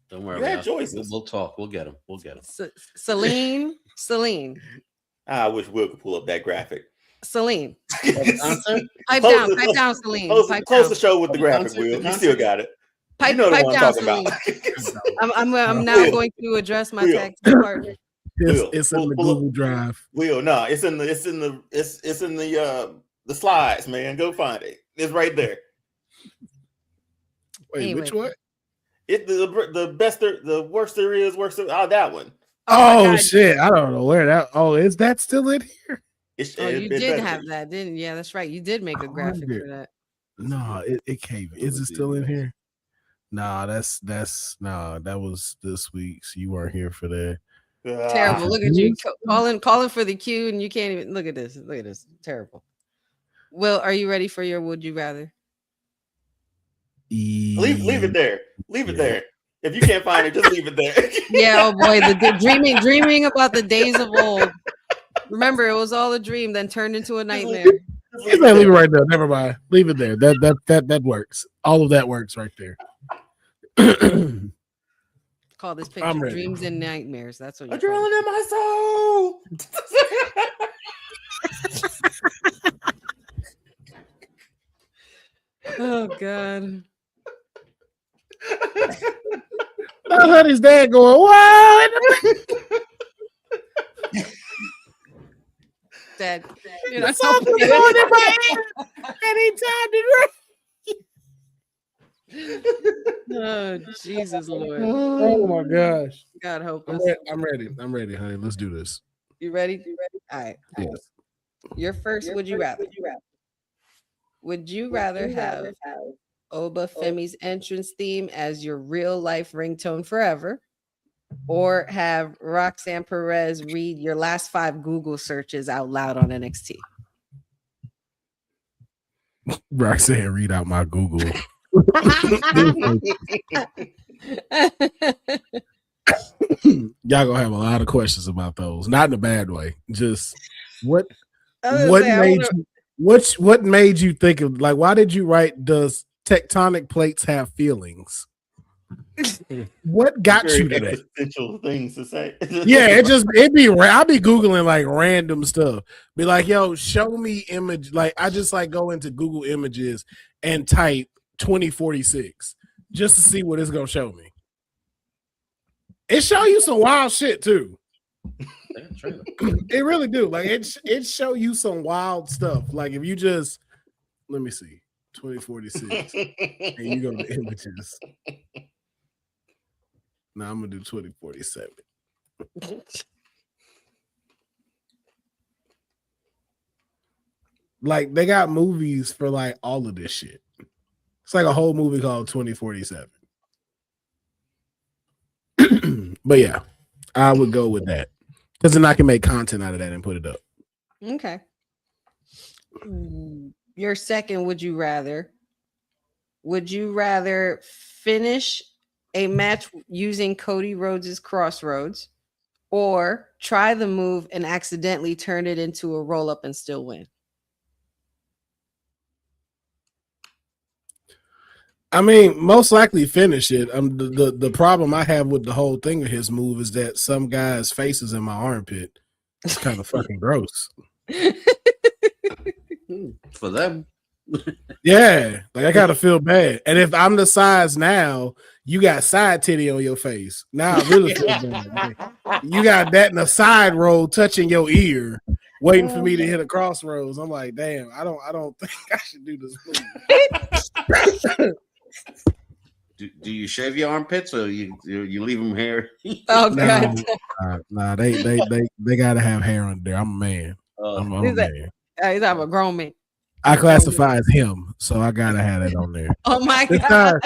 Don't worry. You had about it. choices. We'll talk. We'll get him. Celine. I wish Will could pull up that graphic. Celine. Concert? Pipe Close down, Celine. Close Pipe the down. show with the The graphic, concert, Will. the You still concert. got it. Pipe, You know the pipe one down, I'm talking Celine. about. I'm now Will. going to address my Will. tag team partner. It's in the pull up. Google Drive. Will, no, it's in the slides, man. Go find it. It's right there. Wait, Anyway. which one? It the best the worst there is, that one. Oh, God. shit. I don't know where that. Oh, is that still in here? Oh, you did have that, didn't you? Yeah, that's right. You did make a graphic for that. No, it came. Is it still in here? Nah, that was this week's. You weren't here for that. Terrible. Look at you calling for the cue, and you can't even look at this. Look at this. Terrible. Will, are you ready for your would you rather? Leave it there. Leave it there. If you can't find it, just leave it there. Yeah, oh boy, dreaming about the days of old. Remember, it was all a dream, then turned into a nightmare. Leave it right there. Never mind. Leave it there. That works. All of that works right there. Call this picture Dreams and Nightmares. That's what you're Adrenaline in my soul. Oh God. I heard his dad going, "What?" Dad, Something's going in my ear. Anytime to Oh Jesus Lord. Oh my gosh. God help us. I'm ready. I'm ready, honey. Let's do this. You ready? All right. Yes. Your first would you rather? Would you rather have Oba Femi's entrance theme as your real life ringtone forever, or have Roxanne Perez read your last 5 Google searches out loud on NXT? Roxanne, read out my Google. Y'all gonna have a lot of questions about those. Not in a bad way. Just what made you think of, like, why did you write does tectonic plates have feelings? What got you to that? Essential things to say. Yeah, I'll be Googling like random stuff. Be like, yo, show me image. Like, I just like go into Google Images and type 2046 just to see what it's gonna show me. It show you some wild shit too. It really do. Like it show you some wild stuff. Like if you just let me see 2046 and you go to images. Now I'm gonna do 2047. Like they got movies for like all of this shit. It's like a whole movie called 2047. But yeah, I would go with that. Because then I can make content out of that and put it up. Okay. Your second would you rather? Would you rather finish a match using Cody Rhodes' Crossroads, or try the move and accidentally turn it into a roll-up and still win? I mean, most likely finish it. The problem I have with the whole thing of his move is that some guy's face is in my armpit. It's kind of fucking gross. For them. Yeah, like I gotta feel bad. And if I'm the size now, you got side titty on your face. Now I really feel bad. Like, you got that in a side roll touching your ear, waiting for me to hit a crossroads. I'm like, damn, I don't think I should do this move. Do you shave your armpits or you leave them hair? Oh God! Nah, they gotta have hair on there. I'm a man. I'm a man. He's a grown man. I classify as him, so I gotta have that on there. Oh my God!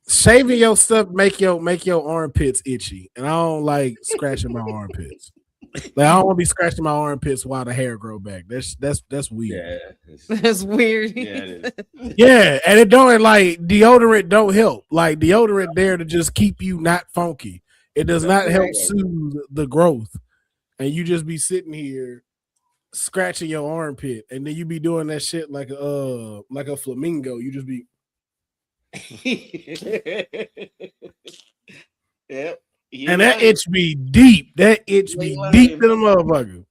Shaving your stuff make your armpits itchy, and I don't like scratching my armpits. Like I don't want to be scratching my armpits while the hair grow back. That's weird. Yeah, that's weird. Yeah, it is. Yeah, and it don't like deodorant don't help. Like deodorant there to just keep you not funky. It does not help soothe the growth, and you just be sitting here scratching your armpit, and then you be doing that shit like a flamingo. You just be. Yep. And that itch be deep. That itch be deep in the motherfucker.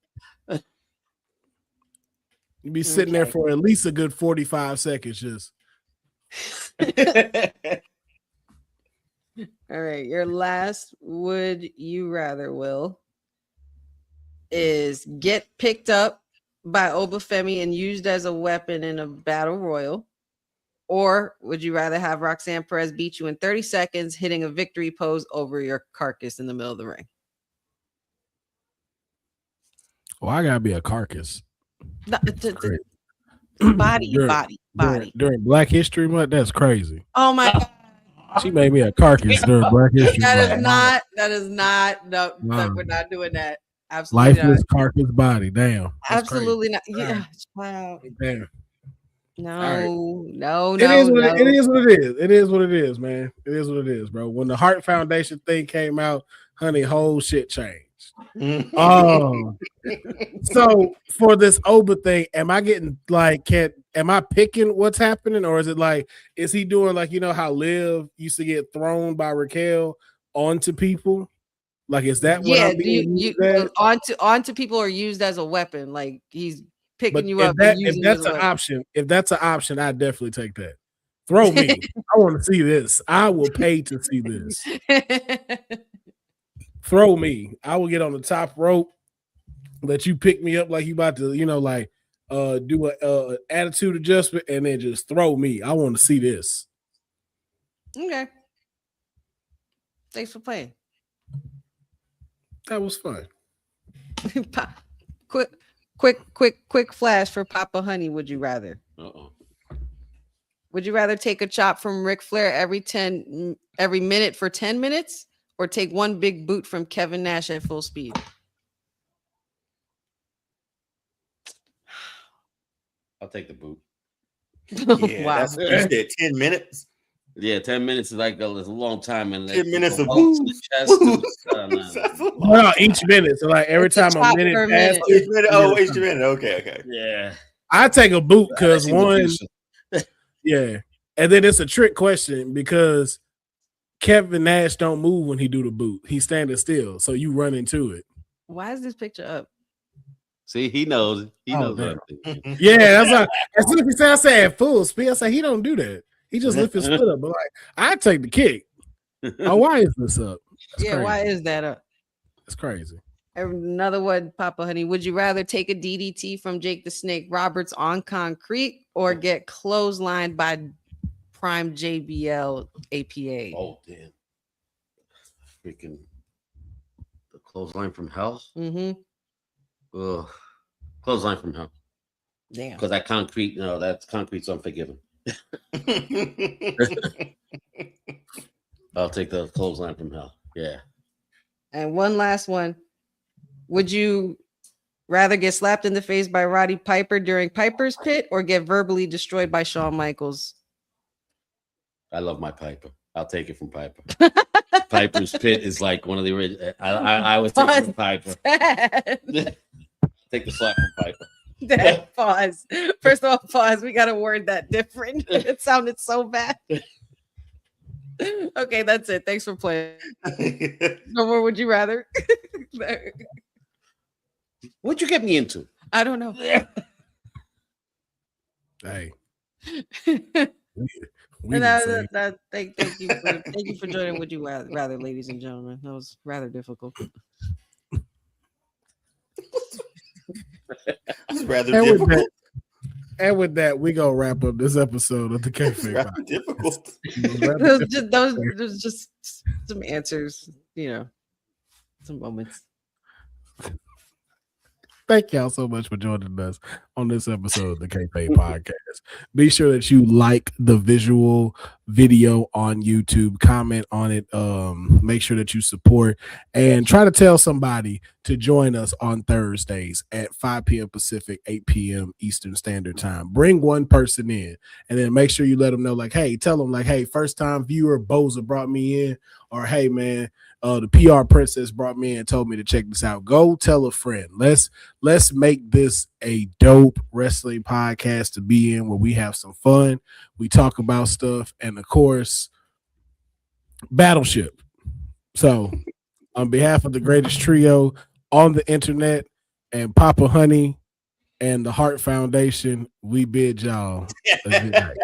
You be sitting there for at least a good 45 seconds just. All right. Your last would you rather, Will, is get picked up by Obafemi and used as a weapon in a battle royal, or would you rather have Roxanne Perez beat you in 30 seconds, hitting a victory pose over your carcass in the middle of the ring? Well, I gotta be a carcass. Body. During Black History Month, that's crazy. Oh my God. She made me a carcass during Black History Month. That is not. No, we're not doing that. Absolutely not. Lifeless carcass body. Damn. That's Absolutely not. crazy. Yeah. Wow. Damn. No, no, It is no, what no. it is. What it is. It is what it is, man. It is what it is, bro. When the Heart Foundation thing came out, honey, whole shit changed. Oh, so for this Oba thing, am I getting like, am I picking what's happening, or is it like, is he doing like, you know how Liv used to get thrown by Raquel onto people? Like, is that what Yeah, I'm being used as? onto people are used as a weapon. Like he's picking But you if up that and if using you as that's a an weapon. option, I definitely take that. Throw me. I want to see this. I will pay to see this. Throw me. I will get on the top rope. Let you pick me up like you about to, like do a attitude adjustment, and then just throw me. I want to see this. Okay. Thanks for playing. That was fun. Quick flash for Papa Honey. Would you rather? Would you rather take a chop from Ric Flair every minute for 10 minutes, or take one big boot from Kevin Nash at full speed? I'll take the boot. Yeah, Wow. that's you said 10 minutes. Yeah, 10 minutes is like a long time, and 10 minutes of Well, each minute. So like every It's a time a chop minute per passes, minute. each minute. Okay. Yeah. I take a boot because That's one, evolution. yeah, and then it's a trick question because Kevin Nash don't move when he do the boot. He's standing still, so you run into it. Why is this picture up? See, he knows. He knows damn. everything. Yeah, that's like as soon as he said, I said at full speed. I said he don't do that. He just lift his foot up. But like, I take the kick. Oh, why is this up? That's Yeah, crazy. why is that up? It's crazy. Another one, Papa Honey. Would you rather take a DDT from Jake the Snake Roberts on concrete, or get clotheslined by Prime JBL APA? Oh, damn. Freaking the clothesline from hell. Mm-hmm. Ugh. Clothesline from hell. Damn. Because that concrete, that's concrete's unforgiving. I'll take the clothesline from hell. Yeah. And one last one. Would you rather get slapped in the face by Roddy Piper during Piper's Pit, or get verbally destroyed by Shawn Michaels? I love my Piper. I'll take it from Piper. Piper's Pit is like one of the original. I would take it from Piper. Take the slap from Piper. Pause. First of all, pause. We got to word that different. It sounded so bad. Okay, that's it. Thanks for playing. No more would you rather? What'd you get me into? I don't know. Hey. Thank you for joining Would You Rather, ladies and gentlemen. That was rather difficult. It's rather difficult. And with that, we gonna wrap up this episode of the Kayfabe Rather difficult. Those just some answers, some moments. Thank y'all so much for joining us on this episode of the Kayfabe Podcast. Be sure that you like the visual video on YouTube, comment on it, make sure that you support, and try to tell somebody to join us on Thursdays at 5 p.m. Pacific, 8 p.m. Eastern Standard Time. Bring one person in, and then make sure you let them know, like, hey, tell them, like, hey, first time viewer Boza brought me in, or hey, man, the PR princess brought me in and told me to check this out. Go tell a friend. Let's make this a dope wrestling podcast to be in, where we have some fun, we talk about stuff, and of course, Battleship. So, on behalf of the greatest trio on the internet and Papa Honey and the Heart Foundation, we bid y'all a good night.